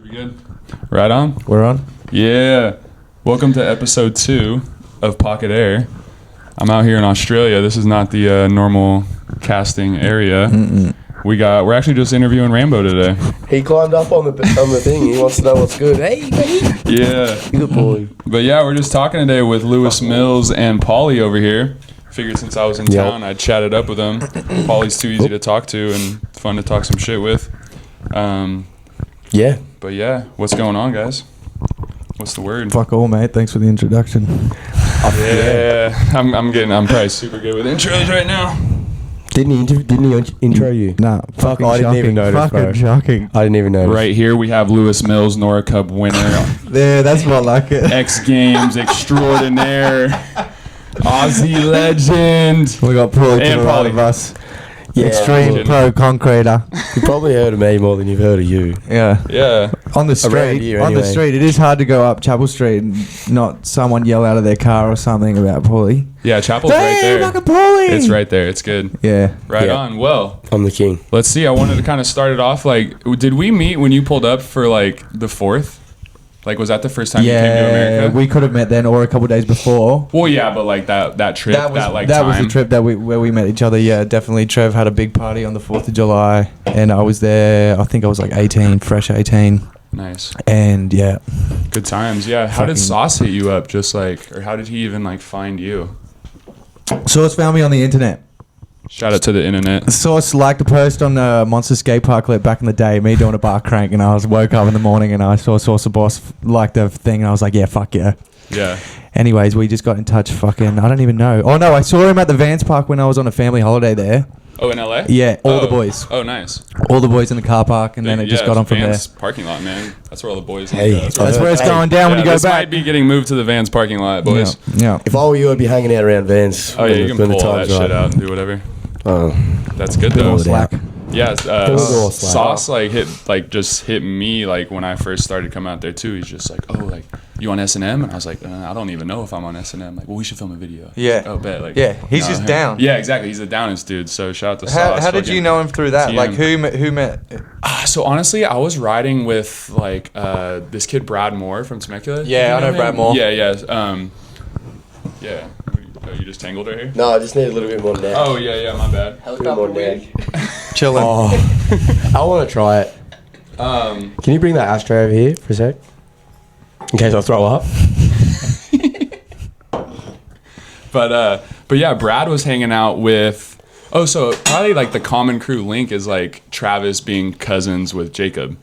We good? Right on? We're on? Yeah. Welcome to episode 2 of Pocket Air. I'm out here in Australia. This is not the normal casting area. We're actually just interviewing Rambo today. He climbed up on the thing. He wants to know what's good. Hey, mate. Yeah. Good boy. But yeah, we're just talking today with Lewis, Mills, and Pauly over here. Figured since I was in town, I'd chat it up with them. Pauly's too easy to talk to and fun to talk some shit with. Yeah. But yeah, what's going on, guys? What's the word? Fuck all, mate. Thanks for the introduction. Yeah, I'm probably super good with intros right now. Didn't he intro you? Nah, Fuck, I didn't even notice, fucking bro. shocking. I didn't even notice. Right here we have Lewis Mills, Nora Cup winner, Yeah, that's more like it. X Games extraordinaire, Aussie legend. We got Pauly And to the right Pauly. of us. Yeah, Extreme pro concreter. You probably heard of me more than you've heard of you. Yeah. Yeah, On the street, here on the anyway. street, it is hard to go up Chapel Street and not someone yell out of their car or something about Pauly. yeah. Chapel's right Hey, there. fucking Pauly! It's right there. It's good. Yeah. Right Yeah. on. Well, I'm the king. let's see. I wanted to kind of start it off. Like, did we meet when you pulled up for like the 4th? Like, was that the first time you came to Yeah, America? we could have met then or a couple days before. Well, yeah, but like that trip, That was time. the trip where we met each other. Yeah, definitely. Trev had a big party on the 4th of July, and I was there. I think I was like 18, fresh 18, Nice. and yeah. Good times. Yeah. How did Fucking- Sauce hit you up? Just like, or how did he even like find you? Source found me on the internet. Shout out to the internet. Source liked a post on Monster Skatepark clip back in the day, me doing a bar crank, and I woke up in the morning and I saw Source the Boss like the thing, and I was like, yeah, fuck yeah. Yeah. Anyways, we just got in touch. Fucking, I don't even know. Oh no, I saw him at the Vans Park when I was on a family holiday there. Oh, in LA? Yeah, all the boys. Oh, nice. All the boys in the car park, and then it just got on from there. Vans parking lot, man. That's where all the boys. Hey, that's That's where it's Hey. going down when you go this back. might be getting moved to the Vans parking lot, boys. Yeah. If I were you, I'd be hanging out around Vans. Oh yeah, you can when the pull all that time's shit right. out and do whatever. Oh, That's good Pull though. it out. Slack. Yeah, all slack. Sauce just hit me like when I first started coming out there too. He's just like, oh, like you on S&M? And I was like, I don't even know if I'm on S&M. Like, well, we should film a video. Yeah. Oh, bet. Like, Yeah, he's just him. down. Yeah, exactly. He's a downest dude. So shout out to Sauce. How did you know him through that? TM. Like who met? So honestly, I was riding with like this kid Brad Moore from Temecula. Yeah, I know him? Brad Moore. Yeah, yeah. Yeah. Oh, you just tangled her here? no, I just need a little bit more neck. Oh yeah, my bad. A little more neck. Chilling. Oh, I want to try it. Can you bring that ashtray over here for a sec? In case I throw up. But yeah, Brad was hanging out with. Oh, so probably like the common crew link is like Travis being cousins with Jacob,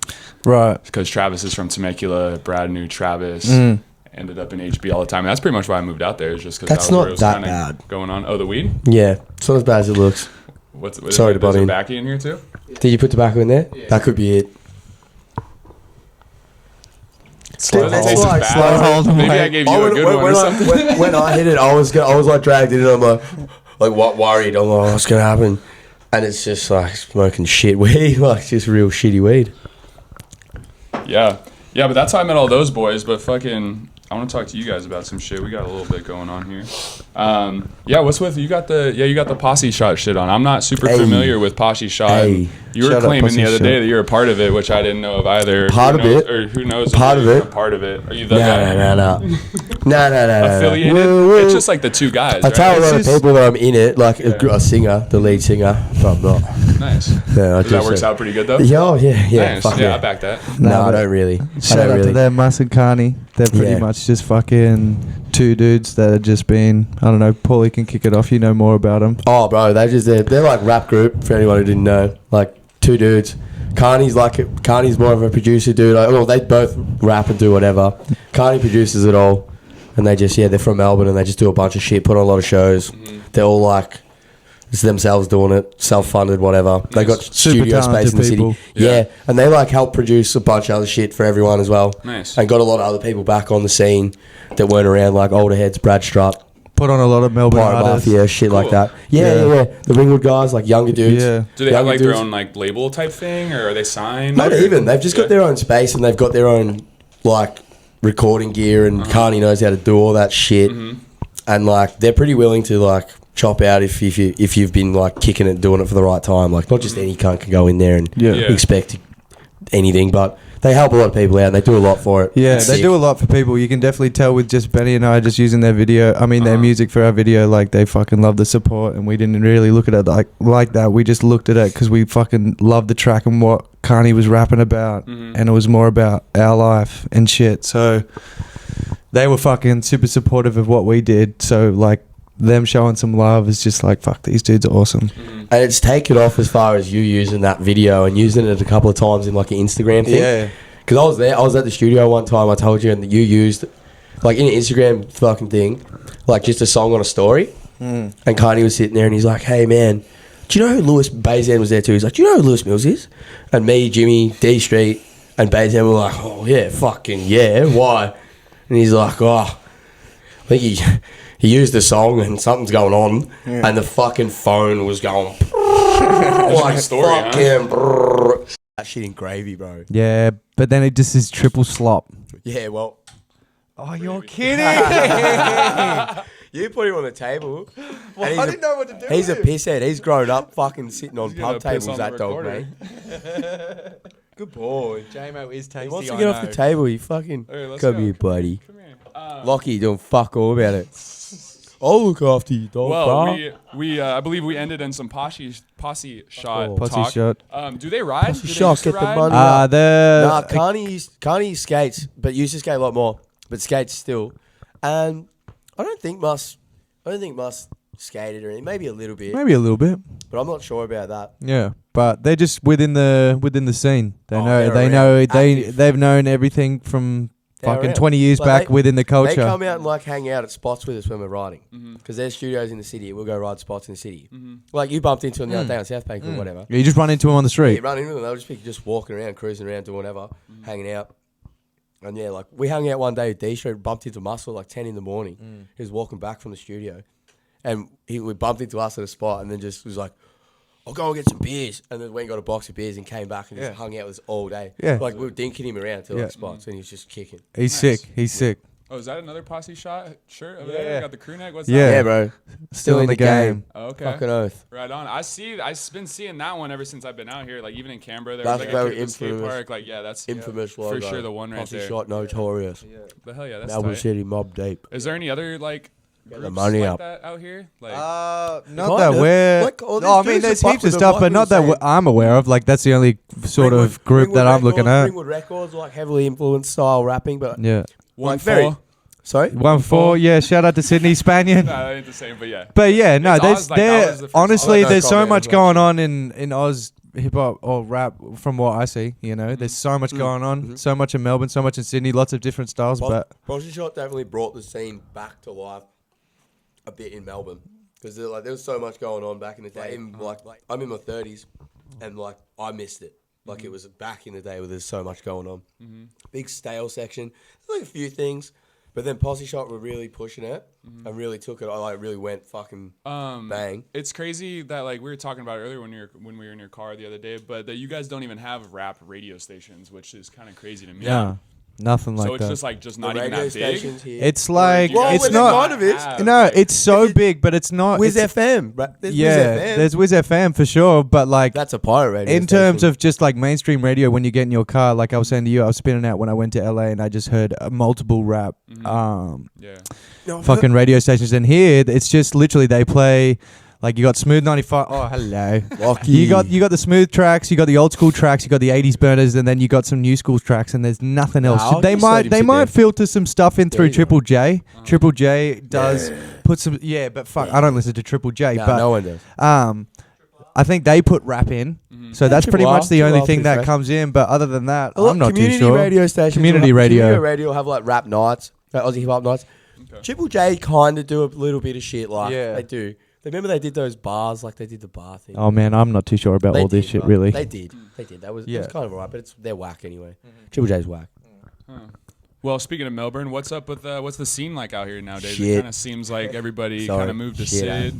Right. because Travis is from Temecula. Brad knew Travis. Ended up in HB all the time. And that's pretty much why I moved out there. Is just because That's that was not where it was that kinda bad. going on. Oh, the weed. Yeah, it's not as bad as it looks. What's Sorry to butt in. Tobacco in here too? Did you put tobacco in there? Yeah. That could be it. Slow That's taste is like bad. slow hold, Maybe mate. I gave you a good one or something. When I hit it, I was like dragged in, and I'm like what worried? I'm like, what's gonna happen? And it's just like smoking shit weed, like just real shitty weed. Yeah, but that's how I met all those boys. But fucking, I want to talk to you guys about some shit. We got a little bit going on here. Yeah, what's with you? Got the posse shot shit on. I'm not super Hey. familiar with posse shot. Hey. You were Shout out claiming Posse the other Shot. day that you're a part of it, which I didn't know of either. Part Who of knows- it. or who knows? Part if of you're it. a part of it. Are you the guy No. affiliated? Woo. It's just like the two guys. I right? tell a lot of It's just- people that I'm in it, like a singer, the lead singer, but I'm not. Nice. Yeah, I That just works say- out pretty good though. Yeah. Nice. Fuck Yeah, yeah. I back that. No, I don't really. Shout out to them, Mus and Carney. They're pretty Yeah. much just fucking two dudes that have just been, I don't know, Pauly can kick it off. You know more about them. Oh, bro, they're like rap group for anyone who didn't know. Like two dudes. Carney's more of a producer dude. Like, well, they both rap and do whatever. Carney produces it all, and they're from Melbourne and they just do a bunch of shit, put on a lot of shows. They're all like, it's themselves doing it, self-funded, whatever. They got Super studio space talented in the people. city. Yeah, and they like help produce a bunch of other shit for everyone as well. Nice. And got a lot of other people back on the scene that weren't around, like older heads, Brad Strutt. Put on a lot of Melbourne Pirate artists. Mafia, shit like Cool. that. Yeah. The Ringwood guys, like younger dudes. Yeah. Do they have Younger like their dudes. own like label type thing, or are they signed? Not Or- even. They've just got their own space and they've got their own like recording gear, and Carney knows how to do all that shit. And like they're pretty willing to like chop out if you've been like kicking it, doing it for the right time. Like not just any cunt can go in there and Yeah. Yeah. expect anything, but They help a lot of people out and they do a lot for it. Yeah, It's they sick. do a lot for people. You can definitely tell with just Benny and I just using their video. I mean, their music for our video. Like, they fucking love the support, and we didn't really look at it like that. We just looked at it because we fucking loved the track and what Carney was rapping about, and it was more about our life and shit. So they were fucking super supportive of what we did. So like, them showing some love is just like, fuck, these dudes are awesome. And it's taken off as far as you using that video and using it a couple of times in like an Instagram thing. Yeah. Because I was there, I was at the studio one time, I told you, and you used, like in an Instagram fucking thing, like just a song on a story. And Kanye was sitting there and he's like, hey man, do you know who Lewis, Bazan was there too, he's like, do you know who Lewis Mills is? And me, Jimmy, D Street, and Bazan were like, oh yeah, fucking yeah, why? And he's like, oh, I think he used the song and something's going on, and the fucking phone was going like story, fucking that shit in gravy, bro. Yeah, but then it just is triple slop. Yeah, well, Oh, you're kidding. you put him on the table. Well, I didn't know what to do. He's a pisshead. He's grown up fucking sitting on He's gonna pub piss tables, on that the dog, recorder. mate. Good boy. JMO is tasty. He wants to get off the table. You fucking Hey, let's come go. here, buddy. Come here. Lockie, doing fuck all about it. I'll look after you, dog. Well, bro. we I believe we ended in some posse shot Oh. Posse talk. shot. Do they ride? Posse Do they shot, used to get the ride? money. The Carney skates, but used to skate a lot more. But skates still. And I don't think Mus skated or anything. Maybe a little bit. maybe a little bit. But I'm not sure about that. Yeah, but they're just within the scene. They Oh, know they're they around, know active. they've known everything from They're fucking around. 20 years Like, back they- within the They culture. come out and like hang out at spots with us when we're riding. Because there's studios in the city. We'll go ride spots in the city. Like you bumped into them the other day on South Bank or whatever. You just run into them on the Yeah, street. you run into them. They'll just be just walking around, cruising around, doing whatever, hanging out. And yeah, like we hung out one day with D Street, bumped into Muscle like 10 in the morning. He was walking back from the studio. And we bumped into us at a spot and then just was like, I'll go and get some beers. And then went and got a box of beers and came back and just hung out with us all day. Yeah. Like we were dinking him around to Yeah. like spots and he was just kicking. He's Nice. sick. He's sick. Oh, is that another posse shot shirt over Yeah. there? Got the crew neck. What's Yeah. that? Yeah, bro. Still in the game. Oh, okay. Fucking oath. Right on. I've been seeing that one ever since I've been out here. Like even in Canberra, there That's was like very a skate infamous. park. Like yeah, that's Infamous for logo. sure the one right Posse there. shot notorious. But hell yeah, that's Melbourne tight. City mob deep. Is there any other like the groups money like up. that out here? Like Not Kind that of. we're. Like, all these I mean, dudes there's that heaps fuck of with stuff, them, but like we not were that saying. I'm aware of. Like that's the only sort of group Ringwood that I'm looking Records, at. Ringwood Records, like heavily influenced style rapping, but Yeah. 1-4. very- sorry. 1-4. Yeah. Shout out to Sydney Spaniard. Nah, that ain't the same, but yeah. But yeah, no, It's there's Oz, like, that there was the first honestly Oz. there's so Comment much on going that on in Oz hip hop or rap from what I see. You know, there's so much going on, so much in Melbourne, so much in Sydney, lots of different styles. But Posse Shot definitely brought the scene back to life a bit in Melbourne because there was so much going on back in the day. Even, like I'm in my 30s, and like I missed it. Like it was back in the day where there's so much going on. Big stale section. There's like a few things. But then Posse Shot were really pushing it and really took it. I like really went fucking bang. It's crazy that like we were talking about earlier when we were in your car the other day, but that you guys don't even have rap radio stations, which is kind of crazy to me. yeah, nothing like So it's that. just The not even radio that big. stations here. It's like Well, it's well, not. kind of is. No, it's so big, but it's not. Wiz it's- FM. Right? There's Yeah, Wiz FM. there's Wiz FM for sure, but like That's a pirate radio in terms station. of just like mainstream radio, when you get in your car, like I was saying to you, I was spinning out when I went to LA and I just heard multiple rap, Yeah. fucking radio stations. And here, it's just literally they play. Like you got Smooth 95. Oh, hello. Lucky. You got the smooth tracks, you got the old school tracks, you got the 80s burners, and then you got some new school tracks, and there's nothing else. I'll They just let might him they sit might there. filter some stuff in through you go. Triple J. Triple J does put some but fuck, I don't listen to Triple J, Nah, but no one does. I think they put rap in. So that's pretty Triple R, much the Triple only R's thing pretty that fresh. comes in, but other than that, A lot I'm not too community sure. radio stations. Community will have, radio. Community radio will have like rap nights, like Aussie hip hop nights. Okay. Triple J kind of do a little bit of shit, like Yeah. they do. Remember they did those bars, like they did the bar thing. Oh man, I'm not too sure about They all this did, shit but really. They did. That was, it Yeah. was kind of alright, but they're whack anyway. Triple J's whack. Well, speaking of Melbourne, what's up with what's the scene like out here nowadays? Shit. It kind of seems like everybody Sorry. kind of moved to Shit, Sid.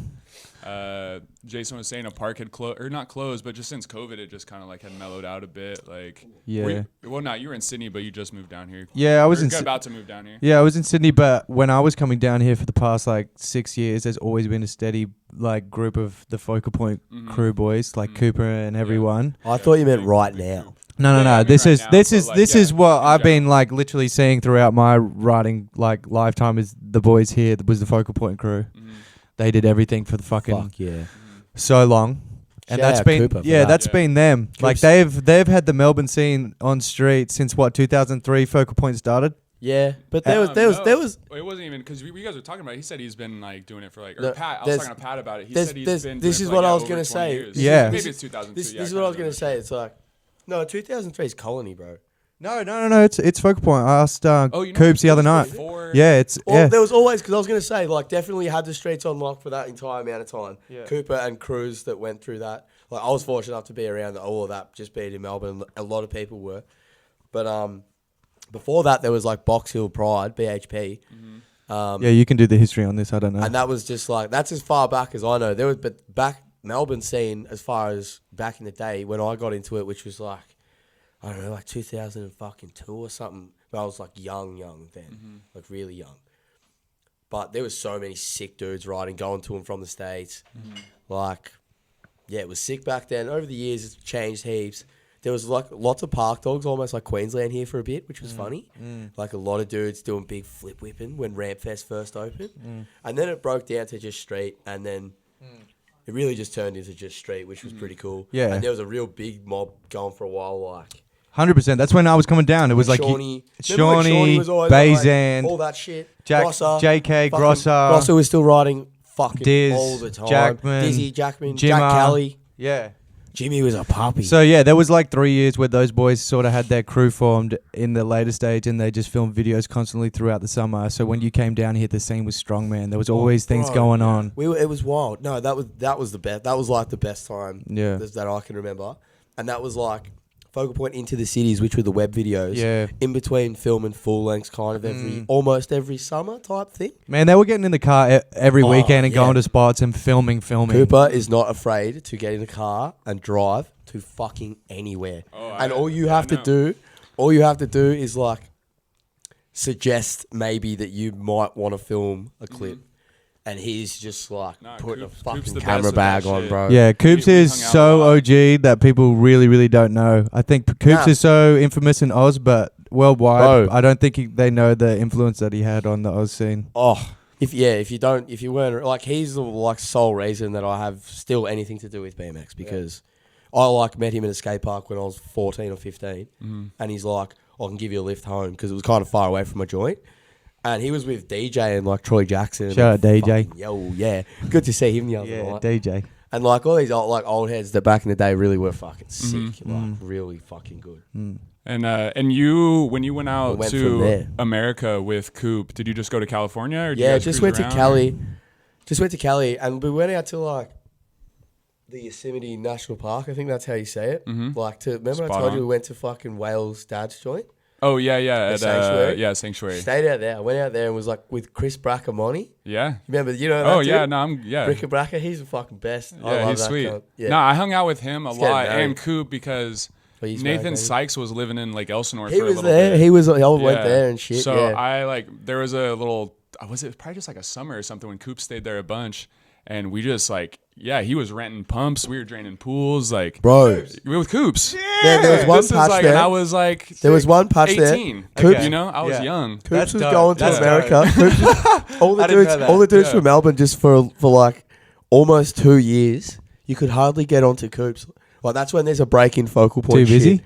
Jason was saying a park had closed, or not closed, but just since COVID, it just kind of like had mellowed out a bit. Like, Yeah. well, not you were in Sydney, but you just moved down here. Yeah, I was You're in about to move down here. Yeah, I was in Sydney, but when I was coming down here for the past like 6 years, there's always been a steady like group of the Focal Point crew boys, like Cooper and everyone. I thought you meant right now. No. I mean, This right is now, this but, is like, this yeah, is what in I've been general. like literally seeing throughout my riding like lifetime. Is the boys here was the focal point crew. Mhm. They did everything for the fucking Fuck yeah. so long, and Shout that's out been Cooper for yeah, that. that's Yeah. been them. Like Coops. they've had the Melbourne scene on street since what 2003 focal point started. Yeah, but there was. Well, it wasn't even because we guys were talking about it. He said he's been like doing it for like. Or No, Pat, I was there's- talking to Pat about it. He there's- said he's there's- been. this doing is it for, what like, I was over gonna 20 say. years. Yeah. Maybe it's 2002. This yeah, is I what I was can't gonna remember. say. It's like, no, 2003 is Colony, bro. No. It's focal point. I asked Oh, you know, Coops the other night. before- Yeah, it's Well, yeah. there was always, because I was going to say, like, definitely had the streets on lock for that entire amount of time. Yeah. Cooper and crews that went through that. Like, I was fortunate enough to be around all of that, just being in Melbourne. A lot of people were. But before that, there was, like, Box Hill Pride, BHP. Yeah, you can do the history on this. I don't know. And that was just, like, that's as far back as I know. But back Melbourne scene, as far as back in the day, when I got into it, which was, like, I don't know, like 2002 or something. But I was, like, young then. Like, really young. But there was so many sick dudes riding, going to and from the States. Like, yeah, it was sick back then. Over the years, it's changed heaps. There was, like, lots of park dogs, almost like Queensland here for a bit, which was funny. Like, a lot of dudes doing big flip whipping when Ramp Fest first opened. And then it broke down to just street, and then it really just turned into just street, which was pretty cool. Yeah. And there was a real big mob going for a while, like... 100%. That's when I was coming down. It was like Shawnee, Shawnee, was always Bazan, all that shit. Jack, Grosser, JK, fucking- Grosser. Grosser was still riding fucking Diz, all the time. Jackman, Dizzy, Jackman, Jimmer. Jack Kelly. Yeah. Jimmy was a puppy. So yeah, there was like 3 years where those boys sort of had their crew formed in the later stage, and they just filmed videos constantly throughout the summer. So when you came down here, the scene was strong, man. There was always things bro, going on. It was wild. No, that was the best. That was like the best time Yeah. that I can remember. And that was like focal point into the cities, which were the web videos. Yeah. In between film and full lengths, kind of almost every summer type thing. Man, they were getting in the car every weekend and yeah. going to spots and filming. Cooper is not afraid to get in a car and drive to fucking anywhere. All you have to do is like suggest maybe that you might want to film a clip. And he's just like putting Coops a fucking the camera best of bag that on, shit. bro. Yeah, Coops We is hung out so a lot. OG that people really, really don't know. I think Coops is so infamous in Oz, but worldwide, Bro. I don't think they know the influence that he had on the Oz scene. Oh, if you weren't like, he's the like sole reason that I have still anything to do with BMX, because I like met him in a skate park when I was 14 or 15, and he's like, I can give you a lift home, because it was kind of far away from my joint. And he was with DJ and like Troy Jackson. Shout out DJ. Fucking, yo, yeah. Good to see him the other Yeah, night. DJ. And like all these old heads that back in the day really were fucking sick. Like really fucking good. And you, when you went out went from to there. America with Coop, did you just go to California? Or did you Yeah, guys just cruise went to around, Cali. Just went to Cali, and we went out to like the Yosemite National Park. I think that's how you say it. Like remember I Spot told on. you we went to fucking Wales Dad's joint? Oh yeah, at Sanctuary? Sanctuary. Stayed out there. I went out there and was like with Chris Bracamoni. Yeah. Remember, you know that Oh dude? yeah, no, Bricka Bracca, he's the fucking best. I Yeah, love he's that sweet. cunt. Yeah. No, I hung out with him a He's getting lot married. and Coop because Oh, he's married, Nathan maybe. Sykes was living in Lake Elsinore He for a was little there. bit. He was. I went Yeah. there and shit. So yeah. I like there was a little. Was it probably just like a summer or something when Coop stayed there a bunch, and we just like he was renting pumps. We were draining pools like Bro, we were with Coops. yeah, there was one This is patch like, there. and I was like, There was one patch there. 18. Coops- You know, I was Yeah. young. Coops That's was dope. going to That's America. Coops- all the I didn't dudes, know that. all the dudes Yeah. from Melbourne, just for like almost 2 years, you could hardly get onto Coops. Like that's when there's a break in focal point. Too busy? shit.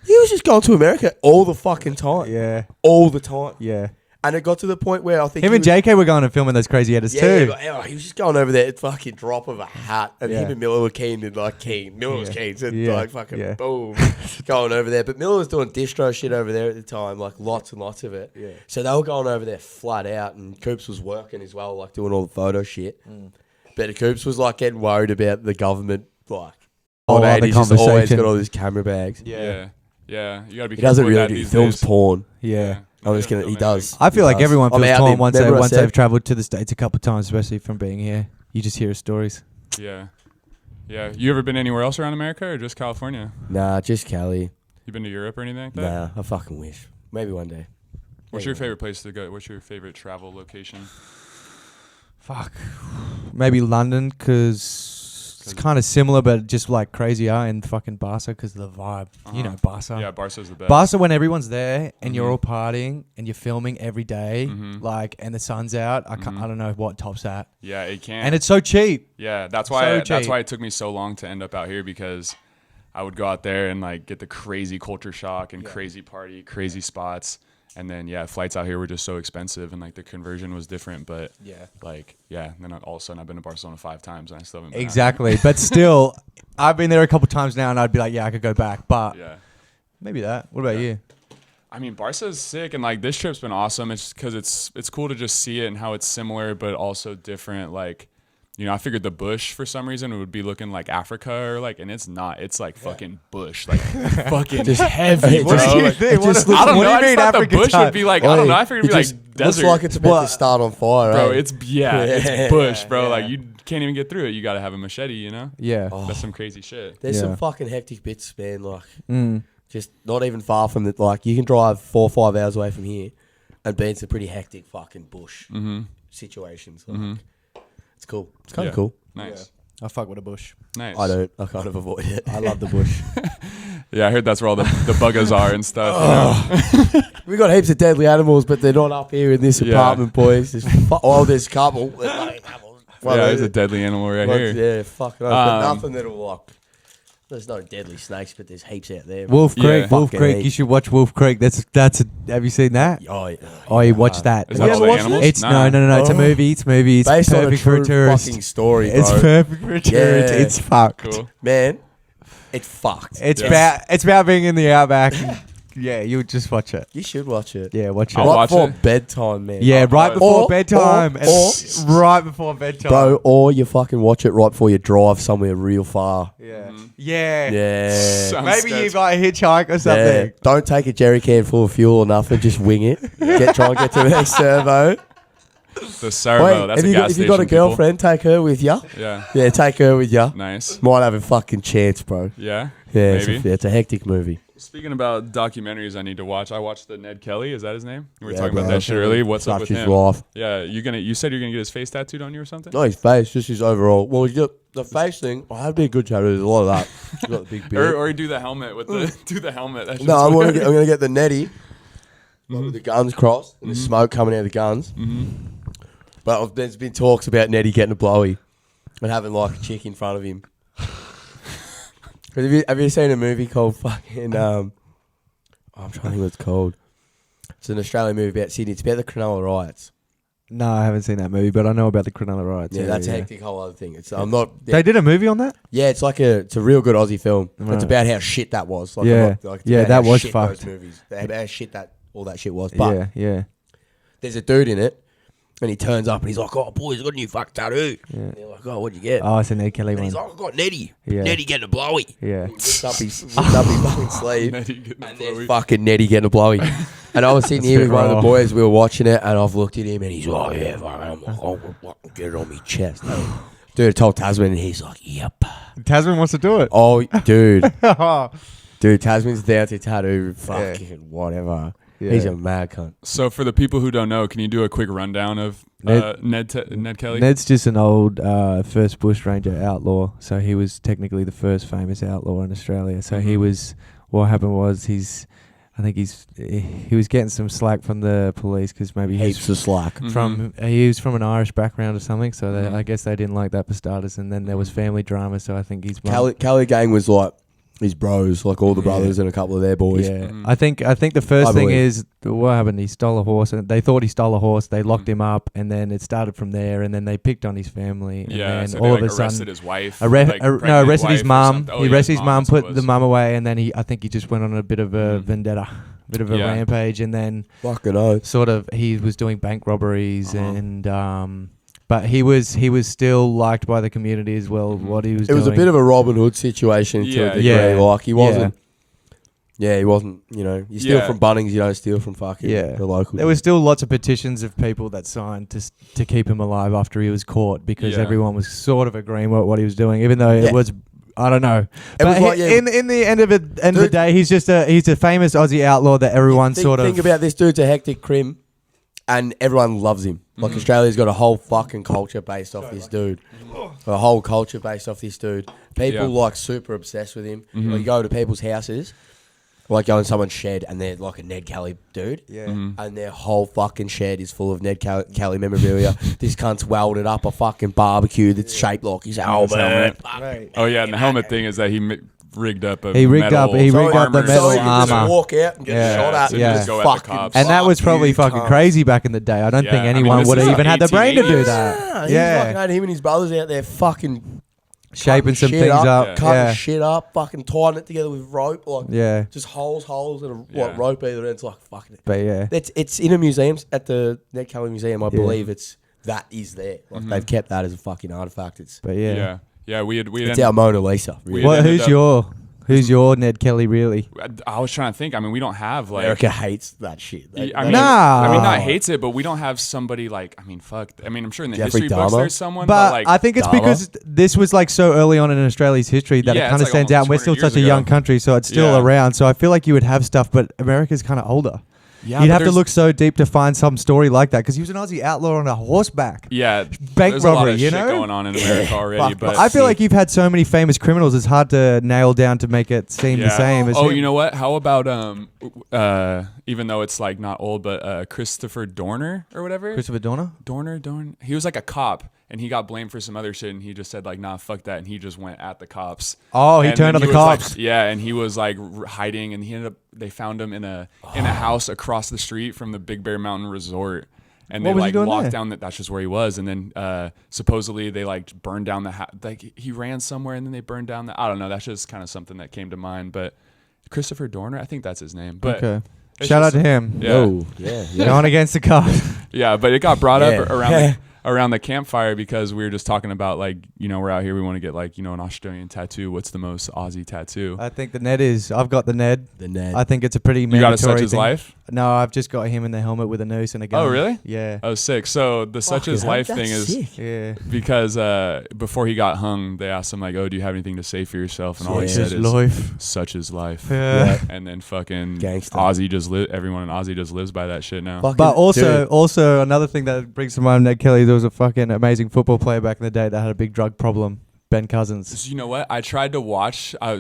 He was just going to America all the fucking time. Yeah. All the time. Yeah. And it got to the point where I think Him he and was- JK were going and filming those crazy edits Yeah, too. but, he was just going over there at fucking drop of a hat, and Yeah. him and Miller were keen. Miller was Yeah. keen, so Yeah. like fucking Yeah. boom, going over there. But Miller was doing distro shit over there at the time, like lots and lots of it. Yeah. So they were going over there flat out, and Coops was working as well, like doing all the photo shit. But Coops was like getting worried about the government, like All day, other he's just always conversation. got all these camera bags. Yeah. You gotta be. He doesn't careful with really that do. He these films days. porn. Yeah. I'm just gonna. He does. I feel He like does. everyone I'm feels out torn there. once Remember I once said- they've travelled to the States a couple of times, especially from being here. You just hear stories. Yeah. You ever been anywhere else around America or just California? Nah, just Cali. You been to Europe or anything like that? Nah, I fucking wish. Maybe one day. What's your favorite place to go? What's your favorite travel location? Fuck. Maybe London, because It's kind of similar, but just like crazier in fucking Barca because of the vibe. You know, Barca. Yeah, Barca's the best. Barca, when everyone's there and you're all partying and you're filming every day, Mm-hmm. like, and the sun's out. I don't know what tops that. Yeah, it can. And it's so cheap. Yeah, that's So why cheap. it took me so long to end up out here, because I would go out there and like get the crazy culture shock and crazy party, crazy spots. And then, flights out here were just so expensive, and like the conversion was different. But then all of a sudden I've been to Barcelona 5 times and I still haven't been out Exactly. But still, I've been there a couple times now and I'd be like, yeah, I could go back. But here. Yeah. maybe that. What about you? I mean, Barca's sick, and like this trip's been awesome. It's because it's cool to just see it and how it's similar but also different. Like, you know, I figured the bush for some reason it would be looking like Africa or like, and it's not. It's like fucking bush, like fucking just heavy, bro. What do you Like, think? I don't know. What do you I just mean thought the Africa bush type? would be like, I don't know. I figured it'd be like desert. Looks like it's about to start on fire, bro. eh? It's bush, bro. Like you can't even get through it. You got to have a machete, you know. Yeah. That's some crazy shit. There's Yeah. some fucking hectic bits, man. Like, just not even far from it. Like, you can drive 4 or 5 hours away from here and be in some pretty hectic fucking bush situations. Like, it's cool. It's kind of cool. Nice. I fuck with a bush. Nice. I don't. I kind of avoid it. I love the bush. Yeah, I heard that's where all the buggers are and stuff. You know? We got heaps of deadly animals, but they're not up here in this Yeah. apartment, boys. There's there's a couple. There's a deadly animal right here. Yeah, fucking. But nothing that'll like. There's no deadly snakes, but there's heaps out there. Wolf Yeah. Creek. Wolf Fucking Creek. heap. You should watch Wolf Creek. Have you seen that? Oh, yeah. Oh, you watch that. Is that all the watched animals? It's Nah. no. It's a movie. It's Based on a perfect for true a tourist. fucking story, bro. It's perfect for a tourist. Yeah. It's fucked. Cool. Man, it's fucked. It's Yeah. about being in the outback. Yeah, you would just watch it. You should watch it. Yeah, watch it. I'll Right watch before it. bedtime, man. Yeah, right before Or- bedtime. or- Right before bedtime. Bro, or you fucking watch it right before you drive somewhere real far. Yeah. Yeah. Yeah. Sounds Maybe you sketch. buy a hitchhike or Yeah. something. Don't take a jerry can full of fuel or nothing. Just wing it. Try and get to the next servo. The servo. That's a gas if you got a station, people. girlfriend, take her with you. Yeah. Yeah, take her with you. Nice. Might have a fucking chance, bro. Yeah. Yeah, Maybe. it's a hectic movie. Speaking about documentaries, I need to watch. I watched the Ned Kelly. Is that his name? We were Yeah, talking about bro. that shit earlier. What's up Such with his him? life. Yeah, you said you're gonna get his face tattooed on you or something? Not his face, just his overall. Well, the face thing. Oh, that'd be a good tattoo. There's a lot of that. He's got the big beard. Or do the helmet with the do the helmet. That No, I'm shit's gonna get the netty. With the guns crossed and the smoke coming out of the guns. But there's been talks about Nettie getting a blowy and having like a chick in front of him. Have you seen a movie called fucking I'm trying to think what it's called. It's an Australian movie about Sydney. It's about the Cronulla riots. No, I haven't seen that movie, but I know about the Cronulla riots. Yeah, that's a hectic whole other thing. It's I'm not. They did a movie on that? Yeah, it's like it's a real good Aussie film. Right. It's about how shit that was. Like, Yeah. it's Yeah, about that how was shit fucked. Those movies. About how shit that all that shit was. But Yeah. there's a dude in it, and he turns up and he's like, "Oh, boys, I got a new fuck tattoo." Yeah. And they're like, "Oh, what'd you get?" Oh, it's a Ned Kelly And one. he's like, "I got Nettie. Yeah. Nettie getting a blowy." Yeah. He whipped up his fucking sleeve. Nettie getting And the there's blowy. fucking Nettie getting a blowy. And I was sitting That's here a with bit one of the raw. boys. We were watching it, and I've looked at him, and he's like, "Oh yeah, I'll get it on my chest." Dude, I told Tasman, and he's like, "Yep." Tasman wants to do it. Oh, dude, Oh. dude, Tasman's down to tattoo fucking whatever. Yeah. He's a mad cunt. So for the people who don't know, can you do a quick rundown of Ned Kelly? Ned's just an old first bushranger outlaw. So he was technically the first famous outlaw in Australia. So he was. What happened was he was getting some slack from the police because maybe Heaps of slack. he was from an Irish background or something. So Mhm. I guess they didn't like that for starters. And then there was family drama. So I think he's Cali gang was like his bros, like all the brothers and a couple of their boys. Yeah, Mhm. I think the first I thing believe. is what happened. He stole a horse, and they thought he stole a horse. They locked Mhm. him up, and then it started from there. And then they picked on his family. And Yeah, then so all they of like a arrested sudden, his wife. arrested his wife or mum. something. Oh, He yeah, arrested his mum, that's what put it the was. mum away, and then I think he just went on a bit of a Mhm. vendetta, bit of a Yeah. rampage, and then Fucking oath. sort of he was doing bank robberies Uh-huh. and but he was still liked by the community as well. Mhm. What he was It was a doing. bit of a Robin Hood situation to a Yeah, degree. yeah. Like he wasn't. Yeah, he wasn't. You know, you steal Yeah. from Bunnings, you don't steal from fucking Yeah. the local. There was still lots of petitions of people that signed to keep him alive after he was caught because Yeah. everyone was sort of agreeing with what he was doing, even though Yeah. it was. I don't know. It But was like, yeah. in the end of the Dude. day, he's a famous Aussie outlaw that everyone think, sort of. think about this dude's a hectic crim, and everyone loves him. Like Australia's got a whole fucking culture based off this dude. A whole culture based off this dude. People like super obsessed with him. Like, you go to people's houses, like go in someone's shed and they're like a Ned Kelly dude. Yeah. And their whole fucking shed is full of Ned Kelly memorabilia. This cunt's welded up a fucking barbecue that's shaped like his helmet. Right. Oh yeah, and the helmet thing is that he rigged up a He rigged metal up the armor metal so you can just armor. walk out and get shot at so and you just just go at the fucking cops. And that was fuck probably you, fucking cunt. crazy back in the day. I don't Yeah, think I mean, anyone this would is have like even had the brain to do 1880s. that. Yeah, he fucking Yeah. had him and his brothers out there fucking Shaping some shit things up. Yeah. cutting Yeah. shit up, fucking tying it together with rope, like Yeah. just holes, and Yeah. rope either end. It's like fucking. But yeah. It's in a museum at the Ned Kelly Museum, I believe. That is there. Like they've kept that as a fucking artifact. It's But yeah. Yeah. We it's our Mona Lisa. Really. We- ended Who's your Ned Kelly really? I was trying to think. I mean, we don't have like. America hates that shit. I mean, Nah. I mean, not hates it, but we don't have somebody like. I mean, fuck. I mean, I'm sure in the Jeffrey history books Dahmer? there's someone, But like, I think it's Dahmer. because this was like so early on in Australia's history that Yeah, it it's kind of like stands almost out. And we're still 200 such a years young ago. country, so it's still Yeah. around. So I feel like you would have stuff, but America's kind of older. yeah, You'd but have to there's- look so deep to find some story like that because he was an Aussie outlaw on a horseback. Yeah, Bank there's a lot robbery, of you shit know? going on in America already. Fuck, But I feel like you've had so many famous criminals, it's hard to nail down to make it seem the same as Oh, him. you know what? How about even though it's like not old, but Christopher Dorner or whatever. Christopher Dorner? Dorner. He was like a cop, and he got blamed for some other shit, and he just said like, "Nah, fuck that," and he just went at the cops. Oh, he And turned then on the was, like- cops. yeah, and he was like hiding, and they found him in a house across the street from the Big Bear Mountain Resort. And What they was he like doing locked there? down that's just where he was. And then supposedly they like burned down the house. Like he ran somewhere and then they burned down I don't know. That's just kind of something that came to mind. But Christopher Dorner, I think that's his name. But Okay. it's Shout out just- to him. Yeah. Oh, yeah. Going against the cops. Yeah, but it got brought up Yeah. around the campfire because we were just talking about like, we're out here, we want to get like, an Australian tattoo. What's the most Aussie tattoo? I think the Ned is. I've got the Ned. The Ned. I think it's a pretty You mandatory got a Such As thing. Life? No, I've just got him in the helmet with a noose and a gun. Oh, really? Yeah. Oh, sick. So the Such Fucking As hell, Life that's thing is sick. Yeah. because before he got hung, they asked him like, "Oh, do you have anything to say for yourself?" And all he Yeah. said Just is, life. "Such As Life." Yeah. And then fucking Gangsta. Aussie everyone in Aussie just lives by that shit now. Fucking But also, dude. another thing that brings to mind Ned Kelly, there was a fucking amazing football player back in the day that had a big drug problem. Ben Cousins. So you know what? I tried to watch Oh,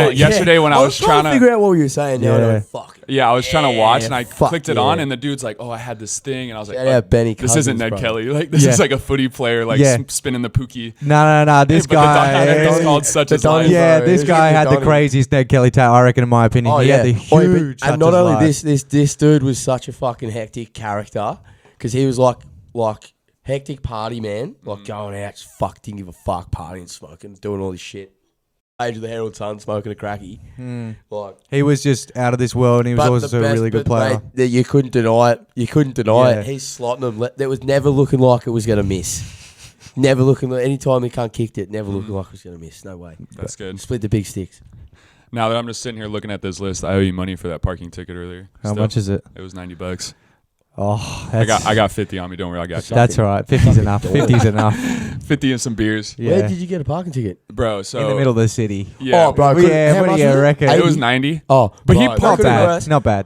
yesterday when I was trying to figure out what you were saying. Now, Yeah. yeah. Fuck. Yeah, I was trying to watch and I fuck clicked it yeah. on and the dude's like, "Oh, I had this thing," and I was like, Shout out Benny "This isn't Cousins, Ned bro. Kelly. Like this Yeah. is like a footy player like Yeah. spinning the pookie." No. This But the documentary guy. is called Such the As Life. Donny- Yeah, bro. this Who's guy getting had the Donny? craziest Ned Kelly tattoo, I reckon, in my opinion. Oh, He had the Oi, huge. but- and Such not As only Life. this dude was such a fucking hectic character because he was like hectic party man, like going out, just didn't give a fuck, partying, smoking, doing all this shit. Age of the Herald Sun, smoking a cracky. Like, He was just out of this world, and he was but also the a best- really good but, player. mate, that you couldn't deny it. You couldn't deny Yeah. it. He's slotting them. There was never looking like it was going to miss. Never looking like anytime he can't kicked it. Never looking like it was going to miss. No way. That's good. Split the big sticks. Now that I'm just sitting here looking at this list, I owe you money for that parking ticket earlier. How much is it? It was $90. Oh, I that's, got 50 on me. Don't worry, I got you. that's all right. 50's enough. 50's enough. 50 and some beers, Yeah. Where did you get a parking ticket? bro. So In the middle of the city. yeah, Oh, bro. Yeah, How what much do you was it? reckon? it 80? was 90. Oh, But he bro, parked that Not could've bad. been Not bad.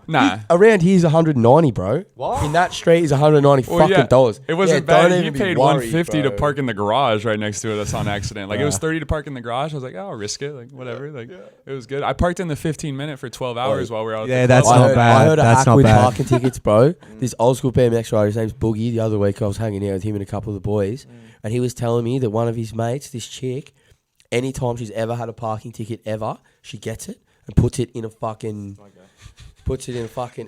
Nah. Around here's 190, bro. What? In that street is 190 Well, fucking yeah, dollars. it wasn't Yeah, don't bad. He even be paid worried, 150 to bro. park in the garage right next to it. That's on accident. Like it was Bruh. 30 to park in the garage. I was like, oh, I'll risk it. Like whatever. Like it was good. I parked in the 15-minute for 12 hours while we were out. Yeah, at the that's club. not bad. I heard That's of not Aquid bad. parking tickets, bro. This old school BMX rider, his name's Boogie. The other week I was hanging out with him and a couple of the boys, and he was telling me that one of his mates, this chick, anytime she's ever had a parking ticket ever, she gets it and puts it in a fucking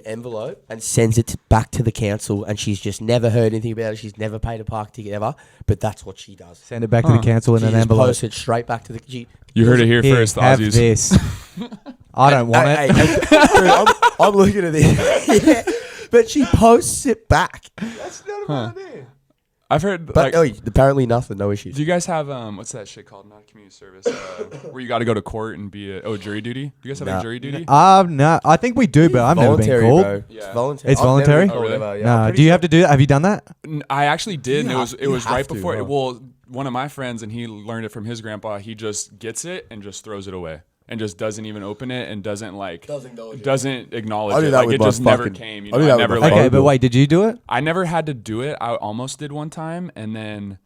envelope and sends it back to the council, and she's just never heard anything about it. She's never paid a parking ticket ever, but that's what she does. Send it back to the council in She an just envelope. posts it straight back to the. You heard it here first. The have Aussies. this. I don't want it. Dude, I'm looking at this. Yeah, but she posts it back. That's not a bad idea. I've heard. But apparently nothing, no issues. Do you guys have what's that shit called? Not community service, where you got to go to court and be jury duty. Do you guys have Nah. like jury duty? No, I think we do, but I've never been voluntary, called. bro. Yeah. It's voluntary. It's I've never voluntary? been called Oh, really? ever, yeah. No, I'm pretty do you sure- have to do that? Have you done that? I actually did. And You it was have right to, before. bro. Well, one of my friends and he learned it from his grandpa. He just gets it and just throws it away. and just doesn't even open it and doesn't acknowledge I do it. that Like with it my just never fucking- came. You I know, do that I with never my like. phone. Okay, but wait, did you do it? I never had to do it. I almost did one time, and then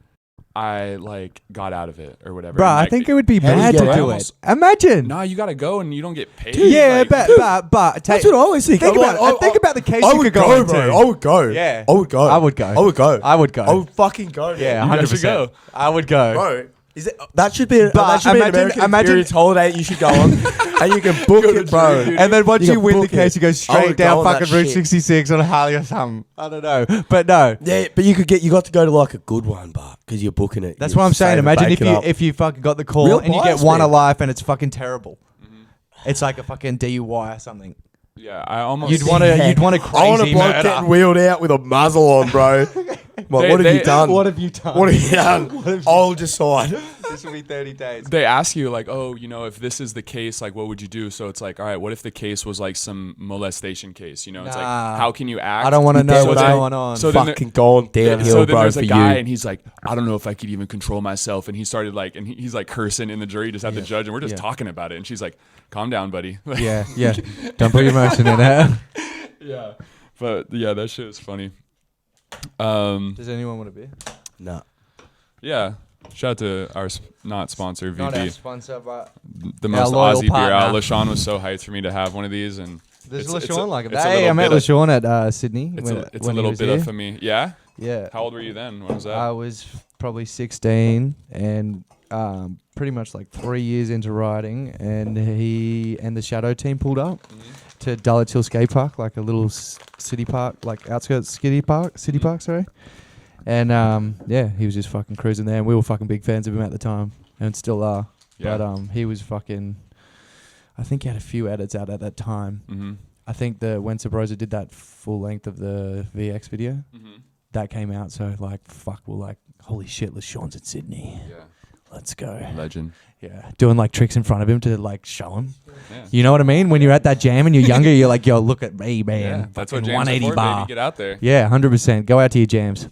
I like got out of it or whatever. Bro, And, I like, think it would be How do you mad get to out? do it. Almost- Imagine. Nah, you gotta go and you don't get paid. Yeah, like, but That's what I always think. think I'm about like, think about the case I you would could go go, into. bro. I would go. Yeah. I would go. I would go. I would go. I would go. I would fucking go. Yeah, You guys 100%. should go. I would go. Bro, is it, that should be an But American experience holiday you should go on, and you can book it, bro. And then once you can win the book case, it. you go I straight would down go on that fucking Route shit. 66 on a Harley or something. I don't know, but no. Yeah, but you got to go to like a good one, but because you're booking it. That's you're what I'm saying. saving Imagine bacon up. if you fucking got the call Real and you get bias, one man. alive and it's fucking terrible. It's like a fucking DUI or something. Yeah, I almost. You'd want a I want crazy a bloke murder. getting wheeled out with a muzzle on, bro. What have you done? What have you done? What have you done? I'll decide. This will be 30 days. They ask you like, oh, you know, if this is the case, like, what would you do? So it's like, all right, what if the case was like some molestation case? You know, it's like, Nah. how can you act? I don't want to know damn what's right. going on. So then Fucking going downhill, so then bro, there's for a guy you. and he's like, I don't know if I could even control myself. And he started like, and he's like cursing in the jury, just had the judge, and we're just talking about it. And she's like, calm down, buddy. yeah. Don't put your emotion in it. Yeah. But yeah, that shit is funny. Does anyone want to be? Nah. Yeah. Shout out to our not sponsor, VB. Not our sponsor, but The most loyal Aussie beer out. partner. LaShawn was so hyped for me to have one of these, and there's it's LaShawn like it. it's a Hey, little I met bit of- LaShawn at Sydney. it's a when he little was bit here. of for me. Yeah. Yeah. How old were you then? When was that? I was probably 16 and pretty much like 3 years into riding, and he and the Shadow team pulled up to Dulwich Hill Skatepark, like a little city park, like outskirts city park, sorry. And yeah, he was just fucking cruising there, and we were fucking big fans of him at the time, and still are. Yeah. But he was fucking. I think he had a few edits out at that time. Mm-hmm. I think when Sabrosa did that full length of the VX video, that came out. So like, fuck, we're like, holy shit, LaShawn's in Sydney. Yeah. Let's go. Legend. Yeah, doing like tricks in front of him to like show him. Yeah. You know what I mean? When you're at that jam and you're younger, you're like, yo, look at me, man. Yeah, that's what Fucking jams are 180 for, bar. baby. Get out there. Yeah, 100%. Go out to your jams.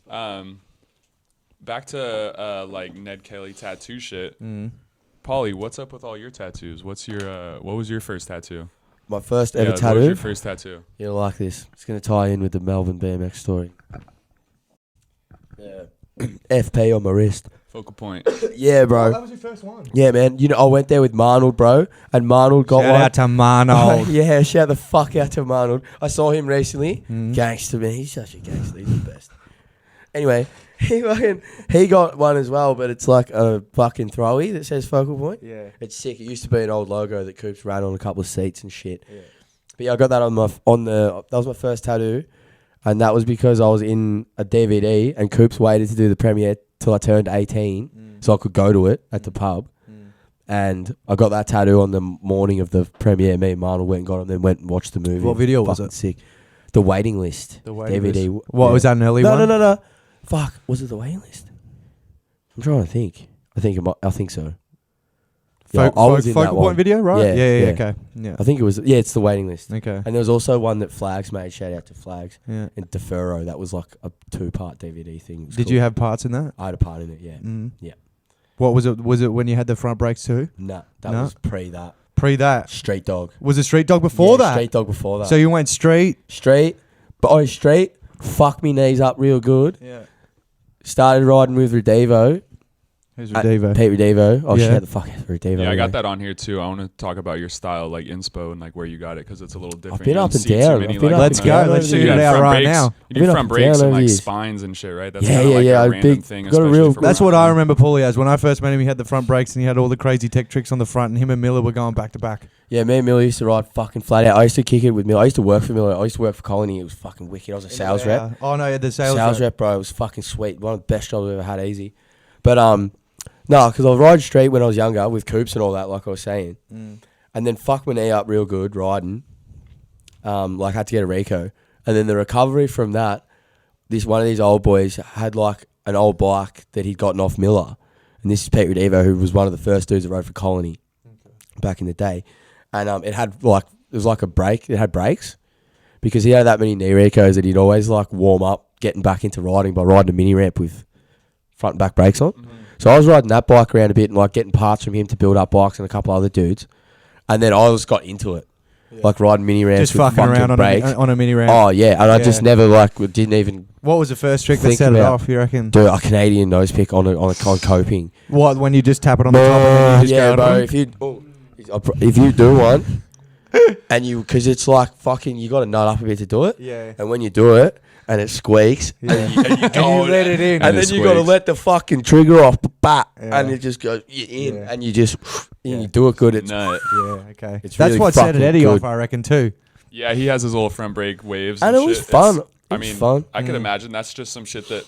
Back to like Ned Kelly tattoo shit. Pauly, what's up with all your tattoos? What's your what was your first tattoo? My first ever What was tattoo. your first tattoo? You'll like this. It's going to tie in with the Melbourne BMX story. Yeah. FP on my wrist. Focal point. Yeah, bro. was your first one. Yeah, man. You know, I went there with Marnold, bro, and Marnold got Shout one. out to Mano. Yeah, shout the fuck out to Marnold. I saw him recently. Gangster, man. He's such a gangster. He's the best. Anyway, he got one as well, but it's like a fucking throwy that says focal point. Yeah. It's sick. It used to be an old logo that Coops ran on a couple of seats and shit. Yeah. But yeah, I got that that was my first tattoo, and that was because I was in a DVD and Coops waited to do the premiere till I turned 18 so I could go to it at the pub. And I got that tattoo on the morning of the premiere. Me and Marnold went and got it, and then went and watched the movie. What video was Fucking it? Sick. The Waiting List. The waiting DVD. list. What, was that an early one? No. Fuck. Was it The Waiting List? I'm trying to think. I think so. Yeah, I was in that Focal one. point video, right? Yeah. Okay. Yeah. I think it was. Yeah, it's The Waiting List. Okay. And there was also one that Flags made. Shout out to Flags. Yeah. And Defuro. That was like a 2-part DVD thing. It was Did cool. you have parts in that? I had a part in it. Yeah. Yeah. What was it? Was it when you had the front brakes too? Nah, that No? was pre that. Pre that. Street Dog. Was it Street Dog before Yeah, that? Street Dog before that. So you went straight. straight. Fuck me knees up real good. Yeah. Started riding with Redevo. Who's Redevo? Pete Redevo. Oh, Yeah. shout the fuck out to Redevo. Yeah, I got mate. that on here too. I want to talk about your style, like inspo, and like where you got it, because it's a little different. been You don't up and see too down. many, I've been like, up Let's and go. down Let's over figure the it years. out front right brakes. now. You I've been do up front and brakes down and over like years. spines and shit, right? That's Yeah, kind of like yeah, a I'm random big- thing. got a especially real- for That's what racing. I remember Pauly as. When I first met him, he had the front brakes and he had all the crazy tech tricks on the front, and him and Miller were going back to back. Yeah, me and Miller used to ride fucking flat out. I used to kick it with Miller. I used to work for Miller. I used to work for Colony. It was fucking wicked. I was a sales rep. Oh no, yeah, the sales rep. Sales rep, bro. It was fucking sweet. One of the best jobs I've ever had, easy. But no, because I ride straight when I was younger with Coops and all that, like I was saying. And then fuck my knee up real good riding. Like had to get a Rico. And then the recovery from that, one of these old boys had like an old bike that he'd gotten off Miller. And this is Pete Redevo, who was one of the first dudes that rode for Colony back in the day. And it had like, it was like a brake. It had brakes because he had that many knee Ricos that he'd always like warm up getting back into riding by riding a mini ramp with front and back brakes on. So I was riding that bike around a bit and like getting parts from him to build up bikes and a couple other dudes. And then I just got into it. Like riding mini ramps Just with fucking fucking around brakes. on a mini ramp. Oh, yeah. And I just never, like, didn't even... What was the first trick that Think set it about- off, you reckon? do a Canadian nose pick on coping. What, when you just tap it on the top and then you just Yeah, go... bro. If you do one, and you... Because it's like fucking... You got to nut up a bit to do it. Yeah. And when you do it, and it squeaks, Yeah. and you go... And you let it in. And it then you got to squeaks. let the fucking trigger off, Yeah. and it just goes in, Yeah. and you just... Yeah. And you do it good. It's Nut. Yeah, okay. It's That's really what set fucking Eddie good. off, I reckon, too. Yeah, he has his little front brake waves. And And it was shit. fun. It's- It I was mean, fun. I could imagine that's just some shit that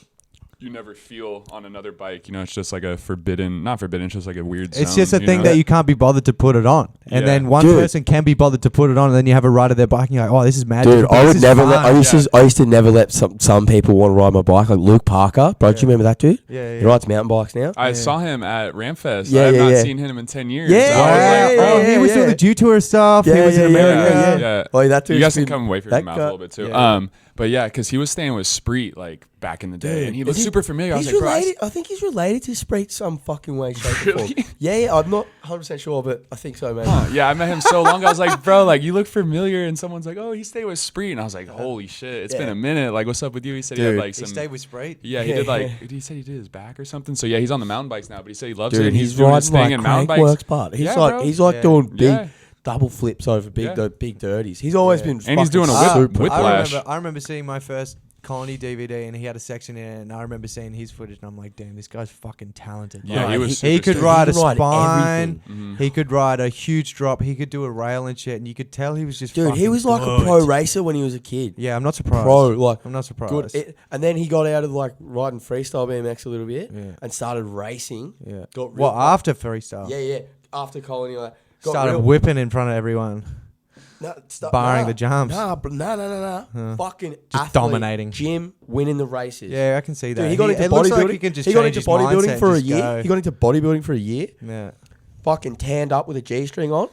you never feel on another bike. You know, it's just like a not forbidden, it's just like a weird It's zone, just a you thing know? that you can't be bothered to put it on. And Yeah. then one Dude. person can be bothered to put it on, and then you have a rider their bike, and you're like, oh, this is mad. Dude, different, but I this would is never let. fun. I used to never let some people want to ride my bike, like Luke Parker. Bro, do you remember that dude? Yeah, He rides mountain bikes now. I Yeah. saw him at Ramfest. Yeah, I have yeah, not yeah. seen him in 10 years. Yeah, I was like, Yeah, bro, he was doing the Dew Tour stuff. He was in America. yeah. Oh, that You dude's guys can been- come away from that your mouth a guy- little bit too. Yeah. But yeah, because he was staying with Spreet like back in the day, Dude, and he is looked he- super familiar. I was He's like, bro, I related. I think he's related to Spreet some fucking way, shape, or form. Really? Yeah, I'm not 100% sure, but I think so, man. Huh, yeah, I met him so long ago. I was like, bro, like you look familiar, and someone's like, oh, he stayed with Spreet, and I was like, holy shit, it's been Yeah. a minute. Like, what's up with you? He said he Dude. had like He some. stayed with Sprite. Yeah, he did like. He said he did his back or something. So yeah, he's on the mountain bikes now, but he said he loves it. Dude, And he's doing his riding thing like in mountain crank bikes. works part. He's Yeah, like bro. he's like Yeah. doing big Yeah. double flips over big Yeah. big dirties. He's always Yeah. been And he's doing a fucking whip- super. whiplash. I remember seeing my first Colony DVD, and he had a section in it, and I remember seeing his footage, and I'm like, damn, this guy's fucking talented. Yeah, Like, he was. he super could sick. ride a He could ride spine. Mhm. He could ride a huge drop. He could do a rail and shit, and you could tell he was just. Dude, he fucking was like good. a pro racer when he was a kid. Yeah, I'm not surprised. Pro, like I'm not surprised. good. And then he got out of like riding freestyle BMX a little bit Yeah. and started racing. Yeah. Got real Well, after freestyle, Yeah. After Colony, like got started real, whipping in front of everyone. barring the jumps. Nah. Fucking Just athlete, dominating. Gym, winning the races. Yeah, I can see that. Dude, he got into it looks like bodybuilding. he can just He got change into his mindset bodybuilding and for a just year. go. He got into bodybuilding for a year. Yeah. Fucking tanned up with a G-string on.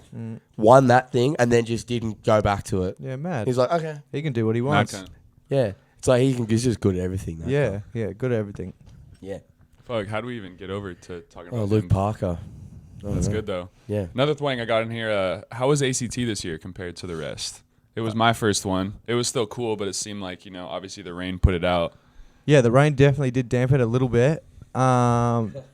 Won that thing and then just didn't go back to it. Yeah, mad. He's like, okay. He can do what he Mad wants. cunt. Yeah. It's like he's just good at everything. That Yeah, guy. yeah, good at everything. Yeah. Fuck, how do we even get over to talking Oh, about Luke him? Parker. That's good though. Yeah. Another thing I got in here. How was ACT this year compared to the rest? It was my first one. It was still cool, but it seemed like obviously the rain put it out. Yeah, the rain definitely did dampen it a little bit.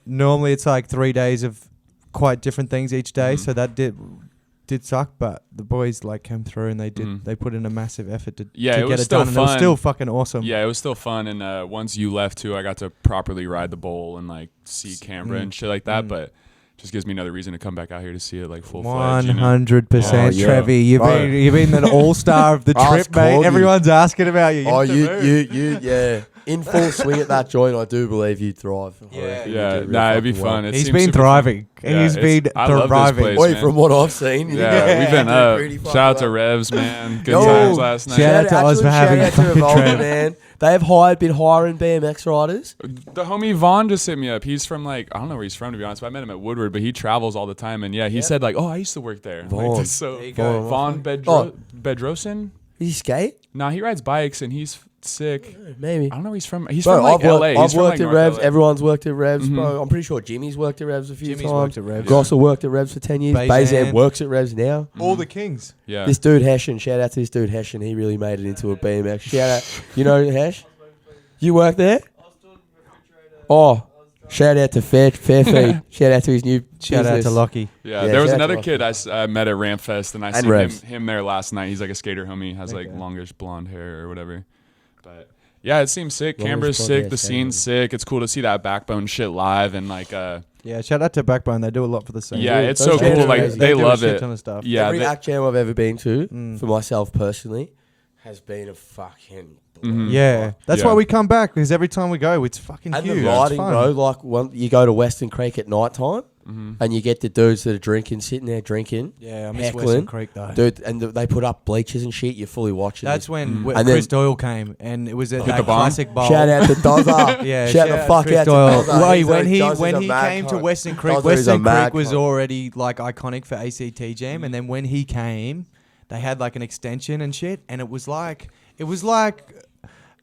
Normally it's like 3 days of quite different things each day, Mhm. so that did suck. But the boys came through and they did. Mhm. They put in a massive effort to Yeah, to it get was it still done, and it was fun. still fucking awesome. Yeah, it was still fun. And once you left too, I got to properly ride the bowl and like see camera and shit like that. Mm. But just gives me another reason to come back out here to see it like full fledged. 100%, Oh, yeah. Trevi. You've Bro. been an all-star of the Oh, trip, it's mate. corny. Everyone's asking about you. Oh, Into the mood. yeah. In full swing at that joint, I do believe you thrive. I Yeah. reckon you Yeah, do real nah, it'd be fucking well. fun. It He's seems been super fun. thriving. Yeah, He's it's- been I love this thriving. place. Wait, man. from what I've seen, Yeah, we've been doing up. pretty fucking Shout out to well. Revs, man. Good Yo, times last night. shout out to us for having Shout out to fucking Revolver, Trev. man. They have been hiring BMX riders. The homie Vaughn just hit me up. He's from I don't know where he's from to be honest, but I met him at Woodward, but he travels all the time. And yeah, he said oh, I used to work there. Vaughn. Like, so There you go. Vaughn Oh. Bedrosin? Did he skate? Nah, he rides bikes and he's sick. Maybe. I don't know where he's from. He's Bro, from like LA. He's I've from, worked like, at North Revs. LA. Everyone's worked at Revs, Mhm. bro. I'm pretty sure Jimmy's worked at Revs a few Jimmy's times. worked at Revs. Grosso worked at Revs for 10 years. Bazan. Bazan works at Revs now. All the kings. Yeah. This dude Hessian, shout out to this dude Hessian. He really made it into a BMX. Shout out. You know Hesh? You work there? Oh, shout out to Fairfeed. Shout out to his new Shout out to business. Lockie. Yeah, Yeah, there was shout out another to kid I met at Ramfest, and I And seen Revs. him there last night. He's like a skater homie. He has like Okay. longish blonde hair or whatever. But yeah, it seems sick. Longish Canberra's blonde sick. hair, The skater scene's homie. sick. It's cool to see that Backbone shit live and like Yeah, shout out to Backbone. They do a lot for the scene. yeah, do. it's Those so guys cool. are Like amazing. they do a love shit it. ton of stuff. Yeah, Every act jam I've ever been to, Mm. for myself personally, has been a fucking. Mhm. Yeah, that's Yeah. why we come back, because every time we go, it's fucking And huge. the It's riding, fun. bro. Like you go to Western Creek at night time, Mhm. and you get the dudes that are drinking, sitting there drinking. Yeah, I miss Heckling. Western Creek though. Dude, and they put up bleachers and shit. You're fully watching. That's it. when Mm. And Chris then- Doyle came, and it was at Hit that the bomb? classic bowl. Shout out to Dozza. Yeah, shout the fuck Chris out Doyle. to Dozza. Wait, He's when a- he Dozza's when a he mad came to cunt. Western Creek, Dozza is a Western mad Creek was cunt. already like iconic for ACT Jam, and then when he came, they had like an extension and shit, and it was like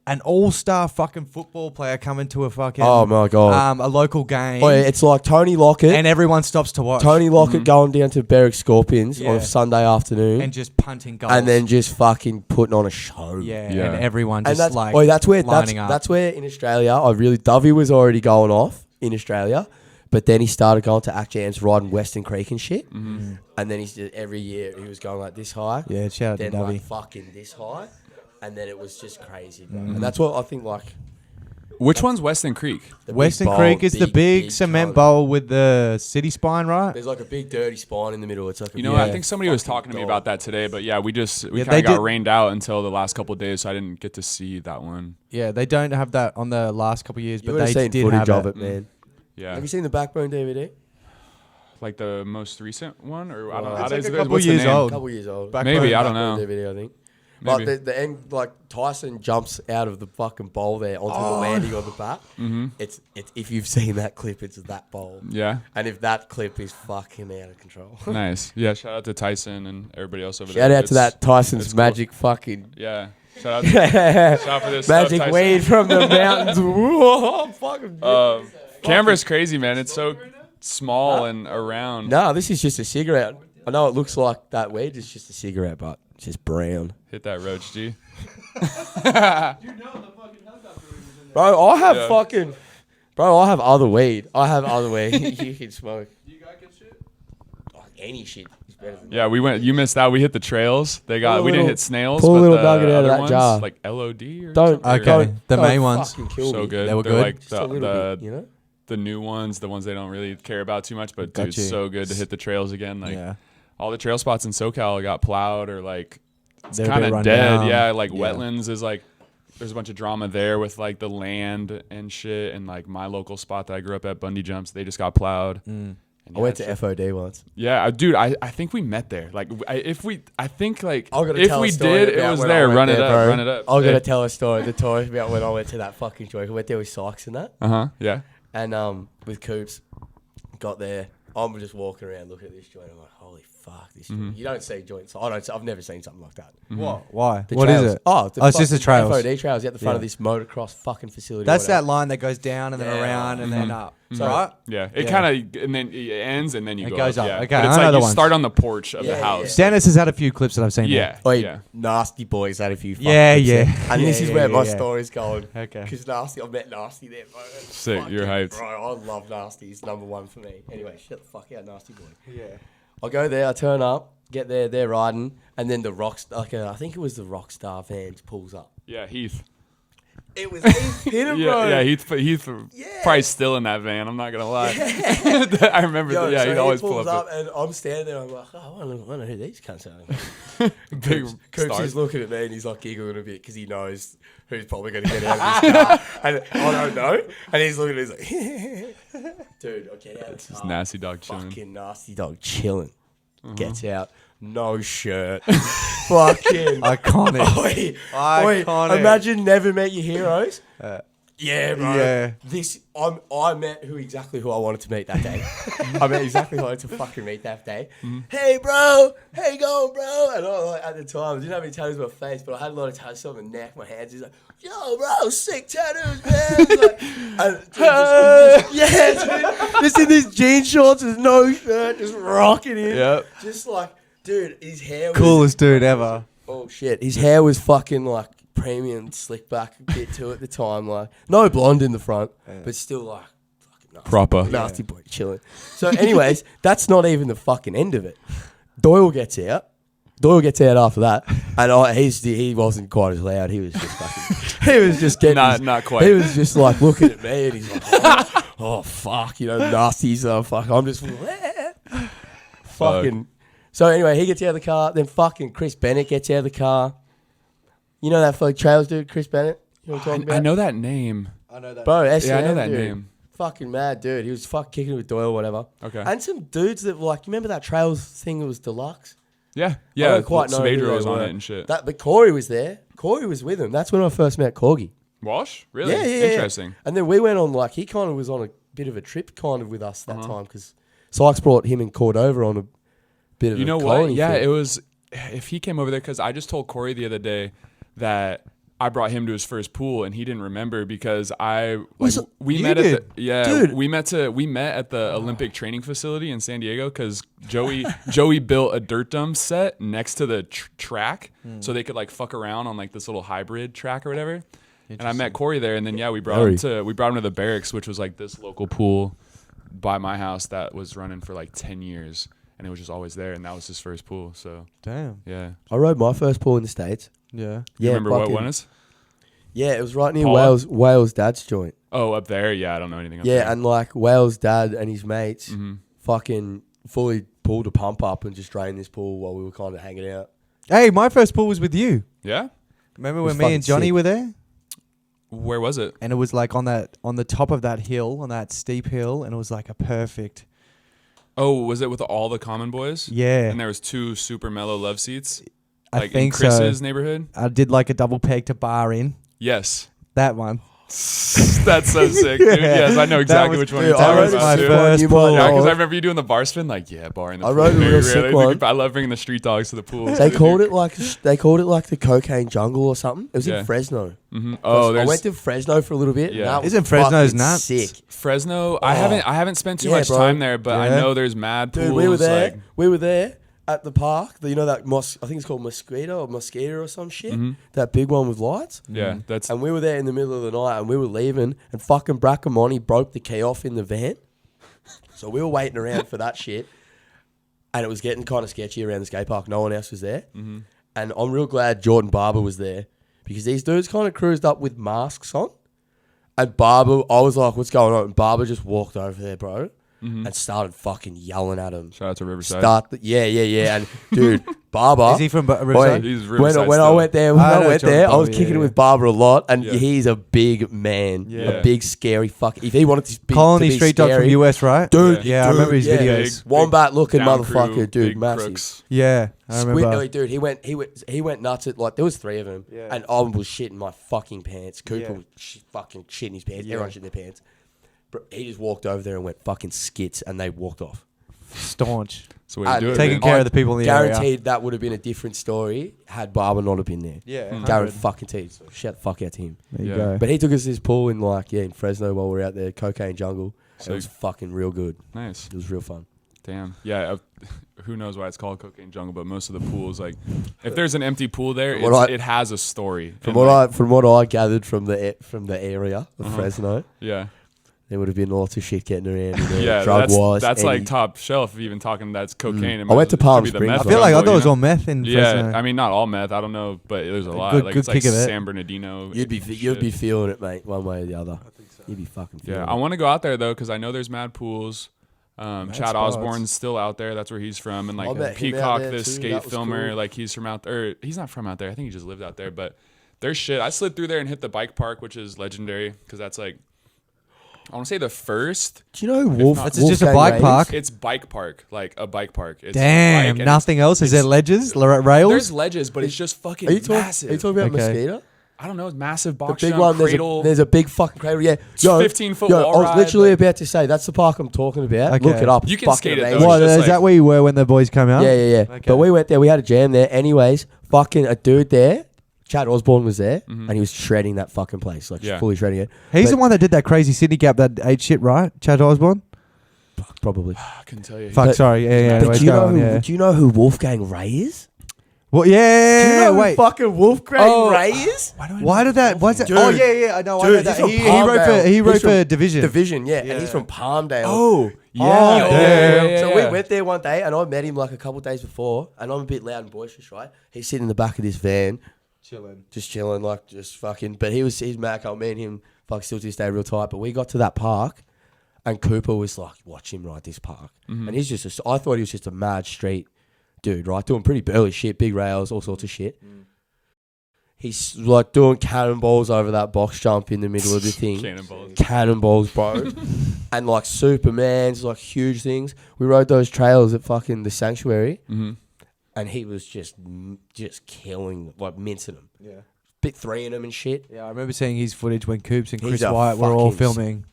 an all-star fucking football player coming to a fucking Oh my god. a local game. Oh, yeah, it's like Tony Lockett. And everyone stops to watch. Tony Lockett going down to Berwick Scorpions on a Sunday afternoon. And just punting goals. And then just fucking putting on a show. Yeah. And everyone just that's, like that's where lining up. That's where in Australia, Dovey was already going off in Australia. But then he started going to Act Jams, riding Western Creek and shit. And then every year he was going like this high. Yeah, shout out to then Dovey. like fucking this high. And then it was just crazy, bro. And that's what I think, like... Which one's Western Creek? Western Creek is the big cement bowl with the city spine, right? There's like a big dirty spine in the middle. It's like I think somebody was talking to me about that today, but yeah, we kind of got rained out until the last couple of days, so I didn't get to see that one. Yeah, they don't have that on the last couple of years, but they seen did footage have of it, man. Yeah. Have you seen the Backbone DVD? Like the most recent one, or I don't know. It's How like does a it- couple what's the years name? old. A couple years old. Maybe, I don't Backbone know. DVD, I think. Maybe. Like the end, like Tyson jumps out of the fucking bowl there onto the landing on the back. It's if you've seen that clip, it's that bowl. Yeah. And if that clip is fucking out of control. Nice. Yeah. Shout out to Tyson and everybody else over there. Shout out to It's- that Tyson's it's magic fucking Yeah. Shout out. Shout out for this stuff, magic Tyson. weed from the mountains. Whoa, fucking. Canberra's crazy, man. It's so small and around. No, this is just a cigarette. I know it looks like that weed is just a cigarette, but it's just brown. Hit that roach, G. Bro, I have Yeah. Bro, I have other weed. You can smoke. Do you guys get shit? Oh, any shit is better than Yeah, we went. You missed out. We hit the trails. We didn't little- hit snails. pull a but little the nugget out of other that ones, jar. like LOD or Don't. something. Okay. The main don't ones. fucking kill So me. good. They were They're good? like Just a little bit, you know? the new ones, the ones they don't really care about too much, but Got dude, you. so good to hit the trails again. Like Yeah. all the trail spots in SoCal got plowed or like it's They're a kind bit of run dead. down. Yeah, like Yeah. wetlands is like there's a bunch of drama there with like the land and shit. And like my local spot that I grew up at, Bundy Jumps, they just got plowed. And I went to FOD once. yeah, dude, I think we met there. Like, if we Tell a did, story it about was when there. I went Run it there, up, bro. run it up. I'm gonna tell a story. The story about when I went to that fucking joint. I went there with Sykes and that, Yeah. and with Coops, got there. I'm just walking around looking at this joint. I'm like, holy fuck, this joint. You don't see joints. I've never seen something like that. What? Why? The What is trails. it? Oh, it's just the trails. FOD trails at the front Yeah. of this motocross fucking facility. That's or that whatever. line that goes down and then Yeah. around and then up. So- Right? Yeah, it Yeah. kind of and then it ends and then you It go goes up. Yeah. Okay, but it's I know like the you ones. start on the porch of Yeah, the house. Dennis has had a few clips that I've seen. Yeah, Oi, yeah. Nasty Boys had a few fucking Yeah, clips yeah. there. And Yeah, this is yeah, where yeah, my yeah. story's going. Okay. Because Nasty, I met Nasty there, bro. Sick, you're hyped. Bro, I love Nasty. He's number one for me. Anyway, shut the fuck out, Nasty Boy. Yeah. I go there, I turn up, get there, they're riding, and then the I think it was the Rockstar van pulls up. Yeah, Heath. It was Heath Pinner, bro. Yeah, Heath probably still in that van. I'm not gonna lie. I remember. Yo, Yeah, so he'd he always pulls pull up. and I'm standing there. I'm like, oh, I wonder who these cunts are. Big Coops stars. is looking at me and he's like giggling a bit because he knows who's probably going to get out of this car. And I don't know. And he's looking at me, he's like, dude, I'll get out of this This car. nasty dog chilling. Fucking Nasty Dog chilling. Gets out. No shirt. Fucking. Iconic. Oi, Iconic. imagine never met your heroes. Yeah, bro. Yeah. I met exactly who I wanted to meet that day. I met exactly who I wanted to fucking meet that day. Hey, bro. How you going, bro? And I, like, at the time, I didn't have any tattoos on my face, but I had a lot of tattoos on my neck, my hands. He's like, yo, bro, sick tattoos, man. Like, and dude, just in these jean shorts, there's no shirt, just rocking in. Yep. Just like, dude, his hair was... Coolest dude ever. Oh, shit. His hair was fucking, like, premium slick back a bit too at the time. Like, no blonde in the front, but still, like, fucking nasty. Proper. Nasty boy, chilling. So, anyways, that's not even the fucking end of it. Doyle gets out. After that, and he wasn't quite as loud. He was just fucking... He was just getting... Not quite. He was just, like, looking at me, and he's like, oh fuck, nasty, so fuck. I'm just... fucking... So, anyway, he gets out of the car. Then fucking Chris Bennett gets out of the car. You know that fucking trails dude, Chris Bennett? You know what I'm talking about? I know that name. I know that. Bro, Yeah, I S&M, know that dude. name. Fucking mad dude. He was fucking kicking it with Doyle or whatever. Okay. And some dudes that were like, you remember that trails thing that was deluxe? Yeah, I yeah. don't quite know who Svedra they was on were. it and shit. But Corey was there. Corey was with him. That's when I first met Corgi. Walsh? Really? Yeah. Interesting. And then we went on, like, he kind of was on a bit of a trip kind of with us that time because Sykes brought him and Cordova on a bit of You a know what? colony Yeah, thing. it was. If he came over there, because I just told Corey the other day that I brought him to his first pool, and he didn't remember because we you met did? at the Dude. we met at the Olympic training facility in San Diego because Joey built a dirt dump set next to the track so they could like fuck around on like this little hybrid track or whatever. And I met Corey there, and then we brought him to the barracks, which was like this local pool by my house that was running for like 10 years, and it was just always there, and that was his first pool. So Damn. yeah, I rode my first pool in the States. Yeah. you remember what fucking- one is? Yeah, it was right near Paula? Wales dad's joint. Oh, up there. Yeah, I don't know anything. Up there. Yeah, and like Wales dad and his mates Mhm. fucking fully pulled a pump up and just drained this pool while we were kind of hanging out. Hey, my first pool was with you. Yeah. Remember It was when me and fucking Johnny sick. were there? Where was it? And it was like on the top of that hill, on that steep hill, and it was like a perfect. Oh, was it with all the common boys? Yeah. And there was 2 super mellow love seats, I like think in Chris's so. neighborhood. I did like a double peg to bar in. Yes. That one. That's so sick, dude. Yeah. Yes, I know exactly was- which one dude, you're I talking rode was about. my too. first You pool. might Yeah, because know. I remember you doing the bar spin. Like, yeah, bar in the I pool. rode a Very real rarely. sick one. I love bringing the street dogs to the pool. They called it like the cocaine jungle or something. It was Yeah. in Fresno. Mm-hmm. Oh, I there's went to Fresno for a little bit. Yeah. And that was Isn't Fresno's fucking nuts? sick. Fresno. I haven't spent too Yeah, much bro. time there, but I Yeah. know there's mad pools. Dude, we were there. Like, We were there at the park. You know that I think it's called Mosquito or some shit. Mhm. That big one with lights. yeah, that's And we were there in the middle of the night, and we were leaving, and fucking Bracamonte broke the key off in the van. So we were waiting around for that shit, and it was getting kind of sketchy around the skate park. No one else was there, and I'm real glad Jordan Barber was there because these dudes kind of cruised up with masks on, and Barber, I was like, "What's going on?" And Barber just walked over there, bro, and started fucking yelling at him. shout out to Riverside. Yeah, and dude, Barber. Is he from Boy, Riverside? He's when Riverside I still. went there, I know I Jordan was Barber, kicking it yeah. with Barber a lot, and Yeah. he's a big man, Yeah. a big scary fuck. If he wanted to be Colony to be Street Dog from scary, US, right? dude, Yeah, I remember his yeah. videos. Wombat looking down motherfucker, crew, dude, big massive. crooks. Yeah, I remember. Dude, he went nuts at like there was 3 of them, Yeah. and I was shitting my fucking pants. Cooper Yeah. was fucking shitting his pants. Yeah. Everyone shit their pants. But he just walked over there and went fucking skits, and they walked off. Staunch. That's the way to do it. Taking man. care of the people in the area. Guaranteed that would have been a different story had Barber not have been there. Yeah, Guaranteed fucking teed. So shout the fuck out to him. There you Yeah. go. But he took us to this pool in Fresno while we were out there, cocaine jungle. It Sick. was fucking real good. Nice. It was real fun. Damn. Yeah. Who knows why it's called Cocaine Jungle? But most of the pools, like, if there's an empty pool there, it has a story. From And, what I gathered from the area of Fresno, yeah, there would have been lots of shit getting around. You know, yeah, drug wise. that's like top shelf. Even talking that's cocaine. It I went to Palm could be the Springs. meth I feel like I jungle, thought it was you all know? meth in Fresno. Yeah, I mean not all meth. I don't know, but there's a lot. good- Like good it's like pick of it. San Bernardino. you'd be shit. feeling it, mate, one way or the other. You'd be fucking feeling Yeah, it. I want to go out there though because I know there's mad pools. Chad spots. Osborne's still out there. That's where he's from. And I like met him out Peacock, there the too. skate That was filmer, cool. like he's from out there. He's not from out there. I think he just lived out there. But there's shit. I slid through there and hit the bike park, which is legendary because that's like I want to say the first. Do you know Wolf? not- That's just a bike park. It's bike park, like a bike park. It's Damn, bike and nothing else. Is there it's- ledges, There's rails? ledges, but it's just fucking Are you talking? massive. Are you talking about Okay. Mosquito? I don't know. It's massive The box big jump, one. cradle. There's a big fucking cradle. Yeah, It's 15-foot yo, wall I was ride, literally like- about to say that's the park I'm talking about. Okay. Look it up. You It's can fucking skate it, though. amazing. What, It's just is like- that where you were when the boys come out? Yeah. Okay. But we went there. We had a jam there. Anyways, fucking a dude there. Chad Osborne was there, and he was shredding that fucking place, like Yeah. fully shredding it. He's But- the one that did that crazy Sydney gap that ate shit, right? Chad Osborne? Probably. I couldn't tell you. Fuck, But- sorry. Yeah, But anyways, do you go know on, who? yeah. Do you know who Wolfgang Ray is? Well, Do you yeah, know who wait. fucking Wolfgang Oh. Ray is? Why did that? What's that? Dude. Oh, yeah, I know. I know Dude, that. he's from He wrote Palmdale. for, he wrote He's from for Division. Division, yeah, Yeah. and he's from Palmdale. Oh, yeah. Oh, yeah, damn. yeah, So yeah. we went there one day, and I met him like a couple of days before, and I'm a bit loud and boisterous, right? He's sitting in the back of this van, just chilling, like just fucking. But he's mad. I me and him, fuck, still to this day real tight. But we got to that park, and Cooper was like, "Watch him ride this park," and he's just. I thought he was just a mad street dude, right? Doing pretty burly shit, big rails, all sorts of shit. He's like doing cannonballs over that box jump in the middle of the thing. Cannonballs, bro. And like Superman's, like huge things. We rode those trails at fucking the Sanctuary, and he was just killing, like mincing them. Yeah. Bit 3 in them and shit. Yeah, I remember seeing his footage when Coops and He's Chris a White were all fucking filming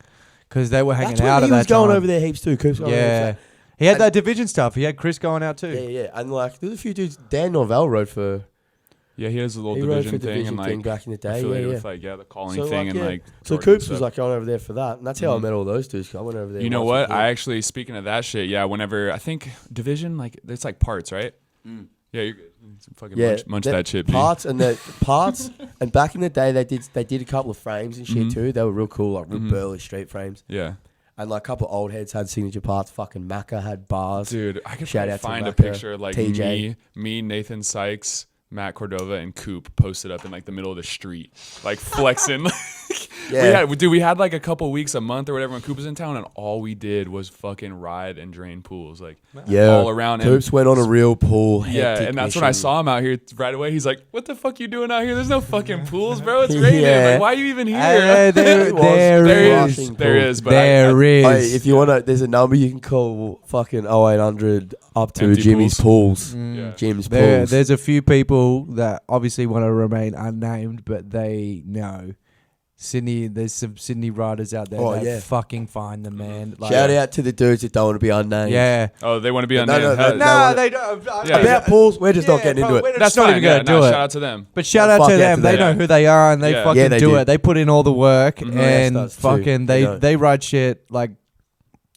because they were hanging That's when out he at was that going time. over there heaps too. Coops going over Yeah. there. He had And- that Division stuff. He had Chris going out too. Yeah. And like, there's a few dudes. Dan Norvell rode for Yeah, he has a little He rode for division thing and like back in the day. affiliated Yeah. with like the colony So, thing like, and yeah. like. So Jordan Coops was stuff. like going over there for that, and that's how I met all those dudes. I went over there. You know once what? before. I actually, speaking of that shit, yeah. Whenever I think division, like it's like parts, right? Yeah, you're good. Fucking munch that shit, B. Parts and the parts. And back in the day, they did a couple of frames and shit too. They were real cool, like real burly street frames. Yeah. And like a couple of old heads had signature parts. Fucking Macca had bars. Dude, I could Shout probably out to find a Macca, picture of like TJ. me, Nathan Sykes, Matt Cordova, and Coop posted up in like the middle of the street, like flexing. Yeah. We had like a couple weeks, a month or whatever when Coop was in town, and all we did was fucking ride and drain pools, like all around. Coops went on a real pool. Yeah, hectic and that's when I mission. saw him out here right away. He's like, "What the fuck you doing out here? There's no fucking pools, bro. It's raining. Yeah. Like, why are you even here?" There is. There is, but There is. Hey, if you want to, there's a number you can call fucking 0800 up to Empty Jimmy's Pools. Yeah. Jimmy's Pools. There's a few people that obviously want to remain unnamed, but they know. Sydney, there's some Sydney riders out there that fucking find them, man. Like, Shout out to the dudes that don't want to be unnamed. Yeah. Oh, they want to be on No, there. no, No, they don't. Yeah. About pools, we're just not getting into it. That's not fine. even Yeah, going to do no, it. shout out to them. But shout Yeah, out fuck to out them. to They them. know who they are and they Yeah. fucking Yeah, they do do. it. They put in all the work Yes, and does too. fucking They know. they ride shit like.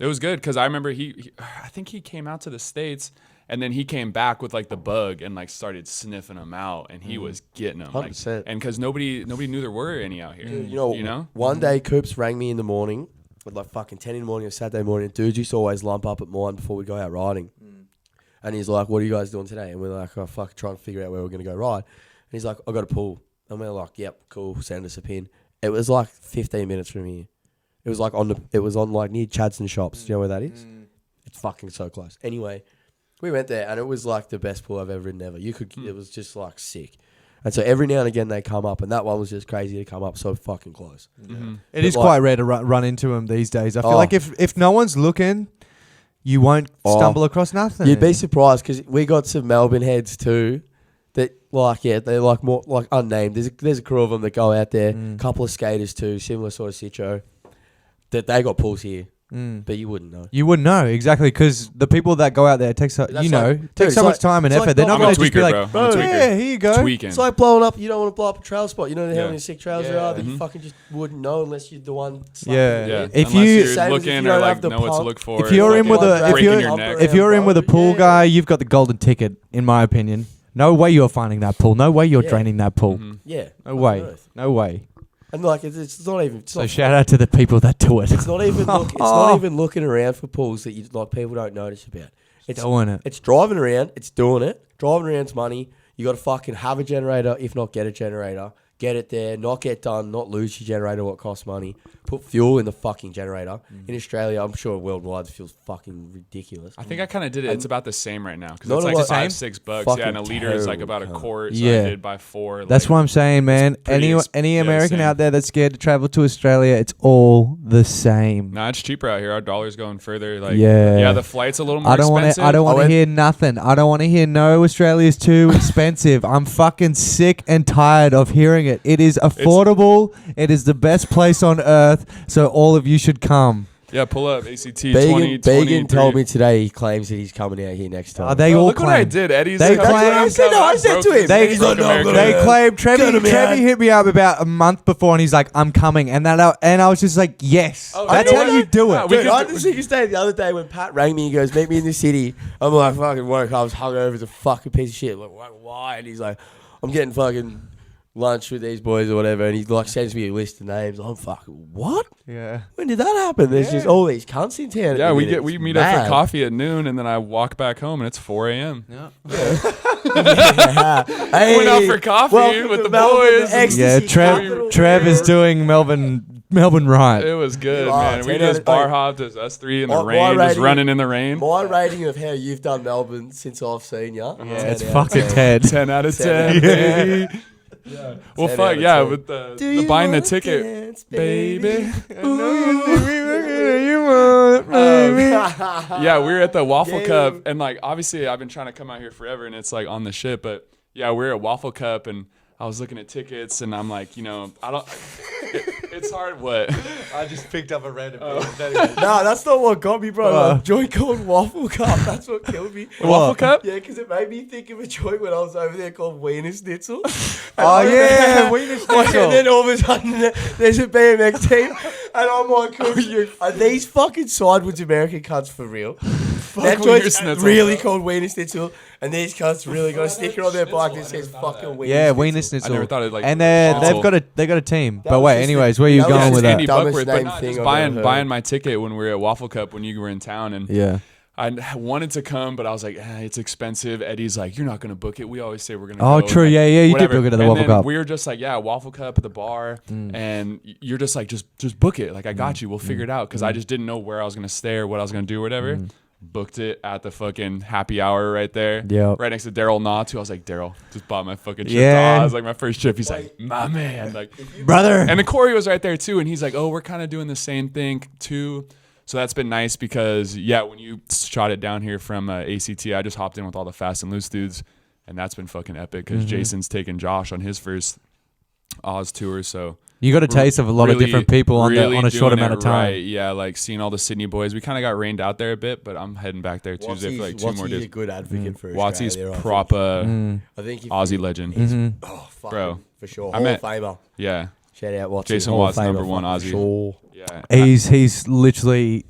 It was good because I remember I think he came out to the States and then he came back with like the bug and like started sniffing them out and he was getting them. Like, 100%. and because nobody knew there were any out here. You know? One day Coops rang me in the morning at like fucking 10 in the morning on Saturday morning. Dudes used to always lump up at mine before we go out riding. And he's like, "What are you guys doing today?" And we're like, "Oh, fuck, trying to figure out where we're going to go ride." And he's like, "I got a pool." And we're like, "Yep, cool, send us a pin." It was like 15 minutes from here. It was like on like near Chadson Shops. Do you know where that is? It's fucking so close. Anyway, we went there and it was like the best pool I've ever ridden ever. It was just like sick. And so every now and again they come up, and that one was just crazy to come up so fucking close. It is quite rare to run into them these days. I feel like if no one's looking, you won't stumble across nothing. You'd be surprised because we got some Melbourne heads too. That they're like more like unnamed. There's a crew of them that go out there. Couple of skaters too, similar sort of sitcho. That they got pools here, but you wouldn't know. You wouldn't know exactly because the people that go out there take so much time and effort. They're not I'm a going to just be tweaker, like, bro. I'm a tweaker. yeah, here you go. Tweaking. It's like blowing up. You don't want to blow up a trail spot. You know how Yeah. many sick trails there are that you fucking just wouldn't know unless you're the one. Yeah. Yeah. If Unless you- you're Same as if looking you or don't like have the know what to pump. look for. If you're in with fucking a breaking your neck. if you're in with a pool Yeah. guy, you've got the golden ticket, in my opinion. No way you're finding that pool. No way you're draining that pool. Yeah. No way. No way. And like it's not even. It's So not, shout out to the people that do it. it's not even. It's not even looking around for pools that people don't notice about. It's doing it. It's driving around. It's doing it. Driving around's money. You got to fucking have a generator, if not get a generator. Get it there, not get done, not lose your generator, what costs money. Put fuel in the fucking generator. In Australia, I'm sure worldwide, it feels fucking ridiculous. I think I kind of did it. It's about the same right now because Not it's a like lot- $5-6. Fucking Yeah, and a liter is like about a terrible. quart. So Yeah. I did buy 4. That's like, what I'm saying, man. pretty Any yeah, American same. out there that's scared to travel to Australia, it's all the same. Nah, it's cheaper out here. Our dollar's going further. Like, Yeah. the flight's a little more I don't want expensive. to. I don't want to went- hear nothing. I don't want to hear no. Australia's too expensive. I'm fucking sick and tired of hearing it. It is affordable. It is the best place on earth. So all of you should come. Yeah, pull up ACT 20, Began told me today he claims that he's coming out here next time. Are they Oh, all look what I claim? did. Eddie's They like, claim- "I'm I said, coming. no, I said broke to him. his They, neck, He's like, broke no, I'm American gonna- they neck." claim Gonna be Trevi out. hit me up about a month before, and he's like, "I'm coming," and I was just like, "Yes, Oh, that's you know how what? you do Yeah, it." we Dude, could I do- had the sickest day the other day when Pat rang me. He goes, "Meet me in the city." I'm like, "Fucking woke. I was hungover as a fucking piece of shit." I'm like, why? And he's like, "I'm getting fucking lunch with these boys or whatever." And he like sends me a list of names. I'm fucking, what? Yeah. When did that happen? There's just all these cunts in town. at Yeah, the we minute. we It's meet up mad. for coffee at noon, and then I walk back home, and it's 4 a.m. Hey, Went out for coffee welcome with to the Melbourne, boys. the ecstasy Yeah, capital. Trev is doing Melbourne right. It was good, Oh, man. We 10 just out bar of- hopped as us three in My- the my rain, just rating- running in the rain. My rating of how you've done Melbourne since I've seen you. Yeah, it's fucking Ted. 10 out of 10, 10. baby. Yeah. Well, 10 fuck out of yeah, 10. with the buying the ticket, baby. Yeah, we were at the Waffle Yeah. Cup, and like obviously I've been trying to come out here forever, and it's like on the ship. But yeah, we're at Waffle Cup, and I was looking at tickets, and I'm like, I don't. It's hard. What? I just picked up a random. Nah, that's not what got me, bro. A joint called Waffle Cup. That's what killed me. Waffle Cup? Yeah, because it made me think of a joint when I was over there called Wiener Schnitzel. Oh yeah, Wiener Schnitzel. And then all of a sudden, there's a BMX team, and I'm like, are these fucking sidewoods American cunts for real? That Wiener joint's Schnitzel. really called Wiener Schnitzel, and these cunts really got a sticker on their bike that says fucking Wiener Yeah, Schnitzel. Wiener I Schnitzel. never thought it like. And Schnitzel. they've got a team. That But was wait, just anyways, the- where are you that was going just with Andy that? Dumbest Buckworth, but name not thing just I've buying ever heard. buying my ticket when we were at Waffle Cup when you were in town, and Yeah. I wanted to come, but I was like, it's expensive. Eddie's like, you're not gonna book it. We always say we're gonna. Oh, go. true. And Yeah, you did whatever. book it at the And Waffle then Cup. We were just like, Waffle Cup at the bar, and you're just like, just book it. Like I got you. We'll figure it out because I just didn't know where I was gonna stay or what I was gonna do or whatever. Booked it at the fucking happy hour right there. Yep. Right next to Daryl Knott, who I was like, Daryl, just bought my fucking trip. Yeah. To Oz. Like my first trip. He's like, my man. Like, Brother. and then Corey was right there too, and he's like, "Oh, we're kind of doing the same thing too." So that's been nice because when you shot it down here from ACT, I just hopped in with all the fast and loose dudes, and that's been fucking epic because Jason's taken Josh on his first Oz tour. So You got a taste of a lot of really- different people on really a short doing amount it of time. Right. Yeah, like seeing all the Sydney boys. We kind of got rained out there a bit, but I'm heading back there Tuesday for like 2 more Watsy's a days. good advocate for Watsy's Australia, I think. proper I think if Aussie legend. oh, fuck Bro. him, for sure. I Hall met- of Famer. Yeah. Shout out Watsy. Jason Hall of Watts, Famer, number one fucking Aussie. Sure. Yeah. He's literally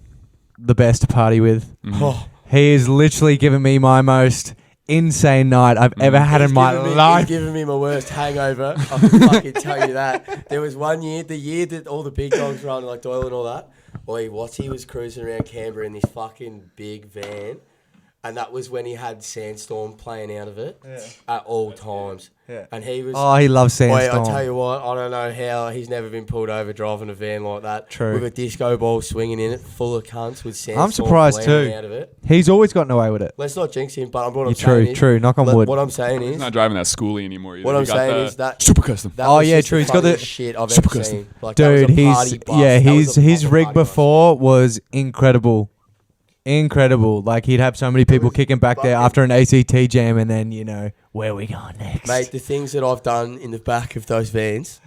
the best to party with. Oh, He is literally giving me my most insane night I've ever had in my He's life. giving me my worst hangover. I can fucking tell you that. There was one year, the year that all the big dogs were on like Doyle and all that. Boy, Watsy was cruising around Canberra in this fucking big van. And that was when he had Sandstorm playing out of it at all times. Yeah. And he was... Oh, he loves Boy, Sandstorm. I tell you what, I don't know how he's never been pulled over driving a van like that. True. With a disco ball swinging in it, full of cunts with Sandstorm I'm surprised flaring too. out of it. He's always gotten away with it. Let's not jinx him, but what I'm You're saying is... true. Knock on wood. What I'm saying is... He's not driving that schoolie anymore either. What He I'm got saying the is that... super custom. That Oh, was yeah, just true. the He's got the- funniest shit I've Super ever custom. seen. Like, that was Dude, a party bus. That was a his proper rig party bus. before was incredible. Incredible. Like he'd have so many people kicking back there after an ACT jam, and then where are we going next? Mate, the things that I've done in the back of those vans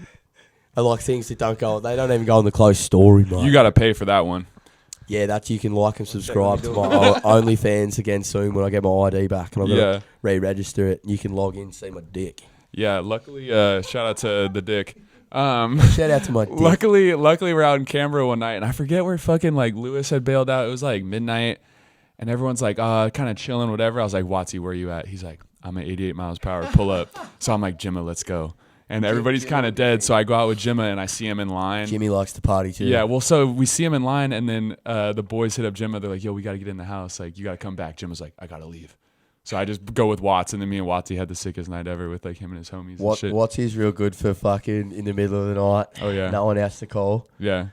are like things that don't go... They don't even go on the closed story, mate. You got to pay for that one. Yeah, that's... You can like and subscribe to my OnlyFans again soon when I get my ID back. And I'm going to re-register it. You can log in and see my dick. Yeah, luckily, shout out to the dick. Shout out to my dick. Luckily, we're out in Canberra one night, and I forget where fucking like Lewis had bailed out. It was like midnight, and everyone's like, kind of chilling, whatever. I was like, Watsy, where you at? He's like, I'm at 88 miles per hour, pull up. So I'm like, Jimma, let's go. And everybody's kind of dead, so I go out with Jimma, and I see him in line. Jimmy likes to party too. Yeah, well, so we see him in line, and then the boys hit up Jimma. They're like, yo, we got to get in the house. Like, you got to come back. Jimma's like, I got to leave. So I just go with Watts, and then me and Watsy had the sickest night ever with like him and his homies and shit. Watsy's real good for fucking in the middle of the night. Oh, yeah. No one else to call. Yeah.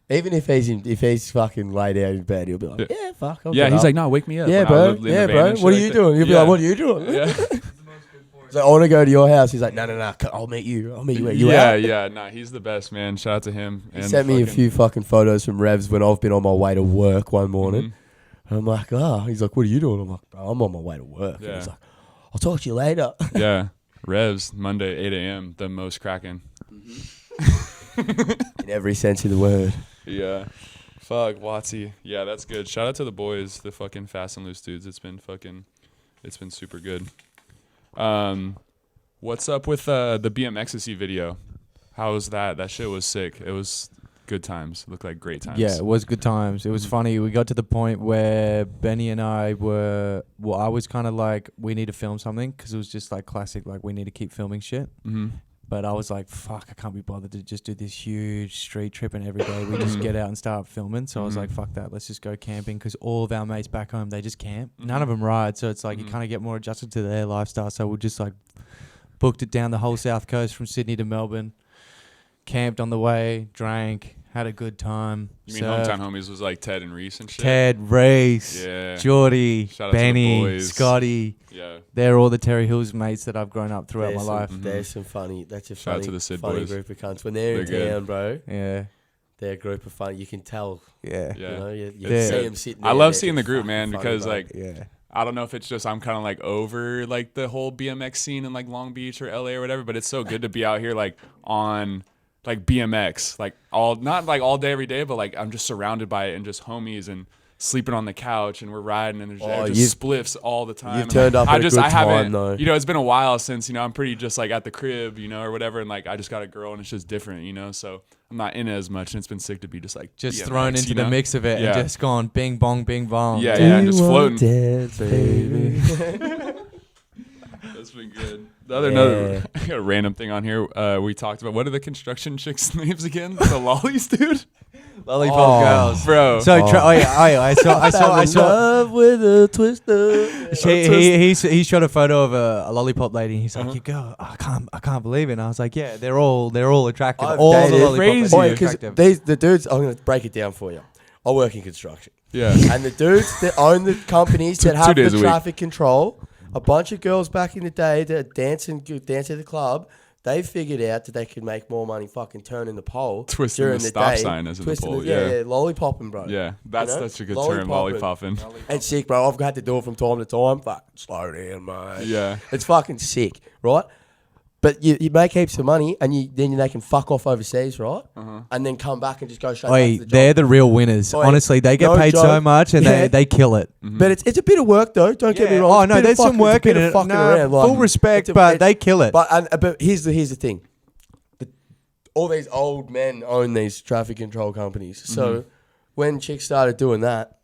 Even if he's fucking laid out in bed, he'll be like, yeah, fuck. I'll Yeah, get he's up. like, no, wake me up. Yeah, And I bro. lived in the Yeah, van bro. and shit What are like you that. doing? He'll be Yeah. like, what are you doing? Yeah. He's like, I want to go to your house. He's like, no, I'll meet you. I'll meet you where you yeah, at. yeah. Nah, he's the best, man. Shout out to him. He sent me a few fucking photos from Revs when I've been on my way to work one morning. And I'm like, he's like, what are you doing? I'm like, bro, I'm on my way to work. Yeah. And he's like, I'll talk to you later. Yeah. Revs, Monday, 8 a.m., the most cracking. In every sense of the word. Yeah. Fuck, Watsy. Yeah, that's good. Shout out to the boys, the fucking fast and loose dudes. It's been super good. What's up with the BMX video? How was that? That shit was sick. It was good times. It looked like great times. Yeah, it was good times. It was funny. We got to the point where Benny and I were... Well, I was kind of like, we need to film something because it was just like classic, like we need to keep filming shit. Mm-hmm. But I was like, fuck, I can't be bothered to just do this huge street trip and every day we just get out and start filming. So I was like, fuck that. Let's just go camping because all of our mates back home, they just camp. None of them ride. So it's like you kind of get more adjusted to their lifestyle. So we just like booked it down the whole south coast from Sydney to Melbourne, camped on the way, drank, had a good time. You mean hometown homies was like Ted and Reese and shit? Ted, Reese, Yeah. Geordie, Shout out to the Benny, boys. Scotty. Yeah. They're all the Terry Hills mates that I've grown up throughout my life. There's some funny... That's a Shout out funny, to the Sid funny boys. group of cunts. When they're in They're town, bro, Yeah, they're a group of fun. You can tell. yeah, Yeah. You know, you Yeah. see them sitting I there. love they're seeing the just group, fucking man, funny, because bro. like yeah. I don't know if it's just I'm kind of like over like the whole BMX scene in like Long Beach or LA or whatever, but it's so good to be out here like on like BMX, like not like all day every day, but like I'm just surrounded by it and just homies and sleeping on the couch and we're riding and there's just spliffs all the time. You've turned up at a good time, though. You know, it's been a while since, you know, I'm pretty just like at the crib, you know, or whatever, and like I just got a girl and it's just different, you know, so I'm not in it as much, and it's been sick to be just like just BMX, thrown into the mix of it and just gone bing bong bing bong. Yeah, and just floating. Dance, baby. That's been good. Another I got a random thing on here. We talked about, what are the construction chicks' names again? The lollies, dude. Lollipop girls, bro. So I saw love with a twister. He shot a photo of a lollipop lady. And he's like, "You go, I can't believe it." And I was like, "Yeah, they're all attractive. All the lollipop ladies are attractive." The dudes, I'm gonna break it down for you. I work in construction. Yeah. And the dudes that own the companies that have the traffic control, a bunch of girls back in the day that dance at the club, they figured out that they could make more money fucking turning the pole twisting during the the stop day, sign as in the pole. Yeah, lollipopping, bro. Yeah, that's such a good term, Lollipopping. lollipopping. It's sick, bro. I've had to do it from time to time. Fuck, slow down, mate. Yeah. It's fucking sick, right? But you make heaps of money, and then they can fuck off overseas, right? And then come back and just go straight back to the job. They're the real winners. Honestly, they get paid so much, and they kill it. But it's a bit of work, though. Don't get me wrong. Oh no, there's some work in it. Full respect, but they kill it. But here's the thing. All these old men own these traffic control companies. So when chicks started doing that,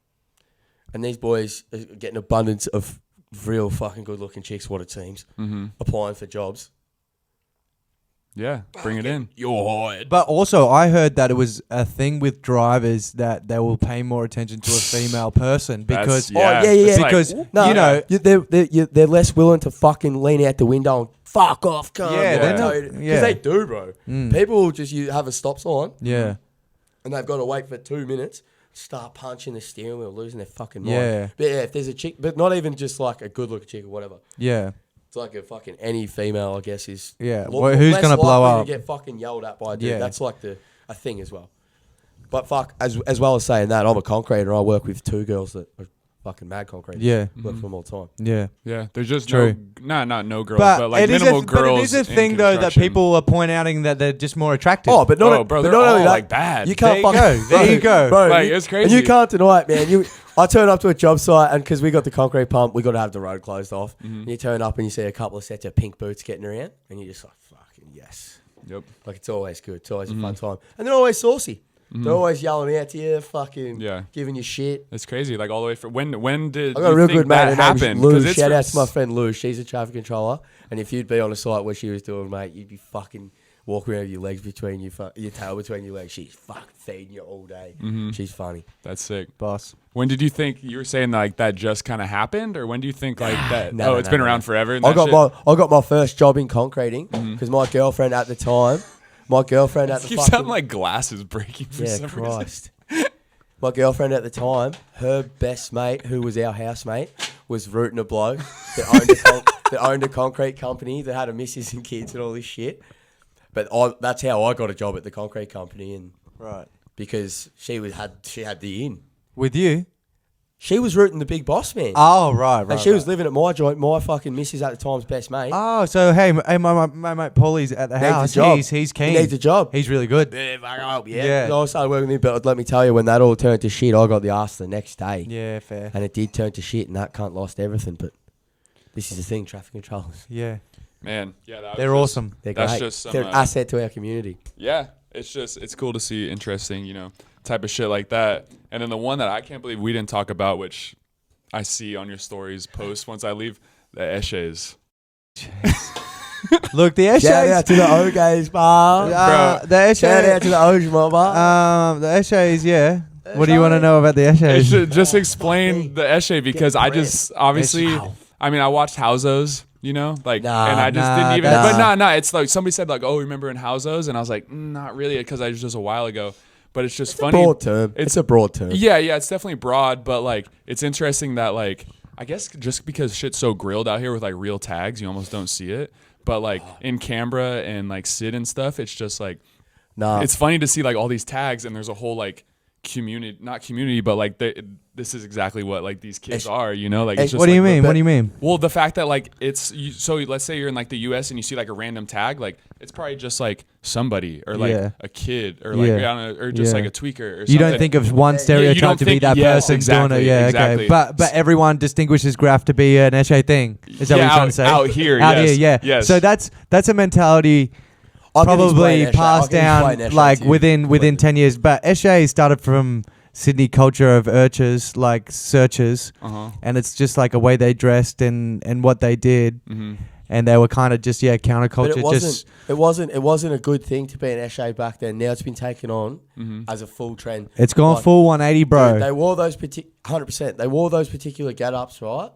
and these boys are getting abundance of real fucking good looking chicks, what it seems, applying for jobs. Yeah, bring it in. You're hired. But also, I heard that it was a thing with drivers that they will pay more attention to a female person because because they're less willing to fucking lean out the window and fuck off, cunt. Because they do, bro. People will just have a stop sign. Yeah. And they've got to wait for 2 minutes, start punching the steering wheel, losing their fucking mind. Yeah. But yeah, if there's a chick, but not even just like a good looking chick or whatever. Yeah. It's like a fucking any female, I guess, is who's gonna blow up? To get fucking yelled at by a dude. Yeah. That's like a thing as well. But fuck, as well as saying that, I'm a concreter. I work with 2 girls that are fucking mad concreters. Yeah, work for them all the time. Yeah, yeah. There's just true. not no girls, but like minimal girls. But it is a thing though that people are pointing out that they're just more attractive. Oh, but not bro, but they're not all only that, like bad. You can't There you go, bro. Like, it's crazy. And you can't deny it, man. I turn up to a job site, and because we got the concrete pump, we got to have the road closed off. And you turn up and you see a couple of sets of pink boots getting around, and you're just like, fucking yes. Yep. Like, it's always good. It's always a fun time. And they're always saucy. They're always yelling out to you, fucking giving you shit. It's crazy. Like, all the way from when did I got a real good mate. that happen? Lou. Shout out to my friend Lou. She's a traffic controller. And if you'd be on a site where she was doing, mate, you'd be fucking walking around with your legs between your tail between your legs. She's fucking feeding you all day. She's funny. That's sick. Boss. When did you think, you were saying like that just kind of happened, or when do you think like that? It's been around forever. I got my first job in concreting because my girlfriend at the time. You sound like glasses breaking for some reason. My girlfriend at the time, her best mate, who was our housemate, was rooting a bloke that owned a concrete company that had a missus and kids and all this shit. But that's how I got a job at the concrete company, and because she had the in with you. She was rooting the big boss man. Oh, right. And she was living at my joint. My fucking missus at the time's best mate. Oh, so hey, my mate Paulie's at the house. He's keen. He needs a job. He's really good. Yeah. So I started working with him, but let me tell you, when that all turned to shit, I got the arse the next day. Yeah, fair. And it did turn to shit, and that cunt lost everything. But this is the thing, traffic controllers. Yeah. Man, yeah, they're awesome. They're great. They're an asset to our community. Yeah, it's cool to see interesting, type of shit like that. And then the one that I can't believe we didn't talk about, which I see on your stories post once I leave, the Eshays. Look, the Eshays. Shout out to the O-Gays, bar. The Eshays. Shout out to the Ojma, bar. The Eshays, yeah. What do you want to know about the Eshays? Just explain the Eshay, because I just, obviously, I watched Housos, and I just didn't even, but it's like, somebody said like, oh, remember in Housos? And I was like, not really, because I was just a while ago. But it's just funny. Broad term. It's a broad term. Yeah, it's definitely broad, but like it's interesting that like I guess just because shit's so grilled out here with like real tags, you almost don't see it. But like in Canberra and like Sid and stuff, it's just like it's funny to see like all these tags, and there's a whole like community, not community, but like this is exactly what like these kids are, you know, like it's just What do you like, mean? What do you mean? Well, the fact that like so let's say you're in like the US and you see like a random tag, like it's probably just like somebody or like a kid or like I don't know, or just like a tweaker or something. You don't think of one stereotype to be that person exactly, doing it. Yeah, exactly. okay. But everyone distinguishes graff to be an Eshe thing. Is that what you're trying to say? Out here, out yes, here, yeah. yes. So that's a mentality probably passed down like within 10 years. But Eshe started from Sydney culture of urchers, like searchers, and it's just like a way they dressed and what they did, and they were kind of just counterculture. But it wasn't a good thing to be an Eshe back then. Now it's been taken on as a full trend. It's gone full 180, bro. Dude, they wore those 100%. They wore those particular get-ups, right?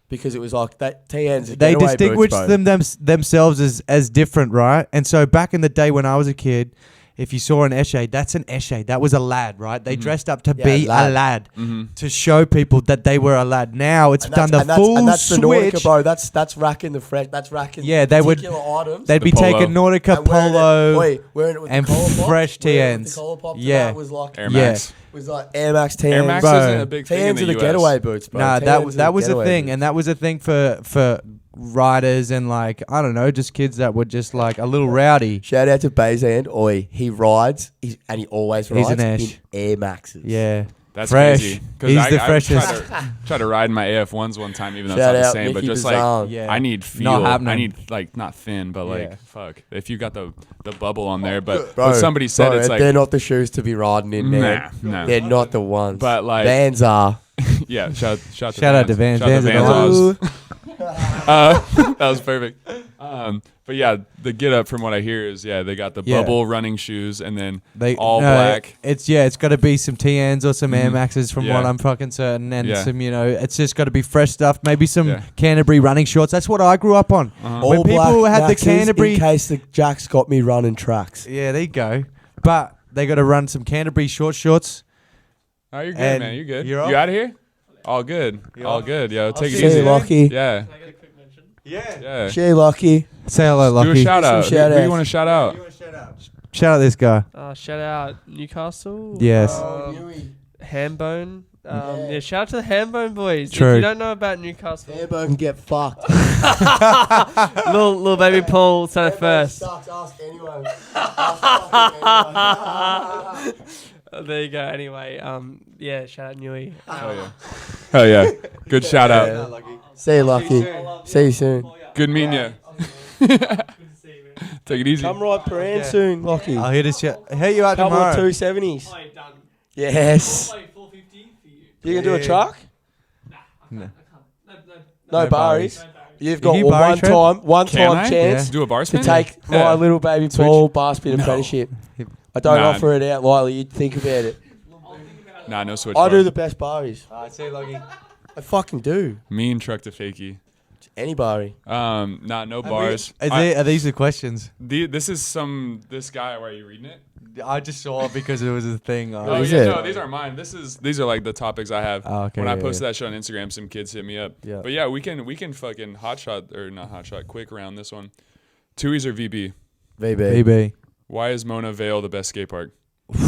Because it was like that TNs. They distinguished themselves as different, right? And so back in the day when I was a kid, if you saw an Eshe, that's an Eshe. That was a lad, right? They dressed up to be a lad, to show people that they were a lad. Now it's done the full and that's switch. The Nautica, bro. That's racking the fresh. That's racking. Yeah, they would. Items. They'd be taking Nautica polo and fresh TNs. Yeah, was like Air Max. It was like Air Max TNs. Air Max isn't a big thing in the TNs are the US. getaway boots, bro. Nah, that was a thing, and that was a thing for riders and like I don't know, just kids that were just like a little rowdy. Shout out to Bazand. Oi, he rides, and he always rides in Air Maxes. Yeah. That's fresh. crazy. He's the freshest. Tried to ride in my AF1s one time, even though it's not the same. But just Bazan. like, I need feel. I need like not thin, but like fuck. If you got the bubble on there, but bro, somebody said it's like they're not the shoes to be riding in there. Nah. They're not the ones. But like Vans are. Yeah. Shout out to Vans. Shout out to Vans. That was perfect. But yeah, the get up from what I hear is they got the bubble running shoes and then all black. It's got to be some TNs or some Air Maxes from what I'm fucking certain, and some it's just got to be fresh stuff. Maybe some Canterbury running shorts. That's what I grew up on. When All people black had the Maxes Canterbury, in case the Jack's got me running tracks. yeah, there you go. But they got to run some Canterbury shorts. Oh, you're good, And man. You're good. you're You off? out of here? All good. All good. Yo, take it See easy. you, Lockie. Yeah. Can I get a quick mention? Yeah. Shea Lockie. Say hello, Do Lucky. a shout out. Some shout Who do you outs. want to shout out? Shout out this guy. Shout out Newcastle. Yes. Hambone. Shout out to the Hambone boys. True. If you don't know about Newcastle, Hambo can get fucked. little baby Paul said it first. Sucks. Ask anyone. There you go. Anyway, shout out Newey. Hell yeah. Good shout out. See you, Lucky. See you soon. Good meeting you. Take it easy. Come ride Paran soon, Lucky. I'll hit you out Couple of tomorrow. 270s. Done. Yes. 450 for you. You can do a truck? No. No barries. You've got You barry trip? one Can time I? chance Do a bar to spin? take my little baby Paul bar spin apprenticeship. I don't Nah. offer it out lightly. You'd think about it. Nah, no switch I bar. do the best barries. See you, Lucky. I fucking do. Mean truck to fakie. Any barry. No bars. Are these the questions? This guy. Why are you reading it? I just saw it because it was a thing. Oh is yeah, it? no, these aren't mine. These are like the topics I have. Oh, okay, when I yeah, posted that shit on Instagram, some kids hit me up. Yeah. But yeah, we can fucking quick round this one. Tui's or VB? VB. BB. Why is Mona Vale the best skate park?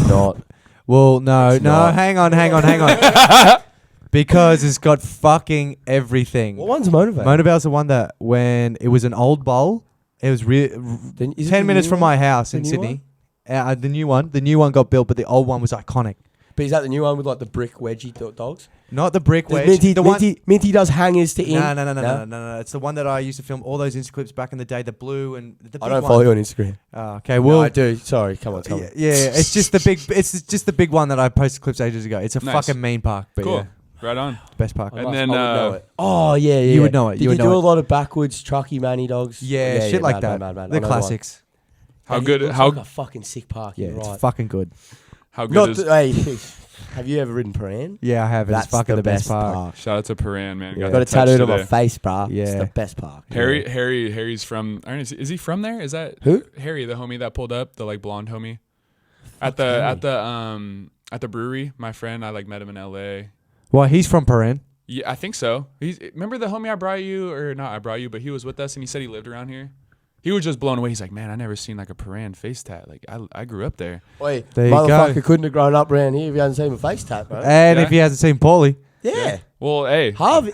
Not. Well, no, not. hang on. Because it's got fucking everything. What one's Motivate? Monavale's the one that when it was an old bowl, it was 10 minutes from my house in Sydney. The new one got built, but the old one was iconic. But is that the new one with like the brick wedgie dogs? Not the brick wedge. Minty does hangers to in. No. It's the one that I used to film all those Insta clips back in the day. The blue and the big I don't one. follow you on Instagram. Oh, okay, well, No, I do. Sorry, come on. yeah, it's just the big. It's just the big one that I posted clips ages ago. It's a Nice. fucking mean park, but Cool. yeah, Right on. best park. And then, I would know it. Oh yeah. You would know it. Did You you would do know a it. lot of backwards trucky manny dogs? Yeah, shit like that. Mad. The classics. How And good? it looks How like a fucking sick park. Yeah, You're it's right. fucking good. how good Not is? hey, have you ever ridden Paran? Yeah, I have. It's fucking the best park. Shout out to Paran, man. Yeah. Got it that touch tattooed on my today. face, bruh. Yeah. It's the best park. Harry's from. I don't know, is he from there? Is that Who? Harry, the homie that pulled up, the like blonde homie, at the brewery. My friend, I like met him in L.A. Well, he's from Paran. Yeah, I think so. Remember the homie I brought you, or not I brought you, but he was with us and he said he lived around here. he was just blown away. He's like, man, I never seen like a Paran face tat. Like I grew up there. Oi, There you motherfucker go. couldn't have grown up around here if he hadn't seen my face tat, bro. And Yeah. if he hasn't seen Pauly, Yeah. Well, hey, Harvey,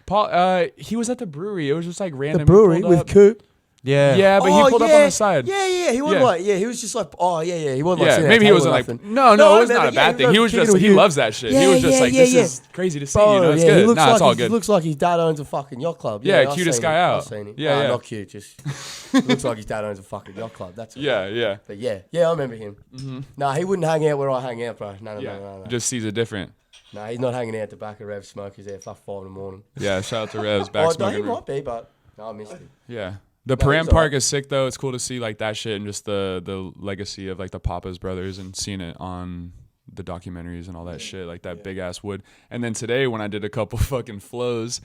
Paul. He was at the brewery. It was just like random. the He brewery pulled with up. Coop. Yeah, but he pulled up on the side. Yeah. He wasn't Yeah. like, he was just like, he wasn't like, Yeah, sitting at maybe a he table wasn't or like, nothing. no, it was not a bad thing. He was kicking just, with he you. loves that shit. Yeah, He was just yeah, like, yeah, this yeah. is crazy to see, Bro, you know, it's yeah, he good. looks Nah, like it's all he good. looks like his dad owns a fucking yacht club. Yeah, I've cutest seen guy him. out. I've seen him. Yeah, Nah, yeah. not cute, just looks like his dad owns a fucking yacht club. That's all. Yeah. But yeah, I remember him. Nah, he wouldn't hang out where I hang out, bro. No. Just sees it different. Nah, he's not hanging out the back of Rev Smokers there. Fuck 5 in the morning. Yeah, shout out to Revs, back No, he smoking room. might be, but no, I missed him. Yeah. The No, Paran he's Park alright. is sick though. It's cool to see like that shit and just the legacy of like the Papa's brothers and seeing it on the documentaries and all that shit, like that big ass wood. And then today when I did a couple fucking flows,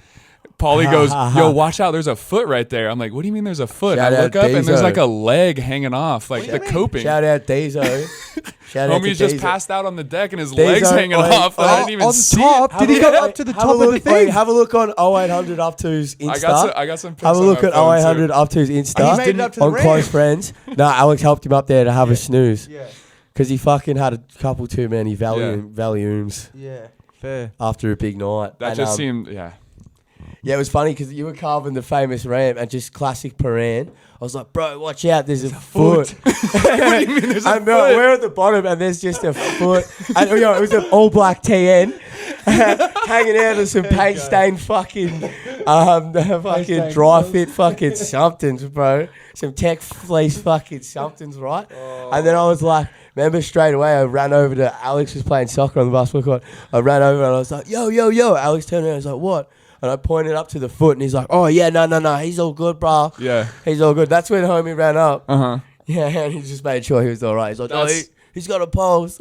Pauly goes, yo, watch out, there's a foot right there. I'm like, what do you mean there's a foot? Shout I look out up and there's Deezo. like a leg hanging off, like the coping. Shout out Deezo. Shout out to Homie's just Deezo. passed out on the deck and his Deezo, legs hanging oi, off. I didn't even on see top. it. Did he Have go a- up to the have top a of the look- thing? Wait, have a look on 0800 Up To's Insta. I got some pics Have a on look my at phone, too. 0800 Up To's Insta. He made it up to the on ramp. Close Friends. No, Alex helped him up there to have a snooze. Yeah. Because he fucking had a couple too many Valiums Yeah. Fair. after a big night. That And, just seemed, yeah. Yeah, it was funny because you were carving the famous ramp and just classic Paran. I was like, bro, watch out, there's a foot. What do you mean there's a And foot? we're at the bottom and there's just a foot. And it was an all black TN hanging out of some paint stained fucking dry fit fucking somethings, bro. Some tech fleece fucking somethings, right? And then I was like, remember straight away I ran over to Alex was playing soccer on the basketball court. I ran over and I was like, yo. Alex turned around and was like, what? And I pointed up to the foot and he's like, oh yeah, no, he's all good, bro. Yeah. He's all good. That's when homie ran up. Uh-huh. Yeah, and he just made sure he was all right. He's like, no, That's- he's got a pose.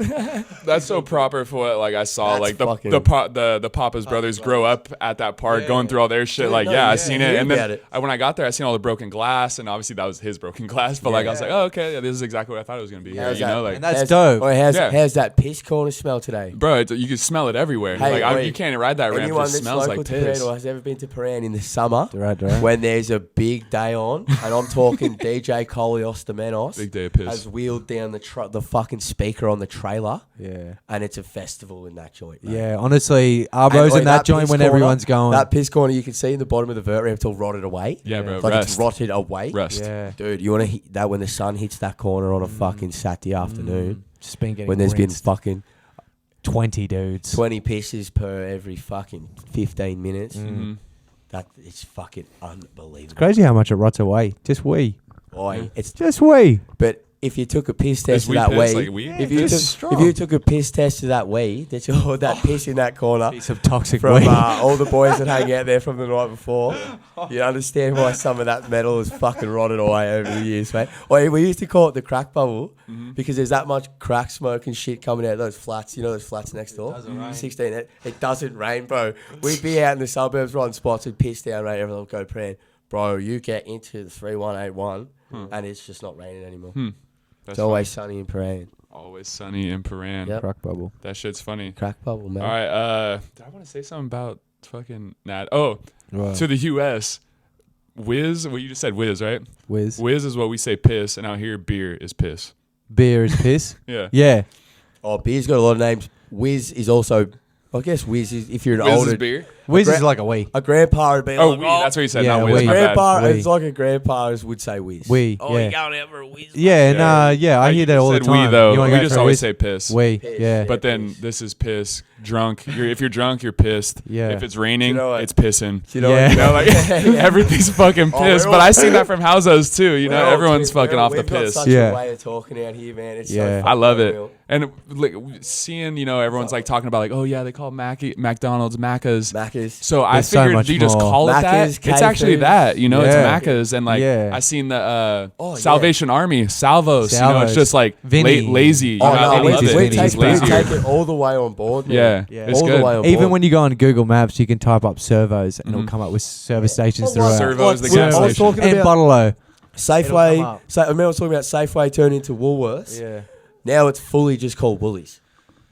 That's so proper for what like I saw That's like fucking- the Papa's brothers grow up at that park going through all their shit. Yeah, Like no, yeah, I yeah, seen hear it, and about then it. when I got there, I seen all the broken glass, and obviously that was his broken glass. But like I was like, oh okay, yeah, this is exactly what I thought it was gonna be. Here, How's you that? know, like And that's dope. Or Yeah. how's that piss corner smell today? bro, you can smell it everywhere. Hey, like wait. you can't ride that ramp. It Anyone just that's smells local like to Paran piss. or has ever been to Paran in the summer, Right. when there's a big day on, and I'm talking DJ Kolios the Menos Big day of piss. has wheeled down the fucking speaker on the trailer, Yeah. and it's a festival in that joint. mate. Yeah. Honestly, And, Arbo's oi, in that joint piss when corner- everyone's going. That piss corner you can see in the bottom of the vert ramp till rotted away. Yeah, bro. Like Rest. it's rotted away. Rest. Yeah. Dude, you want to hit that when the sun hits that corner on a fucking Saturday afternoon Just been getting when there's been rinsed. fucking 20 dudes. 20 pisses per every fucking 15 minutes. Mhm. That it's fucking unbelievable. Crazy how much it rots away. Just wee. Boy, it's Just wee. but if you took a piss Is test to we that piss, way, like we? if you just took, if you took a piss test to that way, that's all that piss in that corner Piece of toxic from wee. all the boys that hang out there from the night before, you understand why some of that metal has fucking rotted away over the years, mate. Or we used to call it the crack bubble because there's that much crack smoke and shit coming out of those flats. You know those flats next door. 16. It doesn't rain, bro. We'd be out in the suburbs riding spots and piss down, right? Everyone would go praying, bro. You get into the 3181 and it's just not raining anymore. That's It's always sunny in Paran. always sunny in Paran. Yep. Crack bubble. That shit's funny. Crack bubble, man. All right. Did I want to say something about fucking Nat? Oh, Wow. to the U.S. Whiz. Well, you just said whiz, right? Whiz. Whiz is what we say piss, and out here beer is piss. Beer is piss. Yeah. Yeah. Oh, beer's got a lot of names. Whiz is also, I guess Whiz is, if you're an Whiz older, is beer. Whiz gra- is like a wee. a grandpa would be Oh, like, we. That's what you said. Yeah, not whiz. we. My bad. grandpa, Wee. it's like a grandpa would say Whiz. Wee. Oh, yeah. you going out for a Whiz? Yeah, Yeah. yeah, I hear that all the said time. we though. You wanna We go just for a always whiz? say piss. We, Piss, yeah. But then piss. this is piss. Drunk. If you're drunk, you're pissed. Yeah. If it's raining, You know what? it's pissing. You know, Yeah. what? You know, like everything's fucking Oh, pissed. we're But all- I see that from houses too. You We're know, all everyone's pissed. fucking off the We've got piss. such Yeah. a way of talking out here, man. It's Yeah. so I love fucking it. unreal. And like seeing, you know, everyone's like talking about like, oh yeah, they call McDonald's Macca's. Macca's. So I There's so figured much you just more. call it that. Macca's, It's actually K-Foods. that, you know, Yeah. it's Macca's. And like Yeah. I seen the Oh, yeah. Salvation Army, Salvos. You know, it's Salvos. just like Vinny. lazy. You Oh, know, no, I we love just- it. we It's take- we lazier. take it all the way on board, man. Yeah, Yeah. it's all good. the way on Even board. when you go on Google Maps, you can type up servos and it'll Mhm. come up with service stations Oh, throughout. Servos, the What- gas I was station. talking And about Bottle-O. It'll come Safeway. up. I remember I was talking about Safeway turning into Woolworths. Yeah. Now it's fully just called Woolies.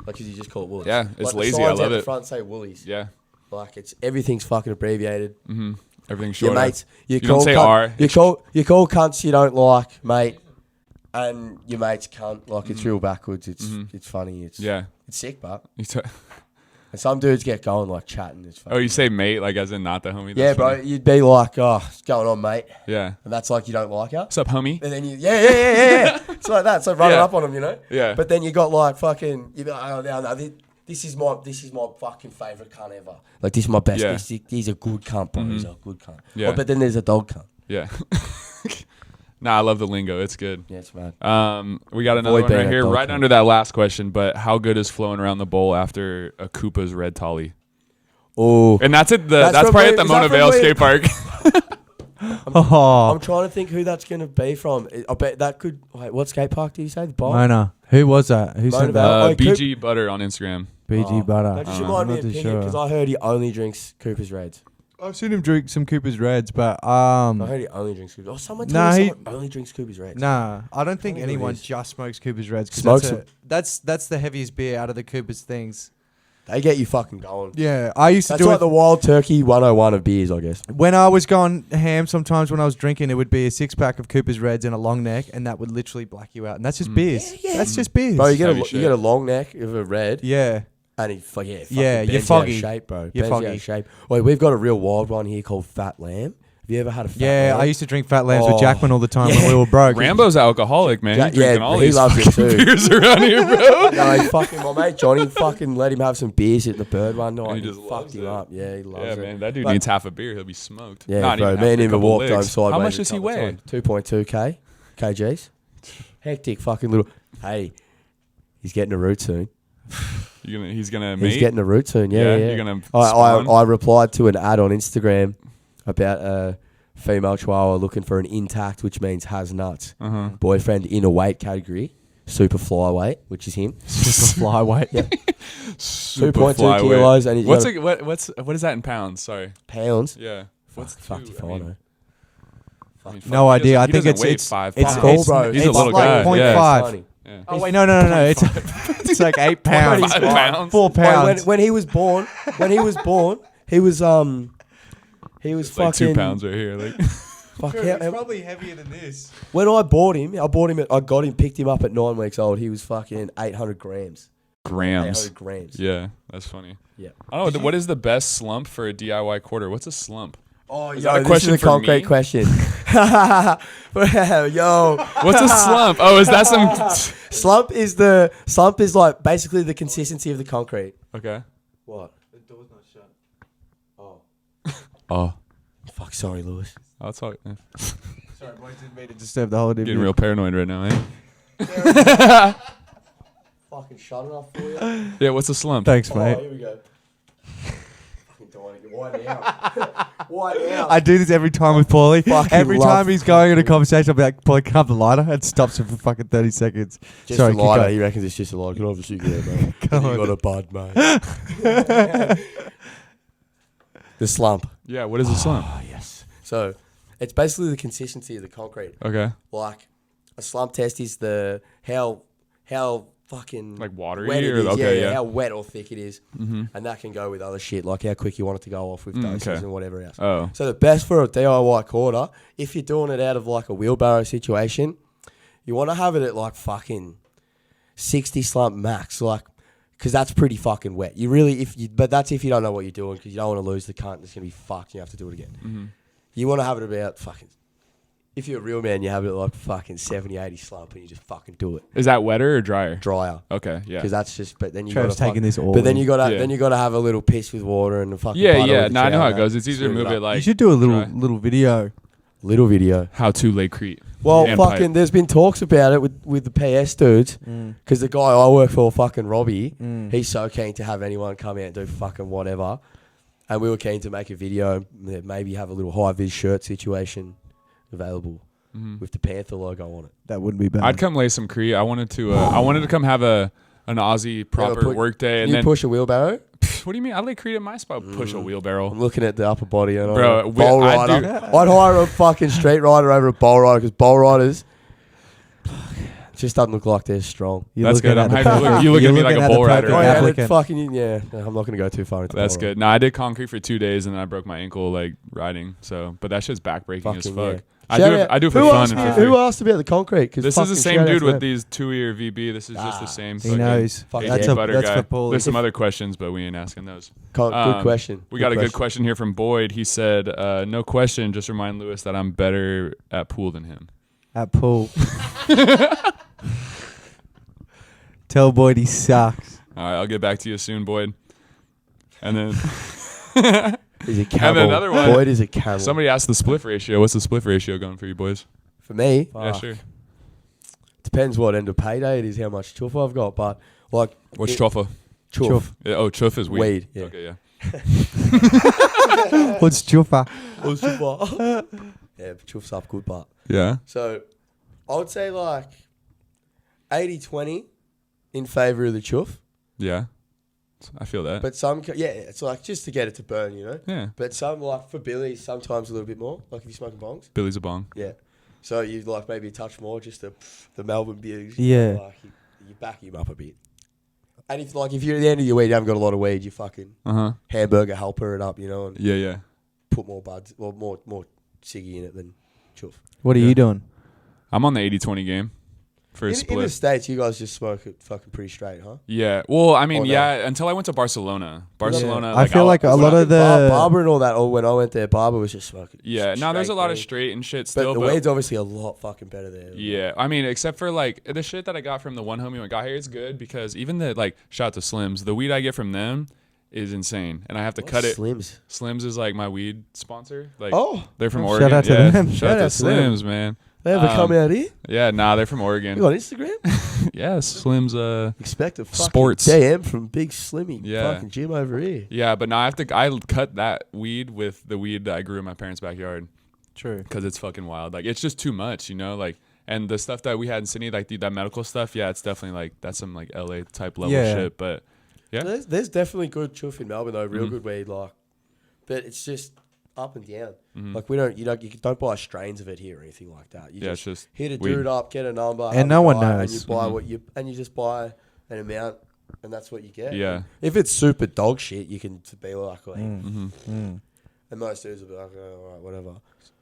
Like, 'cause you just call it Woolies. Yeah, it's Like, the lazy. signs I out love the it. front say Woolies. Yeah. Like, it's everything's fucking abbreviated. Mm-hmm. Everything short. Your mates, you don't say R. You call cunts you don't like, mate, and your mates cunt. Like it's real backwards. It's funny. It's sick, but. And some dudes get going like chatting. It's funny. Oh, you say mate like as in not the homie? Yeah, bro. You'd be like, oh, what's going on, mate? Yeah. And that's like you don't like her. What's up, homie? And then yeah. It's like that. It's like running up on them, you know? Yeah. But then you got like fucking, you'd be like, oh, no, this is my fucking favourite cunt ever. Like this is my best. Yeah. He's a good cunt, bro. He's a good cunt. Yeah. Oh, but then there's a dog cunt. Yeah. Nah, I love the lingo. It's good. Yeah, it's mad. We got another one right here, right under that last question. But how good is flowing around the bowl after a Koopa's red tolly? Oh, And that's at that's probably at the Mona Vale skate park. I'm trying to think who that's gonna be from. I bet that could. Wait, what skate park did you say? The bar? Mona. Who was that? Who Mona said Vale. that? BG Butter on Instagram. BG Butter. That just reminded me of Pinion because I heard he only drinks Cooper's Reds. I've seen him drink some Cooper's Reds, but I heard he only drinks Cooper's. Oh, someone told me someone only drinks Cooper's Reds. Nah, I don't think anyone just smokes Cooper's Reds. That's the heaviest beer out of the Cooper's things. They get you fucking going. Yeah, I used to That's do like it the Wild Turkey 101 of beers, I guess. when I was going ham. Sometimes when I was drinking, it would be a 6-pack of Cooper's Reds and a long neck, and that would literally black you out. And that's just beers. Yeah. That's just beers. Bro, you Heavy get a long neck of a red, yeah. and You're foggy. Shape, bro. You're Bends you out foggy. of shape. Wait, we've got a real wild one here called Fat Lamb. Have you ever had a Fat Lamb? I used to drink Fat Lambs with Oh. Jackman all the time when we were broke. Rambo's alcoholic, man. He's drinking all he these loves it fucking too. beers around here, bro. No, my mate Johnny fucking let him have some beers at the Bird one night. And And he he just fucked loves him it. up. Yeah, he loves Yeah, it. man. That dude But- needs half a beer. He'll be smoked. Yeah, Not bro. even Me and after a him couple walked home licks. sideways. How much does he weigh? 2.2 kgs. Hectic fucking little. Hey, he's getting a root soon. He's gonna mate? He's getting a root soon. Yeah. You're gonna I replied to an ad on Instagram about a female chihuahua looking for an intact, which means has nuts. Boyfriend in a weight category, super flyweight, which is him. Super flyweight. Yeah. Super 2.2 flyweight. kilos, and he's what is that in pounds? Sorry. pounds. Yeah. What's Fuck two? if I I mean, know. I mean, No fuck, he idea. I doesn't- think he it's doesn't weigh it's 5 it's pounds. cool, bro. He's a it's little like guy. 0.5. Yeah. Funny. Yeah. Oh wait, no. It's it's like 8 pounds. 5 pounds. 4 pounds. When he was born, he was It's like fucking 2 pounds right here. Like, Fuck, how- probably heavier than this. when I picked him up at 9 weeks old. He was fucking 800 grams. grams. 800 grams. Yeah, that's funny. Yeah. I don't know. What is the best slump for a DIY quarter? What's a slump? Oh, Is yo, that a this question is a for concrete me? question. Yo, What's a slump? Oh, is that some? slump is like basically the consistency of the concrete. Okay. What? The door's not shut. Oh, Oh, fuck. Sorry, Lewis. that's all. Sorry, boys, didn't mean to disturb the whole Getting interview. real paranoid right now, eh? Fucking shut it off for you. Yeah. What's a slump? Thanks, Oh, mate. here we go. Fucking dying again. Why now? Why now? I do this every time with Paulie. Fucking Every love time he's going in a conversation, I'll be like, Paulie, can I have the lighter? And stops him for fucking 30 seconds. Just Sorry, a keep lighter. going. He reckons it's just a lighter. Can I have a cigarette, mate? Come You on. got a bud, mate. The slump. Yeah. What is a slump? Oh, yes. So, it's basically the consistency of the concrete. Okay. Like, a slump test is the how fucking Like watery wet it or is. okay, yeah. How wet or thick it is. Mm-hmm. And that can go with other shit, like how quick you want it to go off with doses okay. and whatever else. Oh. So the best for a DIY quarter, if you're doing it out of like a wheelbarrow situation, you want to have it at like fucking 60 slump max, like, because that's pretty fucking wet. You really, but that's if you don't know what you're doing, because you don't want to lose the cunt. It's gonna be fucked. You have to do it again. Mm-hmm. You want to have it about fucking. If you're a real man, you have it at like fucking 70, 80 slump, and you just fucking do it. Is that wetter or drier? Drier. Okay. Yeah. Because that's just. But then you Trev's got taking this all But then in. you got to Yeah. then you got to have a little piss with water and the fucking. Yeah. butter Yeah. with the No, I know how trowel, it goes. It's easier to smooth move it up. like. You should do a dry. little video. Little video. How to lay crete. Well, And fucking, pipe. there's been talks about it with the PS dudes, because the guy I work for, fucking Robbie, he's so keen to have anyone come out and do fucking whatever, and we were keen to make a video, maybe have a little high vis shirt situation available with the Panther logo on it. That wouldn't be bad. I'd come lay some crete. I wanted to come have an Aussie proper work day, and you then push a wheelbarrow. what do you mean? I lay crete at my spot. Push a wheelbarrow. I'm looking at the upper body, and Bro, bowl I rider. I'd hire a fucking street rider over a bowl rider, because bowl riders, Just doesn't look like they're strong. That's good. I'm hyped. You look at me like a bull rider. Oh, yeah, applicant. fucking, yeah. I'm not going to go too far into That's bull good. No, I did concrete for 2 days and then I broke my ankle like riding. So, but that shit's backbreaking as fuck. Yeah. I do it for fun. And for who free. asked about the concrete? This is the same dude with these 2-year VB. This is just the same. He knows. That's butter guy. for Pauly. There's some other questions, but we ain't asking those. Good question. We got a good question here from Boyd. He said, no question, just remind Lewis that I'm better at pool than him. At pool. Tell Boyd he sucks. All right, I'll get back to you soon, Boyd. And then He's a camel. And then another one. Boyd is a camel. Somebody asked the spliff ratio. What's the spliff ratio going for you boys? For me, Yeah, sure. depends what end of payday it is, how much chuff I've got. But like, What's chuffa? chuff. Yeah, oh, chuff is weed. Weed, yeah. Okay, yeah. What's chuffa? What's chuff? Yeah, chuff's up good, but Yeah. so I would say like 80-20 in favour of the chuff. Yeah. I feel that. But some, it's like just to get it to burn, you know. Yeah. But some, like for Billy, sometimes a little bit more. Like if you're smoking bongs. Billy's a bong. Yeah. So you like maybe a touch more, just the Melbourne beers. Yeah. Like you back him up a bit. And if you're at the end of your weed, you haven't got a lot of weed, you fucking hamburger helper it up, you know, and Yeah. put more buds or more ciggy in it than chuff. What are you doing? I'm on the 80-20 game for a In split. the States, you guys just smoke it fucking pretty straight, huh? Yeah. Well, I mean, Or no? yeah, until I went to Barcelona. Barcelona. I feel like a lot of the Barber and all that, or when I went there, Barber was just smoking. Yeah. Now there's a straight lot of weed. straight and shit But still. the weed's obviously a lot fucking better there. Yeah, I mean, except for like the shit that I got from the one homie when I got here, it's good because even the like shout out to Slims, the weed I get from them is insane, and I have to cut it. Slims. Slims is like my weed sponsor. Like, Oh, they're from shout Oregon. out to yeah, them. Shout out to Slims, man. they ever come out here? Yeah, nah, they're from You Oregon. got Instagram? Yeah, Slims. Expect a fucking Sports. DM from Big Slimmy. Yeah. Fucking Jim over here. Yeah, but now I cut that weed with the weed that I grew in my parents' backyard True. because it's fucking wild. Like, it's just too much, you know. Like, and the stuff that we had in Sydney, like that medical stuff. Yeah, it's definitely like that's some like LA type level Yeah. shit. But yeah. There's definitely good chuff in Melbourne though, real Mhm. good weed, like, but it's just up and down. Mhm. Like you don't buy strains of it here or anything like that. You Yeah, it's just just hit a weed. dude up, get a number, And have no a one guy, knows. and you buy Mhm. you just buy an amount, and that's what you get. Yeah. If it's super dog shit, you can be like, Mhm. and most dudes will be like, oh, all right, whatever.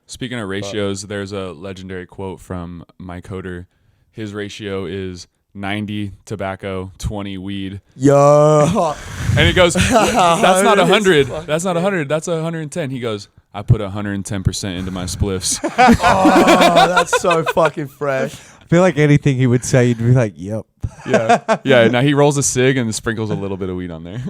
Speaking of ratios, there's a legendary quote from Mike Hoder. His ratio is 90 tobacco, 20 weed. Yo, And he goes, that's not That is 100. fucking That's not 100. That's 110. He goes, I put 110% into my spliffs. oh, that's so fucking fresh. I feel like anything he would say, you'd be like, "Yep." Yeah. Yeah. Now he rolls a cig and sprinkles a little bit of weed on there.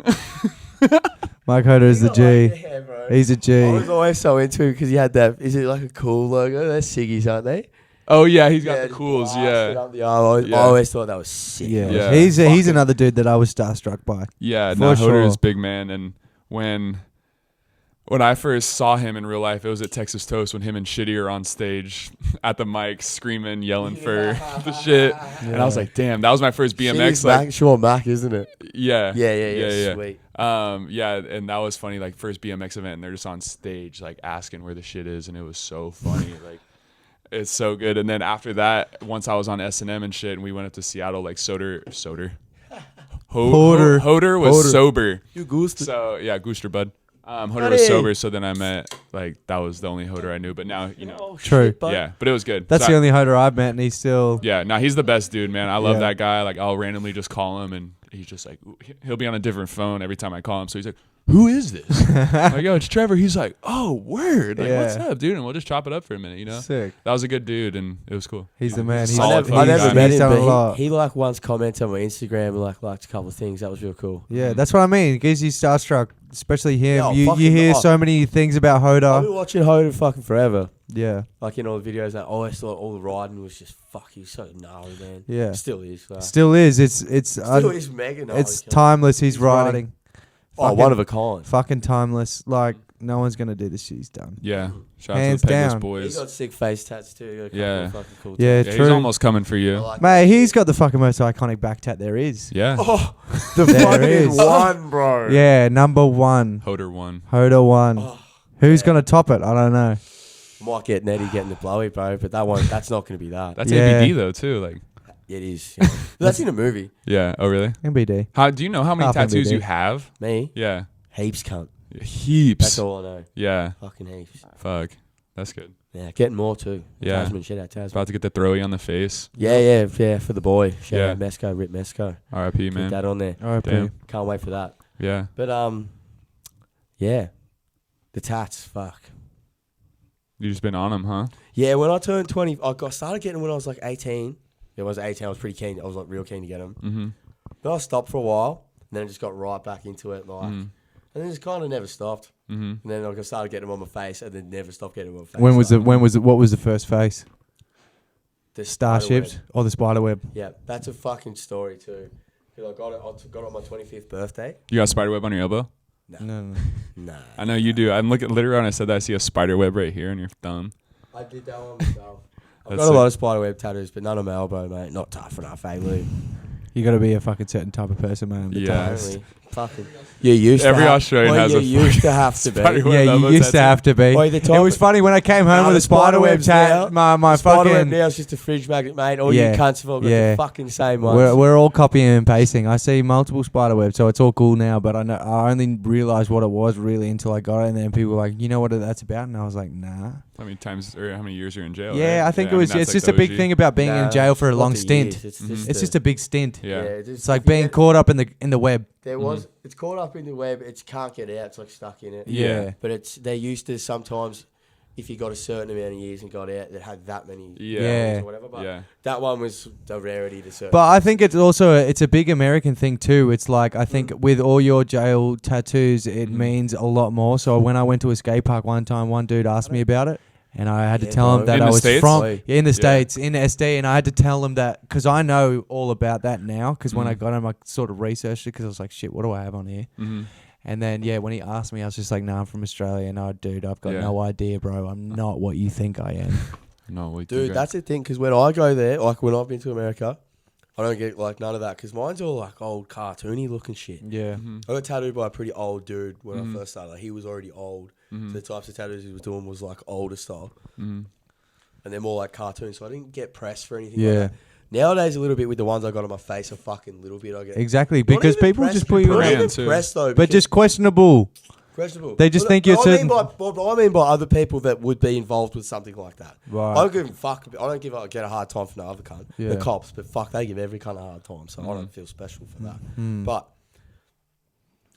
Mike Hoder is the G. Yeah, bro. He's a I G. was always so into him because he had that. Is it like a cool logo? They're ciggies, aren't they? Oh, yeah. He's got Yeah, the just cools. blasted Yeah. up the arm. I Yeah. always thought that was sick. Yeah. Yeah. He's Fucking- another dude that I was starstruck by. Yeah. For No, Hoder sure. is big man. And when I first saw him in real life, it was at Texas Toast when him and Shitty are on stage at the mic screaming, yelling for the shit. And I was like, damn, that was my first BMX. She's Like, Mac, Mac, isn't it? yeah. Yeah. Sweet. Yeah, and that was funny, like first BMX event, and they're just on stage, like asking where the shit is, and it was so funny, like it's so good. And then after that, once I was on S&M and shit, and we went up to Seattle, like Hoder was sober, You goosed it. so yeah, Gooster bud. Hoder Buddy. was sober, so then I met that was the only Hoder I knew, but now you know, Oh, True. shit, bud. yeah, but it was good. That's So the only Hoder I've met, and he's still. yeah, no, he's the best dude, man. I love Yeah. that guy. Like, I'll randomly just call him, and he's just like, he'll be on a different phone every time I call him. So he's like, "Who is this?" I'm like, "Yo, it's Trevor." He's like, "Oh, word! Like, Yeah. what's up, dude?" And we'll just chop it up for a minute, you know. Sick. That was a good dude, and it was cool. He's the man. He's solid he's- fucking I never guy. met he's him, done a lot. but he like once commented on my Instagram and liked a couple of things. That was real cool. Yeah, that's what I mean. It gives you starstruck, especially him. Yeah, you fucking hear not. so many things about I've Hoder. been watching Hoder fucking forever. Yeah, Like in all the videos, I always thought all the riding was just he's so gnarly, man. yeah. Still is. Still is. It's Still is mega gnarly. it's timeless. He's He's running. riding. Oh, Fucking- one of a kind. Fucking timeless. Like no one's gonna do the shit he's done. Yeah, shout Hands out to the Pegless down. He boys. got sick face tats too. He got a couple Yeah. of fucking cool Yeah, tats. Yeah, he's true. almost coming for I you. like Mate, that he's shit. got the fucking most iconic back tat there is. Yeah, Oh, the There fucking is. one, bro. Yeah, number one. Hoder won. Hoder one. Oh, Who's yeah. gonna top it? I don't know. Might get Nettie getting the blowy, bro, but that's not going to be that. That's Yeah. ABD though too. Like, It is. Yeah. That's in a movie. Yeah. Oh, really? MBD. How do you know how many Half tattoos MBD. you have? Me? Yeah. Heaps, cunt. Heaps. That's all I know. Yeah. Fucking heaps. Fuck. That's good. Yeah, getting more too. Yeah. Tasman, shit out Tasman. About to get the throwy on the face. Yeah, for the boy. Shout Yeah. out Mesco, Rip Mesco. R.I.P. Keep man. that on there. R.I.P. Damn. Can't wait for that. Yeah. But yeah, the tats. Fuck. You just been on them, huh? Yeah, when I turned 20, started getting them when I was like 18. Yeah, when I was 18, I was pretty keen. I was like real keen to get them. Mm-hmm. Then I stopped for a while, and then I just got right back into it, like, Mm-hmm. and then just kind of never stopped. Mm-hmm. And then I started getting them on my face, and then never stopped getting them on my face. What was the first face? The Starships spiderweb. or the spiderweb? Yeah, that's a fucking story too. 'Cause I got it on my 25th birthday. You got a spider web on your elbow? No. Nah. I know you do. I'm looking literally when I said that. I see a spider web right here on your thumb. I did that one myself. I've That's got a lot sick. of spiderweb tattoos, but none on my elbow, mate. Not tough enough, eh, Lou? You got to be a fucking certain type of person, man. Yeah. Apparently. Fucking. You used Every to have, Australian well, has you a used to have to be. spider web. Yeah, you elbow used to tattoo. have to be. Well, the It top- was funny when I came home Nah, with the a spiderweb spiderwebs now- tat. My Spiderweb fucking. now is just a fridge magnet, mate. All Yeah. you cunts have all got Yeah. the fucking same ones. We're all copying and pasting. I see multiple spiderwebs, so it's all cool now. But I only realized what it was really until I got it, and then people were like, "You know what that's about?" And I was like, "Nah." How many times or how many years you're in jail? Yeah, right? I think Yeah, it was. mean, It's that's just like a big the thing about being in Nah, jail for a not long the stint. years, It's Mhm. just, It's just a big stint. Yeah. It's like being caught up in the web. There was. It's caught up in the web. It can't get out. It's like stuck in it. Yeah. But they used to sometimes, if you got a certain amount of years and got out, that had that many. Yeah. Yeah. Or whatever. But Yeah. that one was the rarity to certain. But I think it's also it's a big American thing too. It's like I think with all your jail tattoos, it Mhm. means a lot more. So when I went to a skate park one time, one dude asked me about it, and I had to Yeah, tell him bro. that In I the was States? from Oi. in the Yeah. States in SD, and I had to tell him that because I know all about that now. Because when I Mhm. got him, I sort of researched it because I was like, shit, what do I have on here? Mm-hmm. And then when he asked me, I was just like, nah, I'm from Australia. No, dude, I've got Yeah. no idea, bro. I'm not what you think I am. No, we Dude, that's the thing. Because when I go there, like when I've been to America, I don't get like none of that. Because mine's all like old cartoony looking shit. Yeah. Mm-hmm. I got tattooed by a pretty old dude when Mhm. I first started. Like, he was already old. Mm-hmm. So the types of tattoos he was doing was like older style. Mm-hmm. And they're more like cartoons. So I didn't get pressed for anything Yeah. like that. Nowadays, a little bit with the ones I got on my face, a fucking little bit I get. Exactly. Not Because even people pressed, just put you not Brand even too. pressed though. but because- just questionable. questionable. they just But think you're I certain- mean I mean by other people that would be involved with something like that. I Right. don't give a fuck. I don't get a hard time for no other cunt. Yeah. The cops, but fuck, they give every cunt a hard time. So I Mhm. don't feel special for that. Mm. But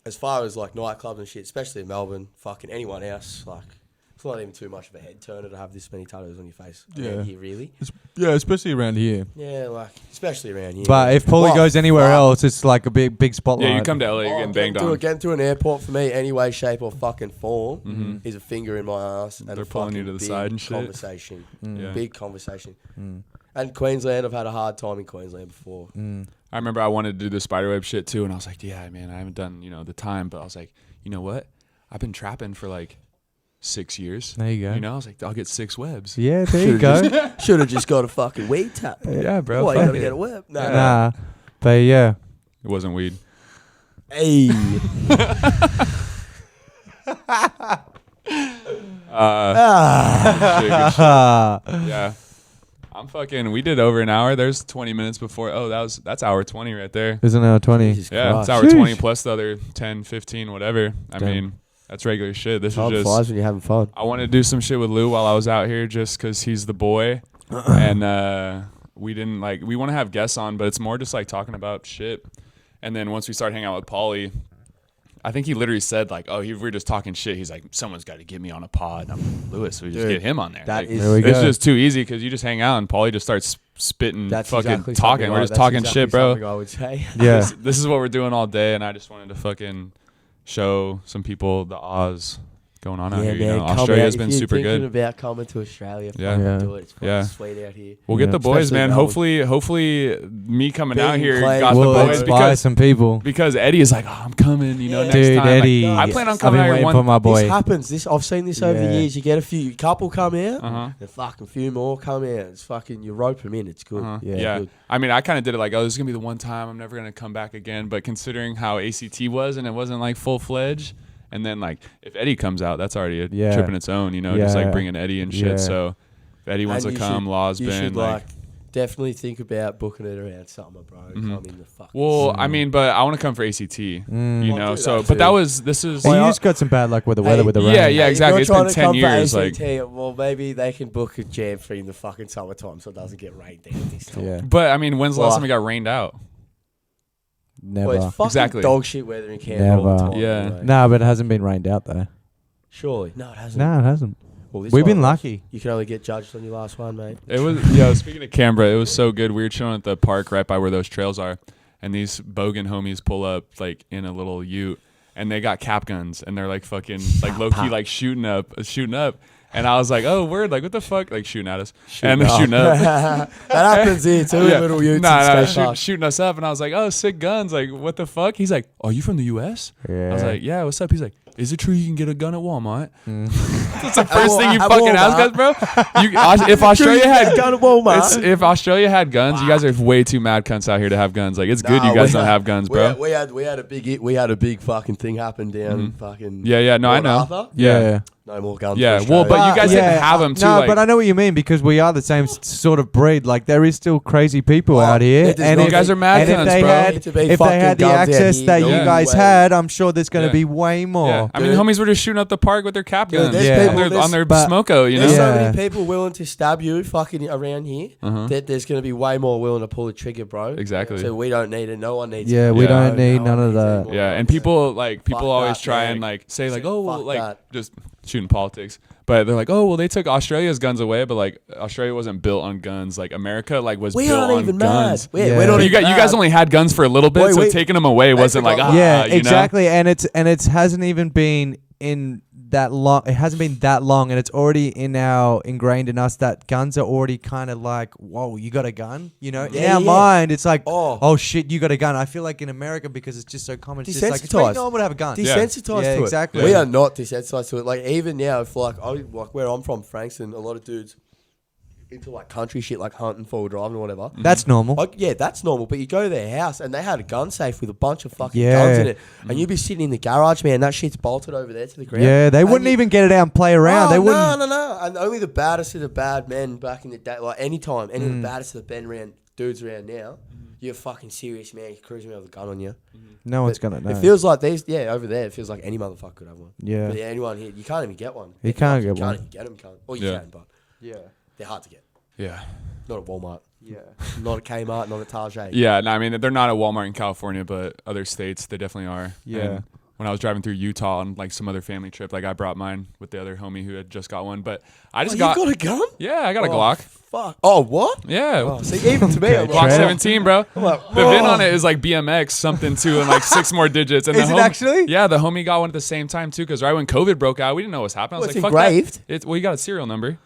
as far as like nightclubs and shit, especially in Melbourne, fucking anyone else, like it's not even too much of a head turner to have this many tattoos on your face. Yeah. Around here, really. Yeah, especially around here. Yeah, like especially around here. But if Pauly Well, goes anywhere fuck. else, it's like a big spotlight. Yeah, you come to LA, you're getting banged on. Getting to an airport for me, any way, shape, or fucking form, Mhm. is a finger in my ass and They're a pulling you fucking to the big side and shit. conversation. Mm. Yeah. Big conversation. Mm. And Queensland, I've had a hard time in Queensland before. Mm. I remember I wanted to do the spiderweb shit too, and I was like, yeah, man, I haven't done the time, but I was like, you know what? I've been trapping for like 6 years. There you go. You know, I was like, I'll get 6 webs. Yeah, there you go. Should have just got a fucking weed tap. Yeah, bro. Why you fuck gotta it. get a web? No. Yeah. Nah, but yeah. It wasn't weed. Hey. Shit, good shit. Ah. Yeah. I'm fucking. We did over an hour. There's 20 minutes before. Oh, that's hour 20 right there. There's an hour 20. Jesus Yeah, Christ. it's hour Sheesh. 20 plus the other 10, 15, whatever. I Damn. mean, that's regular shit. This Time is flies just. when you're having fun. I wanted to do some shit with Lou while I was out here, just because he's the boy, and we didn't like. We want to have guests on, but it's more just like talking about shit. And then once we started hanging out with Pauly, I think he literally said like, "Oh, we were just talking shit." He's like, "Someone's got to get me on a pod." And I'm like, Lewis, we just Dude, get him on there. that Like, is- There we it's go. just too easy because you just hang out and Pauly just starts spitting, That's fucking exactly talking. something We're I- just that's talking exactly shit, bro. something I would say. Yeah. This is what we're doing all day, and I just wanted to fucking show some people the Oz going on out here. You know, come Australia's out. been If you're super thinking good. about coming to Australia, Yeah. fucking Yeah. do it. It's fucking Yeah. sweet out here. We'll get Yeah. the boys, Especially man. Melbourne. Hopefully, me coming out Being here played- got We'll the boys inspire because some people. Eddie is like, oh, I'm coming. You know, Yeah. next Dude, time. Like, Eddie. I plan on I've coming been out here waiting one. for my boy. This happens. I've seen this over the Yeah. years. You get a couple come out, Uh-huh. and fucking few more come out. It's fucking you rope them in. It's good. Uh-huh. Yeah. Yeah. Good. I mean, I kind of did it like, oh, this is gonna be the one time. I'm never gonna come back again. But considering how ACT was, and it wasn't like full fledged. And then, like, if Eddie comes out, that's already a trip in its own, you know, just like Yeah. bringing Eddie and shit. Yeah. So, if Eddie wants And to you come, should- Law's You been should like, definitely think about booking it around summer, bro. Come in the fucking. Well, I mean, but I want to come for ACT. You know, I'll do so that but too. this is. Well, you just got some bad luck with the weather with the rain. Yeah, yeah, exactly. If you're It's been trying to 10 come years. for Like, ACT, well, maybe they can book a jam free in the fucking summertime, so it doesn't get rained down this time. Yeah. but I mean, when's the last Why? time it got rained out? Never. Well, it's fucking Exactly. dog shit weather in Canberra all the Never. time. Yeah. Anyway. No, but it hasn't been rained out though. Surely. No, it hasn't. No, it hasn't. Well, this We've one been was. lucky. You can only get judged on your last one, mate. It was speaking of Canberra, it was so good. We were chilling at the park right by where those trails are, and these bogan homies pull up like in a little ute, and they got cap guns, and they're like fucking like low key like shooting up, and I was like, oh word, like what the fuck, like shooting at us, and they're shooting up. That happens here too. Little youths. Shooting us up, and I was like, oh, sick guns, like what the fuck? He's like, are you from the U.S.? Yeah. I was like, yeah, what's up? He's like, is it true you can get a gun at Walmart? Mm. That's the first thing you At fucking ask us, bro. If Australia had gun at Walmart. if Australia had guns, you guys are way too mad cunts out here to have guns. Like it's good you guys don't have guns, bro. We had a big fucking thing happen down fucking. Yeah, no, I Port know. Arthur. Yeah. No more guns. Yeah, for well, Australia. but you guys didn't have them too. No, like, but I know what you mean because we are the same sort of breed. Like there is still crazy people out here, it does and not- you guys are mad and if cunts, they bro. had, Need to be if they fucking had the guns out access here, that no you guys way. had, I'm sure there's going to Yeah. be way more. yeah. I mean, Dude. homies were just shooting up the park with their cap Dude, guns there's Yeah. people- on their but- smoko, you know. There's so Yeah. many people willing to stab you fucking around here that there's going to be way more willing to pull the trigger, bro. Exactly. So we don't need it. No one needs Yeah, it. we Yeah. don't need No none one of needs that. any more Yeah, and guns. people Fuck always that, try man. and like say like, Fuck oh, well, like that. just shooting politics. But they're like, oh, well, they took Australia's guns away, but like Australia wasn't built on guns. Like America, like was We built aren't on even guns. mad. Yeah. We're not But you even guys mad. only had guns for a little bit, Wait, so wait. taking them away wasn't like forgot- Yeah, you know? exactly, and it hasn't even been in that long. It hasn't been that long, and it's already ingrained in us that guns are already kind of like, whoa, you got a gun, you know? In Yeah, our yeah. mind, it's like, Oh. oh shit, you got a gun. I feel like in America because it's just so common, it's just like it's pretty Desensitized. normal to have a gun. Desensitized Yeah, to exactly. it. We are not desensitized to it. Like even now, if like where I'm from, Frankston, a lot of dudes into like country shit, like hunting, forward driving, or whatever. That's normal. Like, yeah, that's normal. But you go to their house and they had a gun safe with a bunch of fucking Yeah. guns in it, and you'd be sitting in the garage, man. That shit's bolted over there to the ground. Yeah, they And wouldn't you- even get it out and play around. Oh, They wouldn't. No. And only the baddest of the bad men back in the day, like any time, any of the baddest of the been around dudes around now, you're fucking serious, man. You're cruising around with a gun on you. No one's But gonna know. It feels like these, over there, it feels like any motherfucker could have one. Yeah. But anyone here, you can't even get one. You can't You get one. can't even get them, can't. Or you Yeah. can, but Yeah. they're hard to get. Yeah. Not at Walmart. Yeah. Not at Kmart, not at Target. Yeah, no, I mean they're not at Walmart in California, but other states they definitely are. Yeah. And when I was driving through Utah on like some other family trip, like I brought mine with the other homie who had just got one, but I Oh, just you got, got a gun? yeah, I got a Oh, Glock. Fuck. Oh, what? Yeah. Oh, see, even to me, I'm Okay, Glock like, Trev. 17, bro. like, The VIN on it is like BMX something too, and like 6 more digits. And Is the it actually? Yeah, the homie got one at the same time too, because right when COVID broke out, we didn't know what was happening. I was Well, like, it's fuck engraved. that. Well, you got a serial number.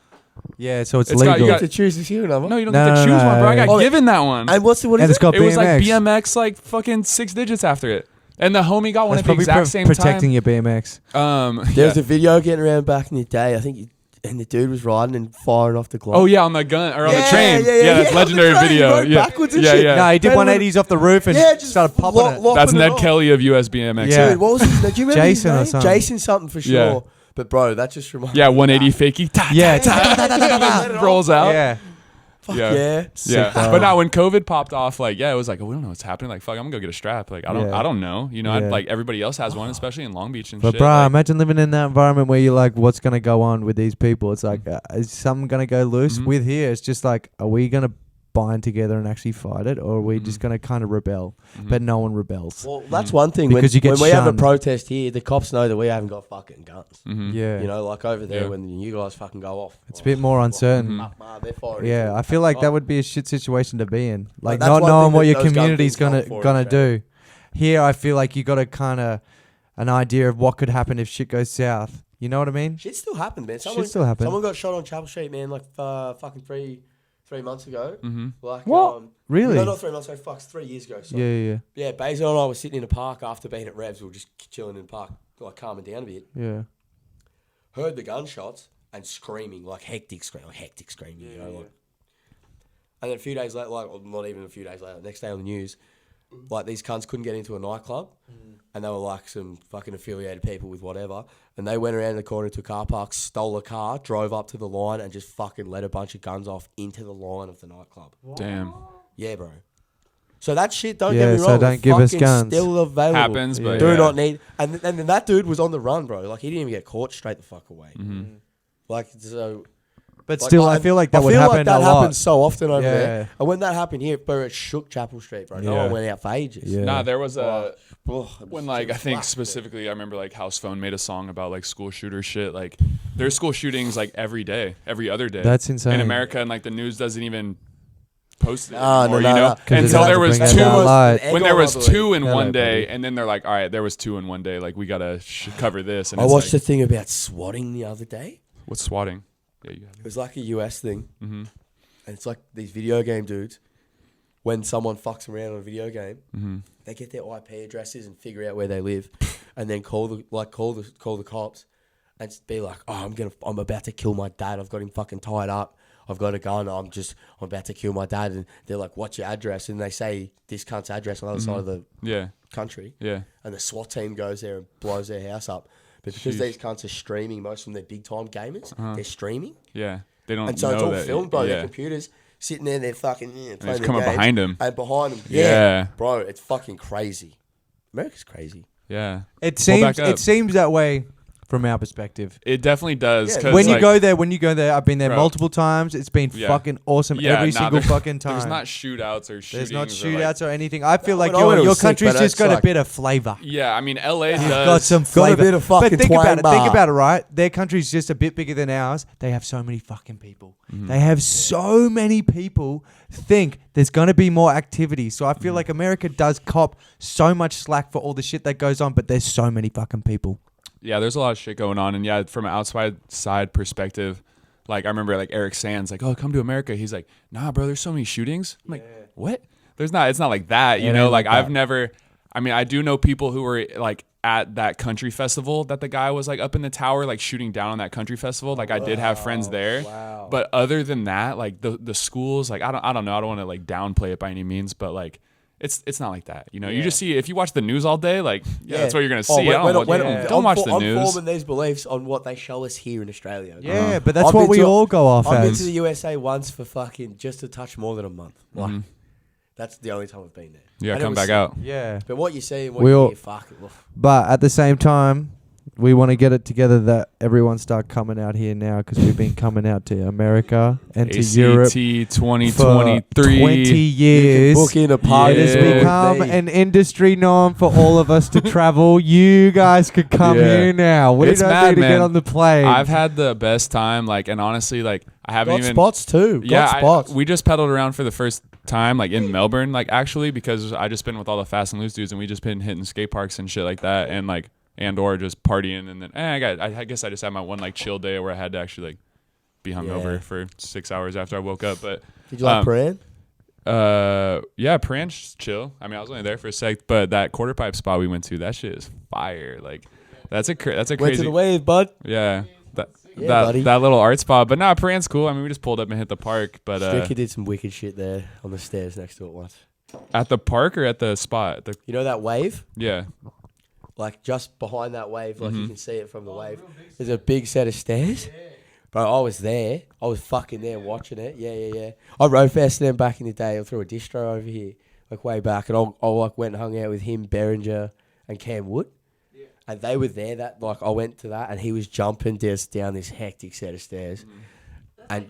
Yeah, so it's It's got- legal. you got- to choose the serial number. No, you don't No, get to no, choose no. one, bro. I got Oh, given that one. And what and is it's it? got It was like BMX. BMX, like fucking 6 digits after it. And the homie got one That's at the probably exact same protecting your BMX. time. There Yeah. was a video getting around back in the day. I think, and the dude was riding and firing off the Glock. Oh yeah, on the gun or on the Yeah, train. yeah, That's yeah, legendary on the train, he video. rode Yeah, backwards and yeah, shit. yeah. No, he did Better 180s off the roof and Yeah, just started popping it. That's lopping it Ned off. Kelly of US BMX. Yeah. Dude, what was his name? Do you remember Jason or his name? something. Jason something for sure. Yeah. But bro, that just reminds Yeah, me. 180 fakey. Ta, Yeah, ta, ta, ta, ta, ta, ta, rolls out. Yeah. Fuck Yeah. yeah. Yeah, bro. but now when COVID popped off, like, yeah, it was like, we don't know what's happening. Like, fuck, I'm gonna go get a strap. Like, I Yeah. don't know. You know, Yeah. like everybody else has one, especially in Long Beach and But shit. bro, like, imagine living in that environment where you're like, what's gonna go on with these people? It's like, is something gonna go loose? Mhm. With here, it's just like, are we gonna bind together and actually fight it, or are we just gonna kind of rebel? Mhm. But no one rebels. Well, that's one thing. Because you get when we have a shunned. protest here, the cops know that we haven't got fucking guns. Mhm. Yeah, You know, like over there Yeah. when you guys fucking go off. it's a bit more uncertain. Mhm. They're firing. Yeah, I feel like that would be a shit situation to be in. Like that's not one knowing thing what that your those gun community's things come gonna for in gonna Australia. do. Here, I feel like you got a kind of an idea of what could happen if shit goes south. You know what I mean? Shit still happened, man. Shit still happened. Someone got shot on Chapel Street, man, like fucking three months ago. Mhm. Like What? Really? No, not 3 months ago. Fuck, 3 years ago. So. Yeah. Basil and I were sitting in a park after being at Revs. We were just chilling in the park, like calming down a bit. Heard the gunshots and screaming, like hectic screaming, you know. Like. And then a few days later, like, or not even a few days later, next day on the news, like these cunts couldn't get into a nightclub and they were like some fucking affiliated people with whatever, and they went around the corner to a car park, stole a car, drove up to the line, and just fucking let a bunch of guns off into the line of the nightclub. Damn. Yeah, bro. So that shit, don't Yeah, get me so wrong, don't it's give us fucking guns. still available. Happens, but Do yeah. not need, and then that dude was on the run, bro. Like he didn't even get caught straight the fuck away. Mm-hmm. Like so. But still, I feel like that I would feel happen like that a lot. happens so often over Yeah. there. And when that happened here, bro, it shook Chapel Street, bro. No Yeah. one went out for ages. Yeah. Nah, there was a Oh, when like I think flat, specifically I remember like House Phone made a song about like school shooter shit. Like there's school shootings like every day, every other day. That's insane. in America, and like the news doesn't even post it No, anymore, no, you no, know. no. 'Cause Until it there has was to bring two. it down light. Egg When there on, was I believe. two in Hello, one day, buddy. and then they're like, all right, there was two in one day. Like we gotta cover this. And I it's watched like, the thing about swatting the other day. what's swatting? Yeah, you got It it. was like a US thing. Mm-hmm. And it's like these video game dudes, when someone fucks around on a video game, Mm-hmm. they get their IP addresses and figure out where they live, and then call the cops, and just be like, "Oh, I'm about to kill my dad. I've got him fucking tied up. I've got a gun. I'm about to kill my dad." And they're like, "What's your address?" And they say this cunt's address on the other side of the Yeah, country, yeah, and the SWAT team goes there and blows their house up. But because Sheesh. these cunts are streaming, most of them they're big time gamers. They're streaming. yeah. They don't And so know it's all that. filmed by their Yeah, computers, sitting there, they're fucking and playing it's coming their games, behind him. and behind them, Yeah. bro, it's fucking crazy. America's crazy. Yeah, It Pull back seems up. it seems that way from our perspective. it definitely does. Yeah. 'Cause, When you like, go there, I've been there Bro. multiple times. It's been Yeah. fucking awesome Yeah, every nah, single there- fucking time. there's not shootouts or shootings. There's not or, like- shootouts or anything. I feel like when I went, it your was sick, country's but just it's got a like- bit of flavor. Yeah, I mean, LA You've does. got some Got a flavor. bit of fucking but think about it. twang Think bar. about it, right? Their country's just a bit bigger than ours. They have so many fucking people. Mm-hmm. They have so many people. Think there's going to be more activity. So I feel Mm-hmm. like America does cop so much slack for all the shit that goes on, but there's so many fucking people. Yeah, there's a lot of shit going on, and yeah, from an outside side perspective, like I remember like Eric Sands, like, oh, come to America. He's like, nah, bro, there's so many shootings. I'm like, what? There's not. It's not like that, you It know. ain't Like like I've that. never. I mean, I do know people who were like at that country festival that the guy was like up in the tower, like shooting down on that country festival. Like I did have friends there, Wow. but other than that, like the schools, like I don't know. I don't want to like downplay it by any means, but like. It's not like that, you know. You just see if you watch the news all day, like that's what you're gonna see. Don't watch the I'm news. forming these beliefs on what they show us here in Australia. Yeah, but that's I've what been we to- all go off I've been as. to the USA once for fucking just a touch more than a month. Like that's the only time I've been there. Yeah, And it come was back sick. out. Yeah. But what you see and what We you all- hear, fuck it. Oof. But at the same time, we want to get it together that everyone start coming out here now because we've been coming out to America and to Europe ACT for 2023. 20 years. Book in a It party. has Yeah. become an industry norm for all of us to travel. You guys could come Yeah. here now. We It's don't mad, need to man. get on the plane. I've had the best time, like, and honestly, like, I haven't Got even. spots too. Yeah, Got spots. we just pedaled around for the first time, like in Melbourne, like actually, because I just been with all the fast and loose dudes, and we just been hitting skate parks and shit like that, and like, and or just partying, and then I guess I just had my one like chill day where I had to actually like be hungover Yeah. for 6 hours after I woke up, but. Did you like Pran? Yeah, Pranch chill. I mean, I was only there for a sec, but that quarter pipe spot we went to, that shit is fire. Like, that's a Went to crazy. the wave, bud. Yeah, Yeah, buddy. that little art spot. But nah, Pran's cool. I mean, we just pulled up and hit the park. But Stricker did some wicked shit there on the stairs next to it once. at the park or at the spot? You know that wave? Yeah. Like just behind that wave, like Mm-hmm. you can see it from the wave. There's a big set of stairs. Bro, I was there. I was fucking there watching it. Yeah. I road fasted them back in the day. I threw a distro over here, like way back, and I like went and hung out with him, Beringer, and Cam Wood. And they were there. That like I went to that, and he was jumping just down this hectic set of stairs, and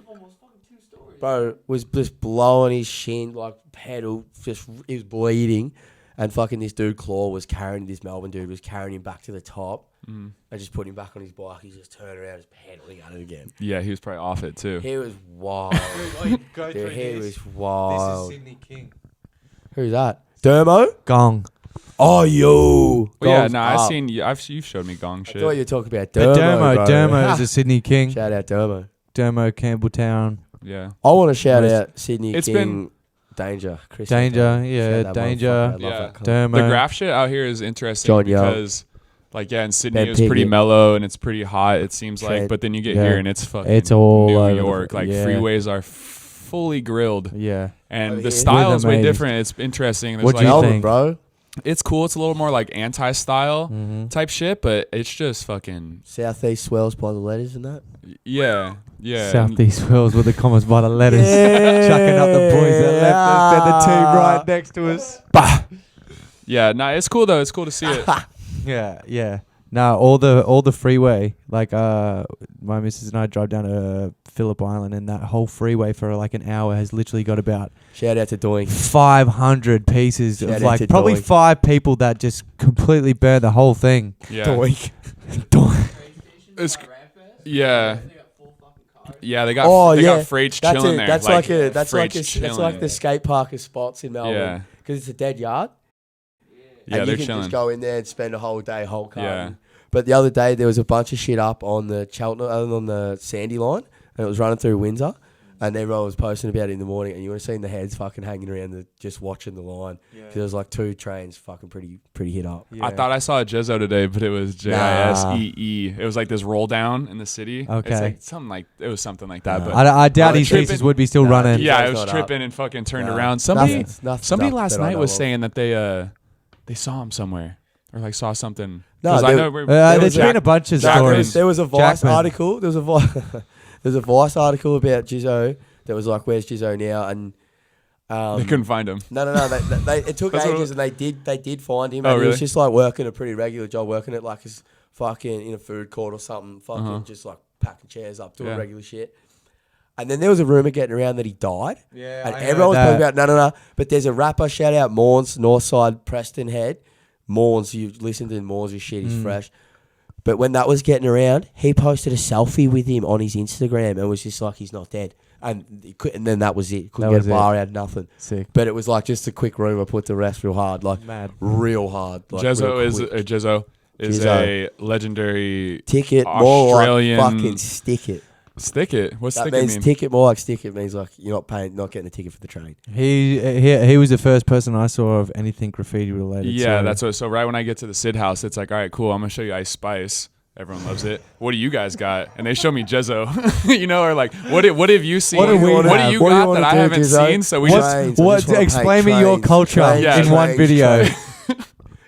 bro was just blowing his shin like pedal. Just he was bleeding, and fucking this dude Claw was carrying this Melbourne dude was carrying him back to the top, and just put him back on his bike. He just turned around, just pedaling at it again. Yeah, he was probably off it too. He was wild. Dude, he was wild. Sydney King. Who's that? Dermo? Gong. Oh, yo. Well, yeah, Gong's no, up. I've seen you. You've showed me gong I shit. thought you were talking about But Dermo. bro. Dermo is a Sydney King. Shout out Dermo. Dermo, Campbelltown. Yeah. I want to shout Nice. out Sydney It's King. been- Danger. Chris Danger, Santana. yeah, Shout out that Danger. motherfucker. I love Yeah. that cunt. Dermo. The graph shit out here is interesting John Young. because, like, yeah, in Sydney Ben it was pretty Pickett. mellow and it's pretty hot. It seems like, Trent. but then you get Yeah. here and it's fucking. It's all New over the York. fu- Like yeah. freeways are fully grilled, Yeah. and Oh, the yeah. style is way With different. It's interesting. There's What do like, you Melbourne, think? bro. It's cool. It's a little more like anti-style Mm-hmm. type shit, but it's just fucking Southeast swells by the letters and that. yeah. Southeast Wales with the commas by the letters. Yeah. Chucking up the boys that left us and the team right next to us. Yeah, nah, it's cool though. It's cool to see it. Yeah. No, all the freeway, like my missus and I drive down to Phillip Island, and that whole freeway for like an hour has literally got about Shout out to Doink. 500 pieces Shout of out like to probably Doink. 5 people that just completely burned the whole thing. Yeah. Doink. It's, yeah. Yeah, they got Oh, they yeah. got freights That's chilling it. there. That's like a freight's that's like the skate park of spots in Melbourne. Yeah. Because it's a dead yard. Yeah, and they're you can chilling. just go in there and spend a whole day, whole car. Yeah. But the other day there was a bunch of shit up on the Cheltenham, on the Sandy line, and it was running through Windsor, and everyone was posting about it in the morning, and you would have seen the heads fucking hanging around just watching the line. There was like 2 trains fucking pretty hit up. I thought I saw a Jizzo today, but it was JISEE. It was like this roll down in the city. Okay. It's like something like that. But I doubt Oh, his tripping- pieces would be still Nah, running. yeah, Jizzo's it was not tripping up. and fucking turned Nah. around. Somebody Nothing's somebody up last that I night know was of. saying that they saw him somewhere or like saw something. No, 'Cause I there- know we're- There's been a bunch of stories. There was a Vice Jackman. article. There was a Vice article about Jizzo that was like, "Where's Jizzo now?" And they couldn't find him. No. It took That's what ages, and they did find him. Oh, And he really? was just like working a pretty regular job, working at like his fucking in a food court or something, fucking just like packing chairs up, doing Yeah. regular shit. And then there was a rumor getting around that he died. Yeah, And I everyone was heard talking that. about no. But there's a rapper, shout out Morns, Northside, Preston Head. Morns, you listen to Morns' shit, he's fresh. But when that was getting around, he posted a selfie with him on his Instagram and was just like, he's not dead. And then that was it. Couldn't That get a was bar out, nothing. Sick. But it was like just a quick rumor put to rest real hard. Like, Mad. real hard. Like Jizzo real is quick. Jizzo is Jizzo. a legendary Tick it, more Australian like fucking stick it. stick it. What's That stick it means mean? tick it, more like stick it means like you're not getting a ticket for the train. He was the first person I saw of anything graffiti related. Yeah, so that's what. So right when I get to the Sid house, it's like, all right, cool. I'm gonna show you Ice Spice. Everyone loves it. What do you guys got? And they show me Jizzo, or like, what have you seen? What do we what have? do you What do you got wanna that I do, haven't Jizzo? seen? So we What's- just Trains, I what? just wanna Explain paint me your trains, culture trains, in one trains, video. trains.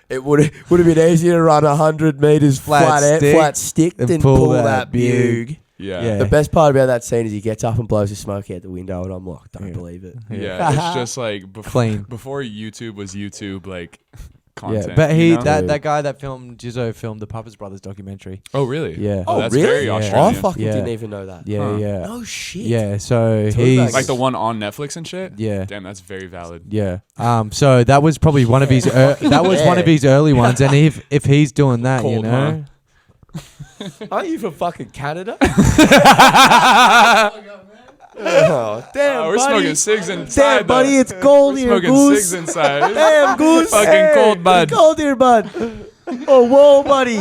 It would have been easier to run 100 meters flat stick and than pull pull that that bug. yeah. Yeah. The best part about that scene is he gets up and blows the smoke out the window, and I'm like, don't believe it. Yeah, it's just like Clean. before YouTube was YouTube, like content. Yeah, but you know? that guy that filmed Jizzo filmed the Papa's Brothers documentary. Oh really? Yeah. Oh, that's really? very Yeah. Australian. I fucking Yeah. didn't even know that. Yeah, Huh. yeah. No shit. Yeah, so Two he's bags. Like the one on Netflix and shit. yeah. Damn, that's very valid. Yeah. So that was probably one of his that was one of his early ones, and if he's doing that, Cold, you know. Aren't you from fucking Canada? Oh, damn, Oh, we're buddy. smoking cigs inside. Damn, buddy, though. it's cold We're here, smoking Goose. cigs inside. Damn, Goose. Fucking cold, bud. It's cold here, bud. Oh, whoa, buddy.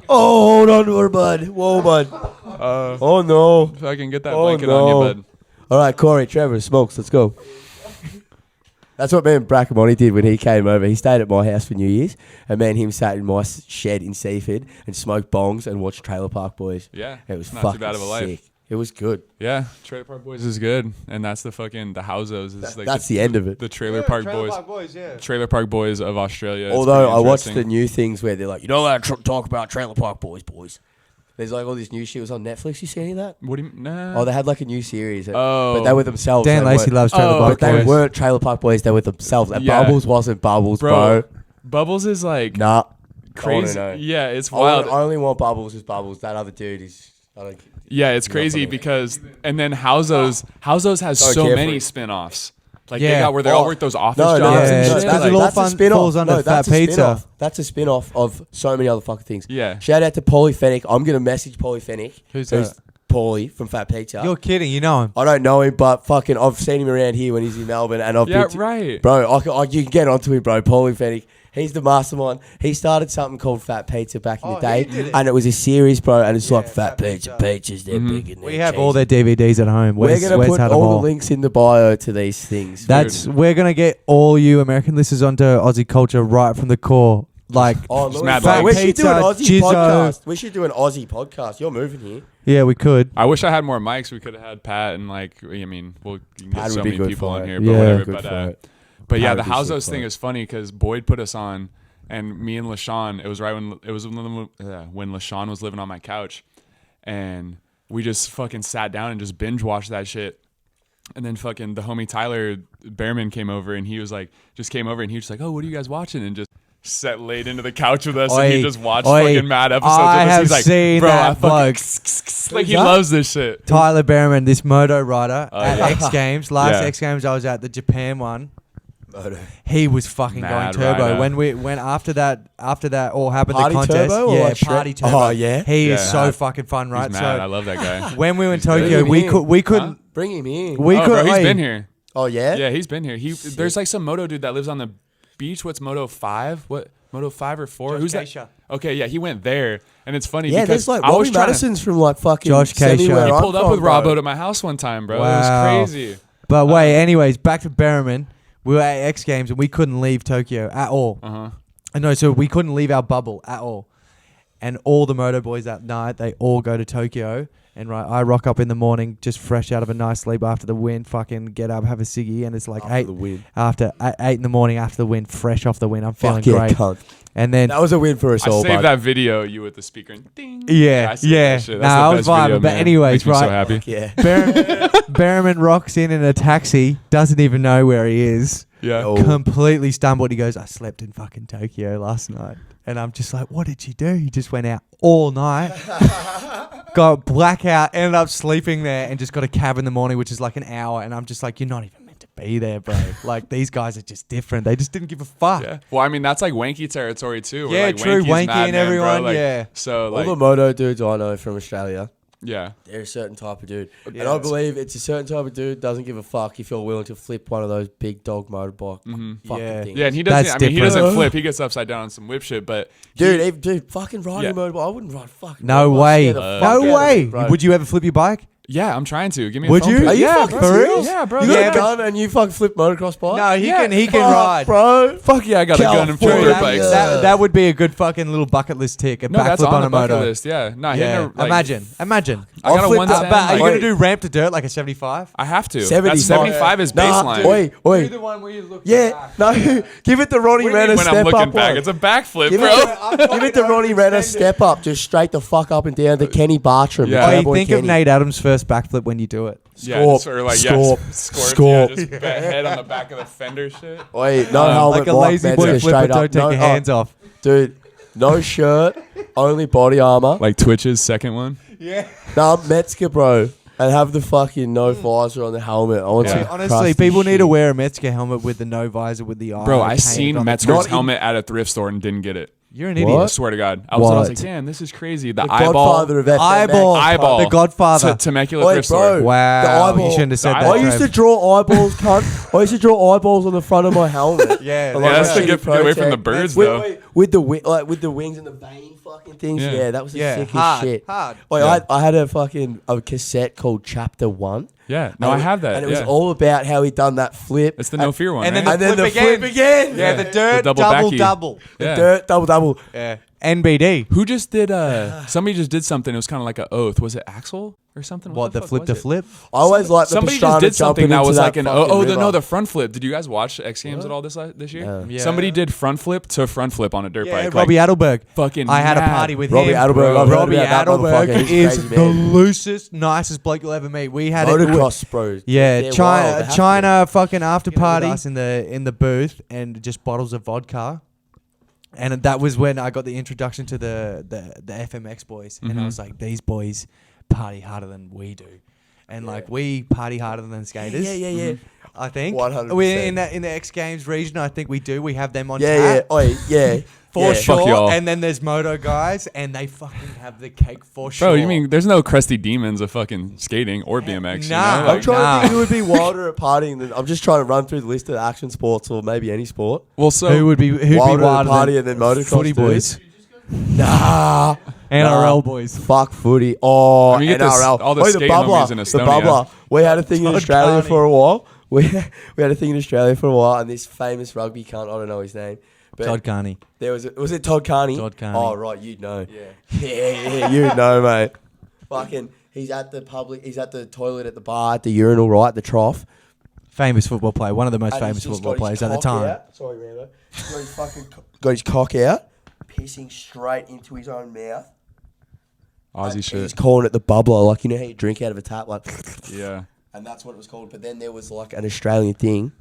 Oh, hold on to her, bud. Whoa, bud. Oh, no. If I can get that Oh, blanket no. on you, bud. All right, Corey, Trevor, smokes. Let's go. That's what me and Brackamoni did when he came over. He stayed at my house for New Year's, and me and him sat in my shed in Seaford and smoked bongs and watched Trailer Park Boys. Yeah, It was not fucking too bad of a life. sick. It was good. Yeah, Trailer Park Boys is good, and that's the fucking the Housos. Is like That's the end of it. The Trailer Park Boys. Trailer Park Boys of Australia. It's Although pretty I watched the interesting. new things where they're like, you don't allowed to talk about Trailer Park Boys. There's like all this new shit was on Netflix. You see any of that? What do you? Nah. Oh, they had like a new series. Oh. But they were themselves. Dan They Lacey weren't- loves Trailer Oh, Park But they Boys. weren't Trailer Park Boys. They were themselves. And Yeah. Bubbles wasn't Bubbles, bro. Bubbles is like Nah. crazy. I wanna know. Yeah, it's I wild. only want Bubbles as Bubbles. That other dude is. I don't. Yeah, it's Not crazy funny. because and then Housos has So so carefree. many spin-offs. Like Yeah. they got where they all Oh. work those office No, jobs no, Yeah, and yeah, shit. yeah. Like, Little that's a Fun spin-off. falls under that's Fat a Pizza. spin-off. That's a spin-off of so many other fucking things. Yeah. Shout out to Pauly Fennick. I'm gonna message Pauly Fennick. Who's who's that? Pauly from Fat Pizza. You're kidding. You know him. I don't know him, but fucking I've seen him around here when he's in Melbourne, and I've Yeah, been right. bro. You can get onto him, bro. Pauly Fennick. He's the mastermind. He started something called Fat Pizza back in the day, and it was a series, bro. And it's like Fat Pizza, pizzas, they're big and We have all their DVDs at home. We're gonna Wes put had them all the links in the bio to these things. We're gonna get all you American listeners onto Aussie culture right from the core. Like, Oh, Just Lewis, mad bro, like- we should do an Pizza, Aussie Jizzo. podcast. We should do an Aussie podcast. You're moving here. yeah, we could. I wish I had more mics. We could have had Pat and like I mean, you can Pat get so would be many good people for on it. here, but Yeah. whatever. Good But for it. But yeah, the Paradise Housos looks thing like. is funny because Boyd put us on, and me and LaShawn. It was right when when LaShawn was living on my couch, and we just fucking sat down and just binge watched that shit. And then fucking the homie Tyler Behrman came over, and he was like, oh, what are you guys watching? And just laid into the couch with us, and he just watched fucking mad episodes I with us. have He's like, seen bro, that I bloke. fucking like he loves this shit. Tyler Behrman, this moto rider at yeah. X Games. Last Yeah. X Games I was at, the Japan one. He was fucking Mad going turbo. rider. When after that all happened, Party the contest, turbo or yeah, like party Shrek? turbo. Oh, yeah? He is Yeah. so fucking fun, right? He's mad. I So love that guy. when we were in He's good. Tokyo, Bring him in. we couldn't. Bring him in. We Oh, could. bro, he's hey, been here. Oh yeah. Yeah, he's been here. There's like some moto dude that lives on the beach. What's Moto 5? What Moto 5 or 4? Josh Who's Keisha. that? Okay, yeah, he went there, and it's funny Yeah, because there's like I was Robbie trying Madison's from like fucking Josh Keisha. semi-where He I'm pulled up from, with bro. Robbo to my house one time, bro. Wow. It was crazy. But wait, anyways, back to Behrman. We were at X Games and we couldn't leave Tokyo at all. No, so we couldn't leave our bubble at all. And all the moto boys that night, they all go to Tokyo. And I rock up in the morning, just fresh out of a nice sleep after the wind, fucking get up, have a ciggy, and it's like After eight the win. after 8 in the morning after the wind, fresh off the wind. I'm feeling Fuck yeah, great. cunt. And then That was a win for us I all, saved bud. that video, you with the speaker, and ding. Yeah, I saved yeah. that shit. Nah, That's I the was best video, vibing, but man. anyways, Makes me right. so happy. Fuck yeah. Behrman rocks in a taxi, doesn't even know where he is. Yeah. Oh. Completely stumbled. He goes, I slept in fucking Tokyo last night. And I'm just like, what did you do? He just went out all night, got blackout, ended up sleeping there, and just got a cab in the morning, which is like an hour. And I'm just like, you're not even meant to be there, bro. Like, these guys are just different. They just didn't give a fuck. Yeah. Well, I mean, that's like wanky territory too. where, Yeah, like, true. Wanky's Wanky madman, and bro. everyone, Like, yeah. So All like, the moto dudes I know from Australia, yeah. they're a certain type of dude. Yeah, and I that's- believe it's a certain type of dude doesn't give a fuck if you're willing to flip one of those big dog motorbike fucking Yeah. things. Yeah, and he doesn't. That's I mean, he different. doesn't flip. He gets upside down on some whip shit. But Dude, fucking riding Yeah. a motorbike. I wouldn't ride fucking No motorbike. way. Scare the fuck No out of way. me, bro. Would you ever flip your bike? yeah, I'm trying to. Give me. Would a phone you? pic. Are you yeah, fucking bro. serious? Yeah, bro. You got Yeah, a gun and you fucking flip motocross bike? No, he Yeah. can Fuck, ride. bro. Fuck yeah, I got a gun and flip California. dirt bikes. That would be a good fucking little bucket list tick. A No, that's backflip on on the a bucket moto. list. Yeah, no, Yeah. hitting a, like, Imagine. I got a flip 110. But are you like- going to do ramp to dirt like a 75? I have to. 75. That's 75 is Nah, baseline. oi. the one where you look Yeah, no, give it the Ronnie What do you Renner mean when I'm step looking up back? one. It's a backflip, Give bro. it the Ronnie Renner step up, just straight the fuck up and down to Kenny Bartram. Yeah. Oh, you Cowboy think Kenny. of Nate Adams' first backflip when you do it. Yeah, Scorp, just, or like scorp, yeah, scorp, scorp. Yeah, just head on the back of the fender shit. Oi, no helmet, Like a Mike lazy Metzger, boy flip, straight but don't up. take No- your hands off. Dude, no shirt, only body armor. Like Twitch's second one. Nah, Metzger, bro. And have the fucking no visor on the helmet. I want Yeah. to Honestly, people need to wear a Metzger helmet with the no visor with the eye. Bro, I painted seen on the Metzger's top. helmet at a thrift store and didn't get it. You're an What? I idiot. swear to God. I was like, What? damn, this is crazy. The The eyeball. Godfather of FMX. Eyeball. The Godfather. Temecula Oi, thrift bro. store. Wow. The eyeball. You shouldn't have said The that. eyeball. I used to Trev. draw eyeballs, cunt. I used to draw eyeballs on the front of my helmet. Yeah, I Yeah, that's my to get shitty away from the Protec. birds, With- though. wait, with the with the wings and the vein fucking things. Yeah. Yeah, that was the Yeah, sickest hard, shit. hard. Wait, Yeah. I had a cassette called Chapter 1. Yeah. No, And I have that. And it was yeah. all about how he done that flip. It's the no fear one. and then right? And then the flip again. Yeah, the dirt The double double backy. double. The Yeah. dirt double. Yeah. NBD. Who just did somebody just did something. It was kind of like an oath. Was it Axel or something? What, the fuck flip was to it? flip? I always like the Somebody Pastrana just did something jumping that into was like an fucking the river. front flip. Did you guys watch X Games at all this year? Yeah. Yeah. Somebody did front flip to front flip on a dirt Yeah, bike. Robbie Adelberg. fucking I had a mad. party with Robbie him. Adelberg, Bro, I've heard Robbie about that Adelberg motherfucker. He's is crazy, the man. loosest, nicest bloke you'll ever meet. We had it. Motocross, bro. Yeah, They're wild. They China, have to China fucking after Get on with party us. in the booth and just bottles of vodka, and that was when I got the introduction to the FMX boys, and I was like, these boys party harder than we do, and like we party harder than skaters. Yeah. I think 100%. we're in the X Games region. I think we do. We have them on Yeah. tap. Oi, yeah. For Yeah. sure, Fuck y'all. and then there's moto guys, and they fucking have the cake for sure. Bro, you mean there's no crusty demons of fucking skating or BMX? Nah. You know? I'm Like, trying Nah. to think who would be wilder at partying. I'm just trying to run through the list of action sports or maybe any sport. well, so who'd be Wilder at wilder party than and then motocross footy dudes. boys, Nah. NRL boys. Fuck footy. Oh, I mean, you get this- NRL. all the Oi, skating bubbler. homies in The Estonia. bubbler. We had a thing in Todd Australia Carney. for a while. We had a thing in Australia for a while, and this famous rugby cunt, I don't know his name. But Todd Carney. there was it Todd Carney? Todd Carney. Oh, right, you'd know. Yeah, you'd know, mate. Fucking, he's at the toilet at the bar, at the urinal, right, the trough. famous football player, one of the most And famous he's just football got his players at the cock time. out. Sorry, Rambo. He's got his fucking got his cock out, pissing straight into his own mouth. Aussie He's shit. calling it the bubbler, like you know how you drink out of a tap, like. Yeah. And that's what it was called. But then there was like an Australian thing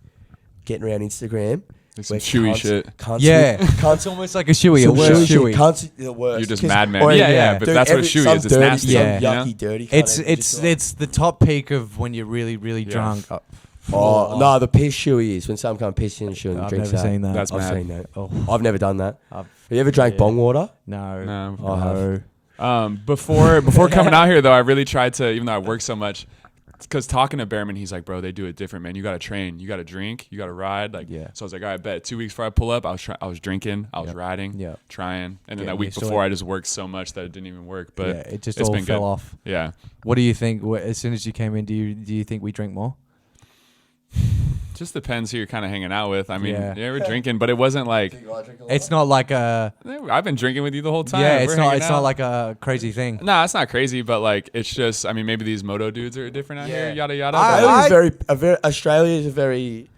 getting around Instagram. It's some where chewy shit. Cunts Yeah, cunts it's almost like a shoey, a some worse shit. shoey. Cunts are the worst. You're just 'Cause- madman. or- Yeah, yeah. but Dude, that's what every- shoey some is. It's dirty, nasty. some Yeah. yucky, You know? dirty. It's cunt, it's just like- it's the top peak of when you're really Yeah. drunk. Oh no, the piss shoey is when some kind of piss in a shoe and I've drinks never that. seen that. That's I've mad. seen that. Oh, I've never done that. I've- Have you ever drank yeah. bong water? no. No. I have. Before coming out here though, I really tried to, even though I work so much, because talking to Behrman, he's like, bro, they do it different, man. You got to train, you got to drink, you got to ride. Like, Yeah. So I was like, all right, bet. 2 weeks before I pull up, I was drinking, I was riding, Yep. trying, and then Getting that week used to before, it. I just worked so much that it didn't even work. But yeah, it just it's all been fell good. off. Yeah. What do you think? As soon as you came in, do you think we drink more? Just depends who you're kind of hanging out with. I mean, Yeah. yeah, we're drinking, but it wasn't like It's not like a I've been drinking with you the whole time. yeah. We're hanging It's out. not like a crazy thing. No, it's not crazy, but like it's just. I mean, maybe these moto dudes are different out here. Yada yada. Australia is a very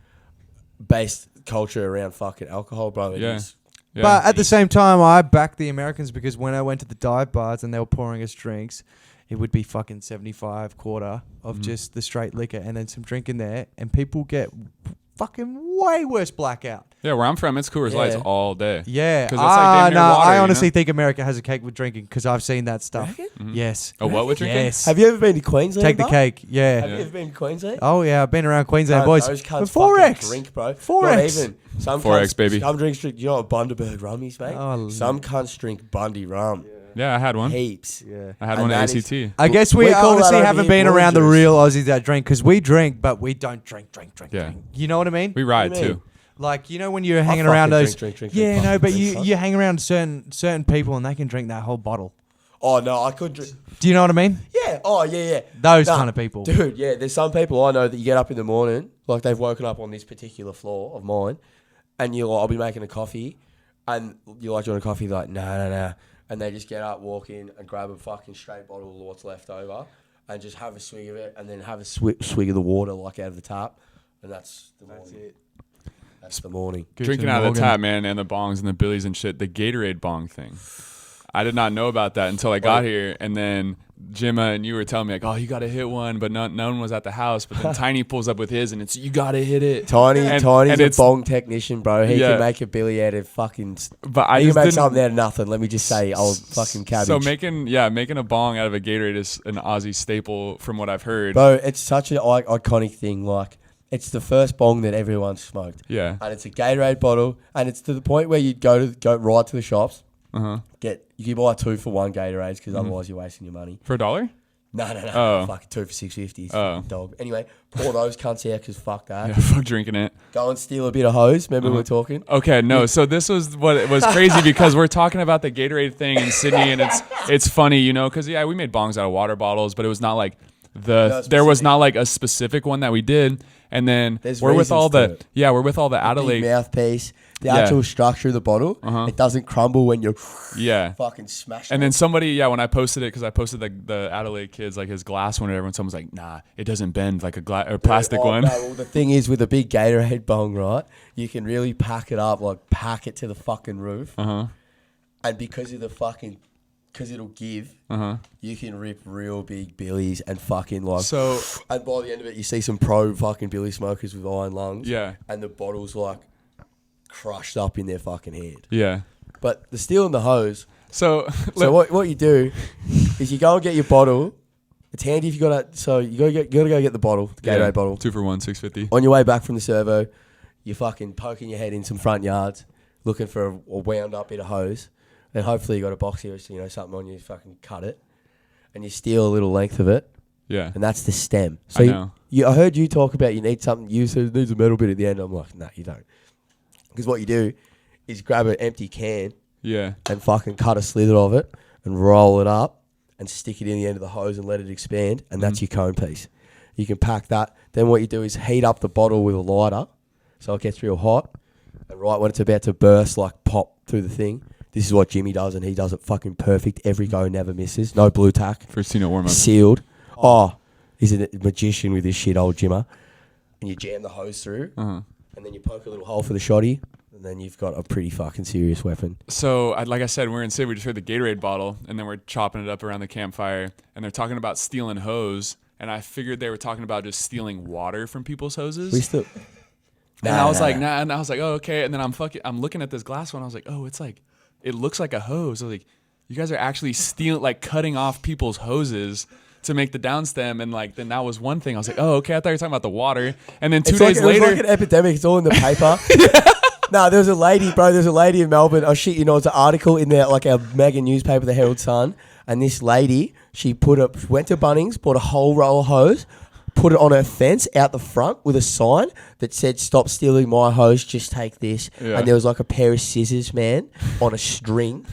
based culture around fucking alcohol, bro. It Yeah. is. Yeah. But at the same time, I back the Americans because when I went to the dive bars and they were pouring us drinks, it would be fucking 75 quarter of just the straight liquor and then some drink in there, and people get fucking way worse blackout. Yeah, where I'm from, it's Coors Lights Yeah. all day. Yeah, 'Cause that's like damn near water, I you honestly know? think America has a cake with drinking because I've seen that stuff. Reckon? Yes. Oh, what with drinking? Yes. Have you ever been to Queensland? Take the bro? cake. Yeah. Have you ever been to Queensland? Oh yeah, I've been around Queensland, Bro, boys. Those But cunts 4X. fucking drink, bro. 4X. Not even. Some 4X, cunts, baby. Some drinks drink. You know what Bundaberg rummies, mate? Oh, Some cunts drink Bundy rum. Yeah, I had one. Heaps. Yeah. I had And one at that is- ACT. I guess we We call that honestly over haven't here been boy around the juice. real Aussies that drink because we drink, but we don't drink. Yeah. Drink. You know what I mean? We ride What do you too. Like, you know when you're hanging fucking around those drink, yeah, no, fucking but drink, you son. you hang around certain people and they can drink that whole bottle. Oh no, I could drink. Do you know what I mean? Yeah. Oh yeah. Those Nah, kind of people. Dude, yeah. There's some people I know that you get up in the morning, like they've woken up on this particular floor of mine, and you're like, I'll be making a coffee, and you're like, do you want a coffee? They're like, no. And they just get up, walk in, and grab a fucking straight bottle of what's left over, and just have a swig of it, and then have a swig of the water like out of the tap, and that's the morning. That's the morning. Drinking out of the tap, man, and the bongs and the billies and shit. The Gatorade bong thing. I did not know about that until I got here, and then Jimma and you were telling me like, oh, you got to hit one, but no one was at the house. But then Tiny pulls up with his, and it's you got to hit it. Tiny's and a it's- bong technician, bro. He Yeah. can make a billy out of fucking. But I He just can make didn't. something out of nothing. Let me just say, old fucking cabbage. So making a bong out of a Gatorade is an Aussie staple from what I've heard. Bro, it's such an iconic thing. Like, it's the first bong that everyone smoked. Yeah. And it's a Gatorade bottle, and it's to the point where you'd go right to the shops, Uh-huh. you can buy 2 for 1 Gatorades because Mm-hmm. otherwise you're wasting your money. For $1? No. Oh. Fuck, 2 for $6.50. Oh. Dog. Anyway, pour those cunts out because fuck that. Yeah, fuck drinking it. Go and steal a bit of hose. Remember we were talking? Okay, no. So this was what it was crazy because we're talking about the Gatorade thing in Sydney, and it's funny, you know, because we made bongs out of water bottles, but it was not like there was not like a specific one that we did. And then There's we're with all reasons to the we're with all the Big Adelaide, mouthpiece. The Yeah. actual structure of the bottle, it doesn't crumble when you're yeah. fucking smashing And then it. somebody, when I posted it, because I posted the Adelaide kids like his glass one, and everyone, someone's like, nah, it doesn't bend like a plastic Oh, one. no, well, the thing is, with a big Gatorade bong, right, you can really pack it up, like pack it to the fucking roof. Uh-huh. And because it'll give, you can rip real big billies and fucking like. So And by the end of it, you see some pro fucking billy smokers with iron lungs. yeah, And the bottle's like crushed up in their fucking hand. yeah. But the steel and the hose. So So what you do is you go and get your bottle. It's handy if you got to. So you gotta go get the bottle, the Gatorade bottle. 2 for $1, $6.50. On your way back from the servo, you're fucking poking your head in some front yards, looking for a wound up bit of hose, and hopefully you got a box here, so something on you, fucking cut it, and you steal a little length of it, Yeah. and that's the stem. So I know. I heard you talk about you need something. You said it needs a metal bit at the end. I'm like, no, you don't, because what you do is grab an empty can Yeah. and fucking cut a slither of it and roll it up and stick it in the end of the hose and let it expand, and that's your cone piece. You can pack that. Then what you do is heat up the bottle with a lighter so it gets real hot, and right when it's about to burst, like pop through the thing, this is what Jimmy does, and he does it fucking perfect. Every go, never misses. No blue tack. First warm up. Sealed. Oh, he's a magician with this shit, old Jimmer. and you jam the hose through, Uh-huh. and then you poke a little hole for the shotty, and then you've got a pretty fucking serious weapon. So, like I said, when we were in Sid, we just heard the Gatorade bottle, and then we're chopping it up around the campfire, and they're talking about stealing hose, and I figured they were talking about just stealing water from people's hoses. We still. And I was like, nah, and I was like, oh, okay. And then I'm looking at this glass one. I was like, oh, it looks like a hose. I was like, you guys are actually cutting off people's hoses to make the downstem. And like, then that was one thing. I was like, oh, okay. I thought you were talking about the water. And then 2 days later, it was like an epidemic. It's all in the paper. No, there was a lady, bro. There's a lady in Melbourne. Oh shit, it's an article in there, like our mega newspaper, the Herald Sun. And this lady, she went to Bunnings, bought a whole roll of hose, put it on her fence out the front with a sign that said, "Stop stealing my hose, just take this." Yeah. And there was like a pair of scissors, man, on a string.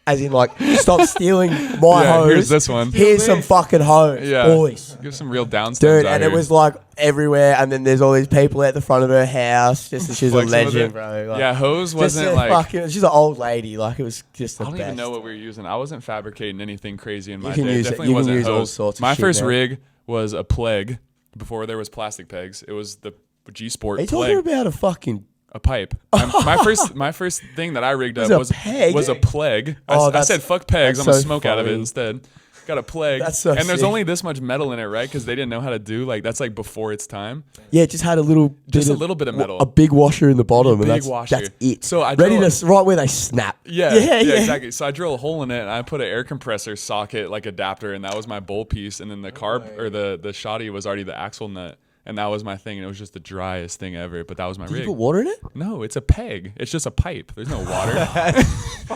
As in, like, stop stealing my hose. Here's this one. Here's some fucking hose, boys. Give some real downstems Dude, out and here. it was like everywhere. And then there's all these people at the front of her house. Just that she's a Like some of legend, it. bro. Like, Yeah, hose wasn't like... fucking, she's an old lady. Like, it was just the I don't best. even know what we were using. I wasn't fabricating anything crazy in my You can day. use it. Definitely You can wasn't use all hose. sorts of My shit first now. rig was a Plague before there was plastic pegs. It was the G Sport Are you Plague. talking about a fucking... A pipe. My first thing that I rigged up Was a peg? was a Plague. Oh, I said fuck pegs. I'm that's gonna so smoke out of it funny. instead. Got a Plague. That's so and there's sick. only this much metal in it, right? Because they didn't know how to do that's like before its time. Yeah, it just had a little... Little bit of metal. A big washer in the bottom. Big and that's, washer. That's it. So I Ready drilled- to... Right where they snap. Yeah, yeah. exactly. So I drill a hole in it and I put an air compressor socket like adapter, and that was my bowl piece. And then the carb or the shoddy was already the axle nut. And that was my thing, and it was just the driest thing ever. But that was my Did rig. you put water in it? No, it's a peg. It's just a pipe. There's no water.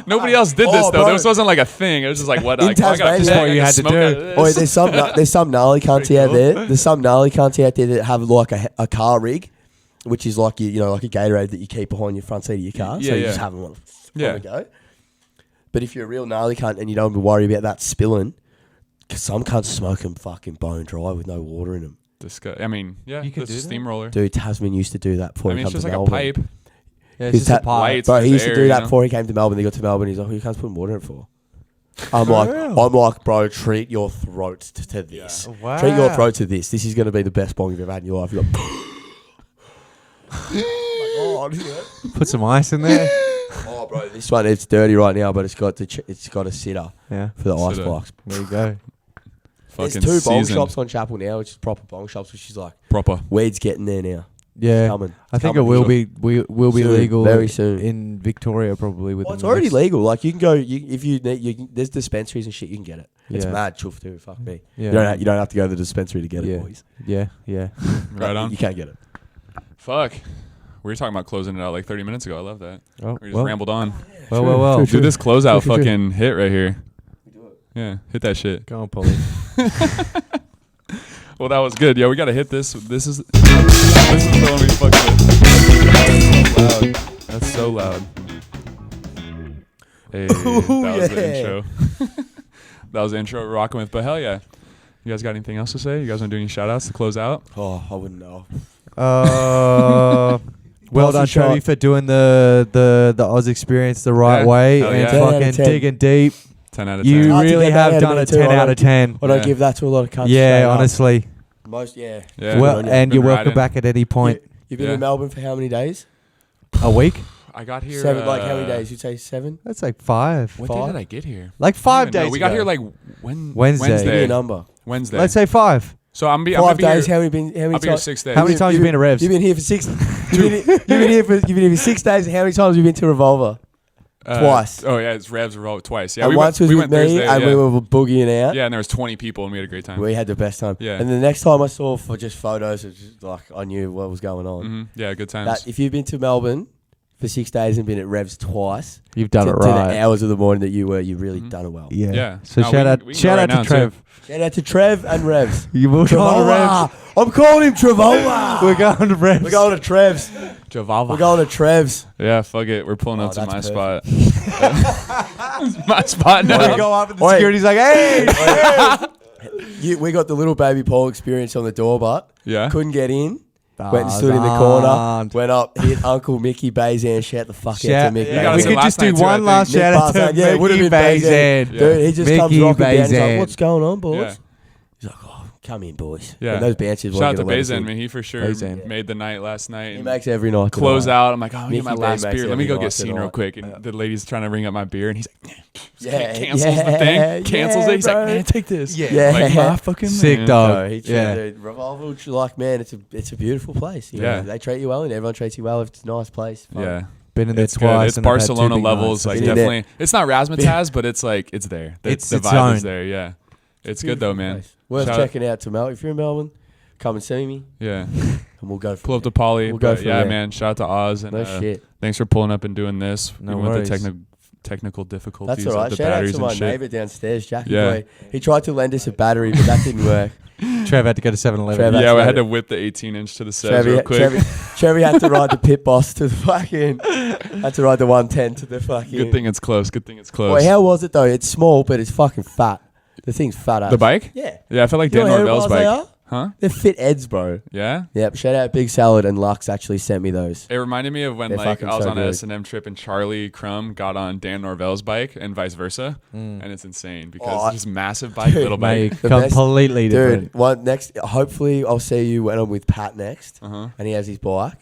Nobody else did this Oh, though. bro. This wasn't like a thing. It was just like what? In Like, I got a Tasmania- peg, Just what I you can had to smoke do. out of this. Or there's some gnarly cunts Pretty out cool. there. There's some gnarly cunts out there that have like a car rig, which is like like a Gatorade that you keep behind your front seat of your car. So you just have them on the go. But if you're a real gnarly cunt and you don't worry about that spilling, because some cunts smoke them fucking bone dry with no water in them. I mean, yeah, You can this do is that? steamroller. Dude, Tasman used to do that before I he mean, it's come just to like a Melbourne. pipe. Yeah, it's just a pipe. Lights, Bro, he there's used to air, do you that know? before he came to Melbourne. He got to Melbourne. He's like, "You can't put water in it for." I'm like, bro, treat your throat to this. Yeah. Wow. Treat your throat to this. This is going to be the best bong you've ever had in your life. You're like, oh, yeah. Put some ice in there. Oh, bro, this one it's dirty right now, but it's got a sitter Yeah. for the ice Sitter. box. There you go. There's Fucking 2 bong seasoned. shops on Chapel now, which is proper bong shops, which is like Proper. weed's getting there now. Yeah. Coming. I think it Coming. will be will be Soon, legal very soon. in Victoria probably within Well, it's the already next- legal. Like you can go, if you need, there's dispensaries and shit. You can get it. It's Yeah. mad chuff too. Fuck me. Yeah. You don't have to go to the dispensary to get Yeah. it, boys. Yeah. Yeah. Right on. You can't get it. Fuck. We were talking about closing it out like 30 minutes ago. I love that. Oh, We just well, rambled on. well. Dude, this closeout True. fucking hit right here. Yeah, hit that shit. Go on, Pauly. Well, that was good. Yeah, we gotta hit this. This is the one we fucked with. That's so loud. Hey, that was the yeah. intro. That was the intro we're rocking with. But hell yeah. You guys got anything else to say? You guys want to do any shout outs to close out? Oh, I wouldn't know. Well done, Aussie shot. Trevi, for doing the Oz experience the right Yeah. way Hell and yeah. 10 out of fucking 10. digging deep. 10 out of 10. You Hard to really get that have out of done me a too. 10 I out don't- of 10. I don't Yeah. give that to a lot of cunts. Yeah, straight up. honestly. Most, yeah. Yeah. Well, Yeah. and you're Been welcome riding. back at any point. You've been Yeah. in Melbourne for how many days? A week? I got here. 7. Like how many days? You'd say 7? That's like 5. What day 5? did I get here? Like I 5 don't even know. days. We got ago. here like Wednesday. Give me Wednesday. a number. Wednesday. Let's say 5. So I'm 5 be days. Here, How many I'll be here times? 6 days. How many times you been to Revs? You've been here for 6. You've been here for 6 days. How many times have you been to Revolver? Twice. Oh yeah, it's Revs Revolve twice. Yeah, And we once went, was we with went me, Thursday, and yeah. we were boogieing out. Yeah, and there was 20 people, and we had a great time. We had the best time. Yeah. And the next time I saw for just photos, it was just like I knew what was going on. Hmm. Yeah, good times. That if you've been to Melbourne for 6 days and been at Revs twice, You've done to, it to the right. hours of the morning that you were, you've really done it well. Yeah. Yeah. So No, shout we out can shout go out right to now, Trev. Shout out to Trev and Revs. You will go on to Revs. Travola. I'm calling him Travola. We're going to Revs. We're going to Trev's. Javalva. We're going to Trev's. Yeah, fuck it. We're pulling Oh, up to my that's spot. My spot We now. go up and the Oi. security's like, hey! We got the little baby Paul experience on the door, but Yeah. couldn't get in. Went and stood in the corner. Went up, hit Uncle Mickey Bazan. Shout the fuck out Shout- to Mickey. You gotta we say could last just do night too, I one think. last Nick shout out to Barzan. Yeah, it would've Mickey been Bazan. Bazan. Yeah. Dude, he just comes Mickey rocking down. He's like, Bazan. "What's going on, boys?" Yeah. He's like, "Oh, come in, boys. Yeah. And those bouncers Shout out to weren't gonna let us Bazan, in. man. He for sure Bazan. made the night last night. He and makes every night. close tonight. out. I'm like, oh, I'm get my Mickey last B makes beer. Let me every go night get seen real tonight. quick. And the lady's trying to ring up my beer, and he's like, Yeah, cancels the thing. Cancels it. He's bro. like, man, take this. Yeah. Like, my fucking Sick man. dog. No, he Yeah. Revolver, like, man, it's a beautiful place. You know? Yeah. They treat you well, and everyone treats you well if it's a nice place. Fun. Yeah. Been in there It's good. twice. It's and I've had two Barcelona big levels. nights. Like, Been in definitely. It's not razzmatazz, but it's like, it's there. It's the its vibe is own. there. Yeah. It's good, though, man. Place. Worth Shout- checking out to Mel. If you're in Melbourne, come and see me, Yeah. and we'll go for Pull up to Pauly. We'll go but from yeah, there. man. Shout out to Oz. And No shit. thanks for pulling up and doing this. No Even with the worries. technical difficulties That's all right. of the Shout out batteries to and my shit. neighbour downstairs, Jackie Yeah. boy. He tried to lend us a battery, but that didn't work. Trev had to go to 7-Eleven. Trev Yeah, we That's had to right. whip the 18-inch to the set real quick. Trevi had to ride the pit boss to the fucking. Had to ride the 110 to the fucking. Good thing it's close. Good thing it's close. Boy, how was it though? It's small, but it's fucking fat. The thing's fat ass. The bike? Yeah. Yeah, I felt like You Dan know how Norvell's miles they bike. are? Huh? They're fit Eds, bro. Yeah? Yep. Shout out Big Salad and Lux actually sent me those. It reminded me of when They're like fucking I was so on an good. S&M trip and Charlie Crum got on Dan Norvell's bike and vice versa. And it's insane because Oh, it's just massive bike, dude, little Mate, bike. The best- completely different. Dude, one next. Hopefully, I'll see you when I'm with Pat next, Uh-huh. and he has his bike.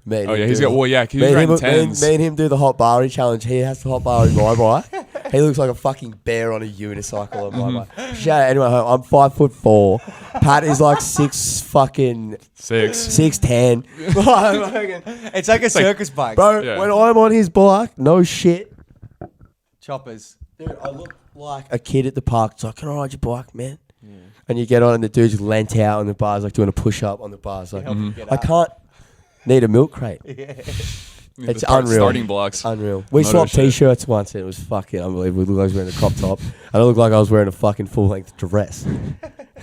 Me and Oh him yeah, he's do got the- well yeah, 'cause Me he's and, riding him, me, and, tens. me and him do the hot barry challenge. He has the hot barry my bike. He looks like a fucking bear on a unicycle on my bike. Shout out anyone home. I'm 5'4". Pat is like 6'10". It's like a circus bike. Bro, Yeah. when I'm on his bike, no shit. Choppers. Dude, I look like a kid at the park. It's like, can I ride your bike, man? And you get on and the dude's lent out on the bars, like doing a push-up on the bars. Like, I can't need a milk crate. Need It's to start unreal. Starting blocks. Unreal. We Moto swapped shit. t-shirts once and it was fucking unbelievable. We looked like I was wearing a crop top. And I looked like I was wearing a fucking full-length dress.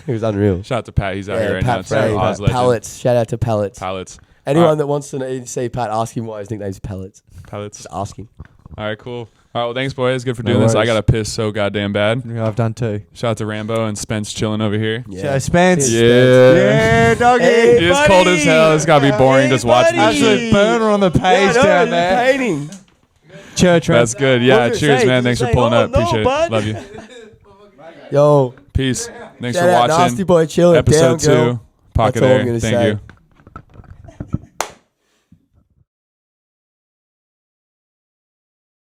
It was unreal. Shout out to Pat. He's out here right now. Pat It's Frey, Oz legend. Pallets. Shout out to Pallets. Pallets. Anyone that wants to see Pat, ask him why his nickname's Pallets. Pallets. Just ask him. All right, cool. All right, well, thanks, boys. Good for No doing this. I worries. got to piss so goddamn bad. Yeah, I've done two. Shout out to Rambo and Spence chilling over here. So Spence. Yeah. doggy. Hey, It's cold as hell. It's got to be boring just watching this Absolute shit. burner on the page down there. Painting. Church, That's good. Yeah, What was it cheers, say? man. Did Thanks it for say, pulling "Oh, up. no, Appreciate bud"? it. Love you. Yo. Peace. Thanks Shout for out watching. Nasty Boy chilling. Episode Down, girl. 2. Pocket That's all I'm Air. gonna Thank say. you.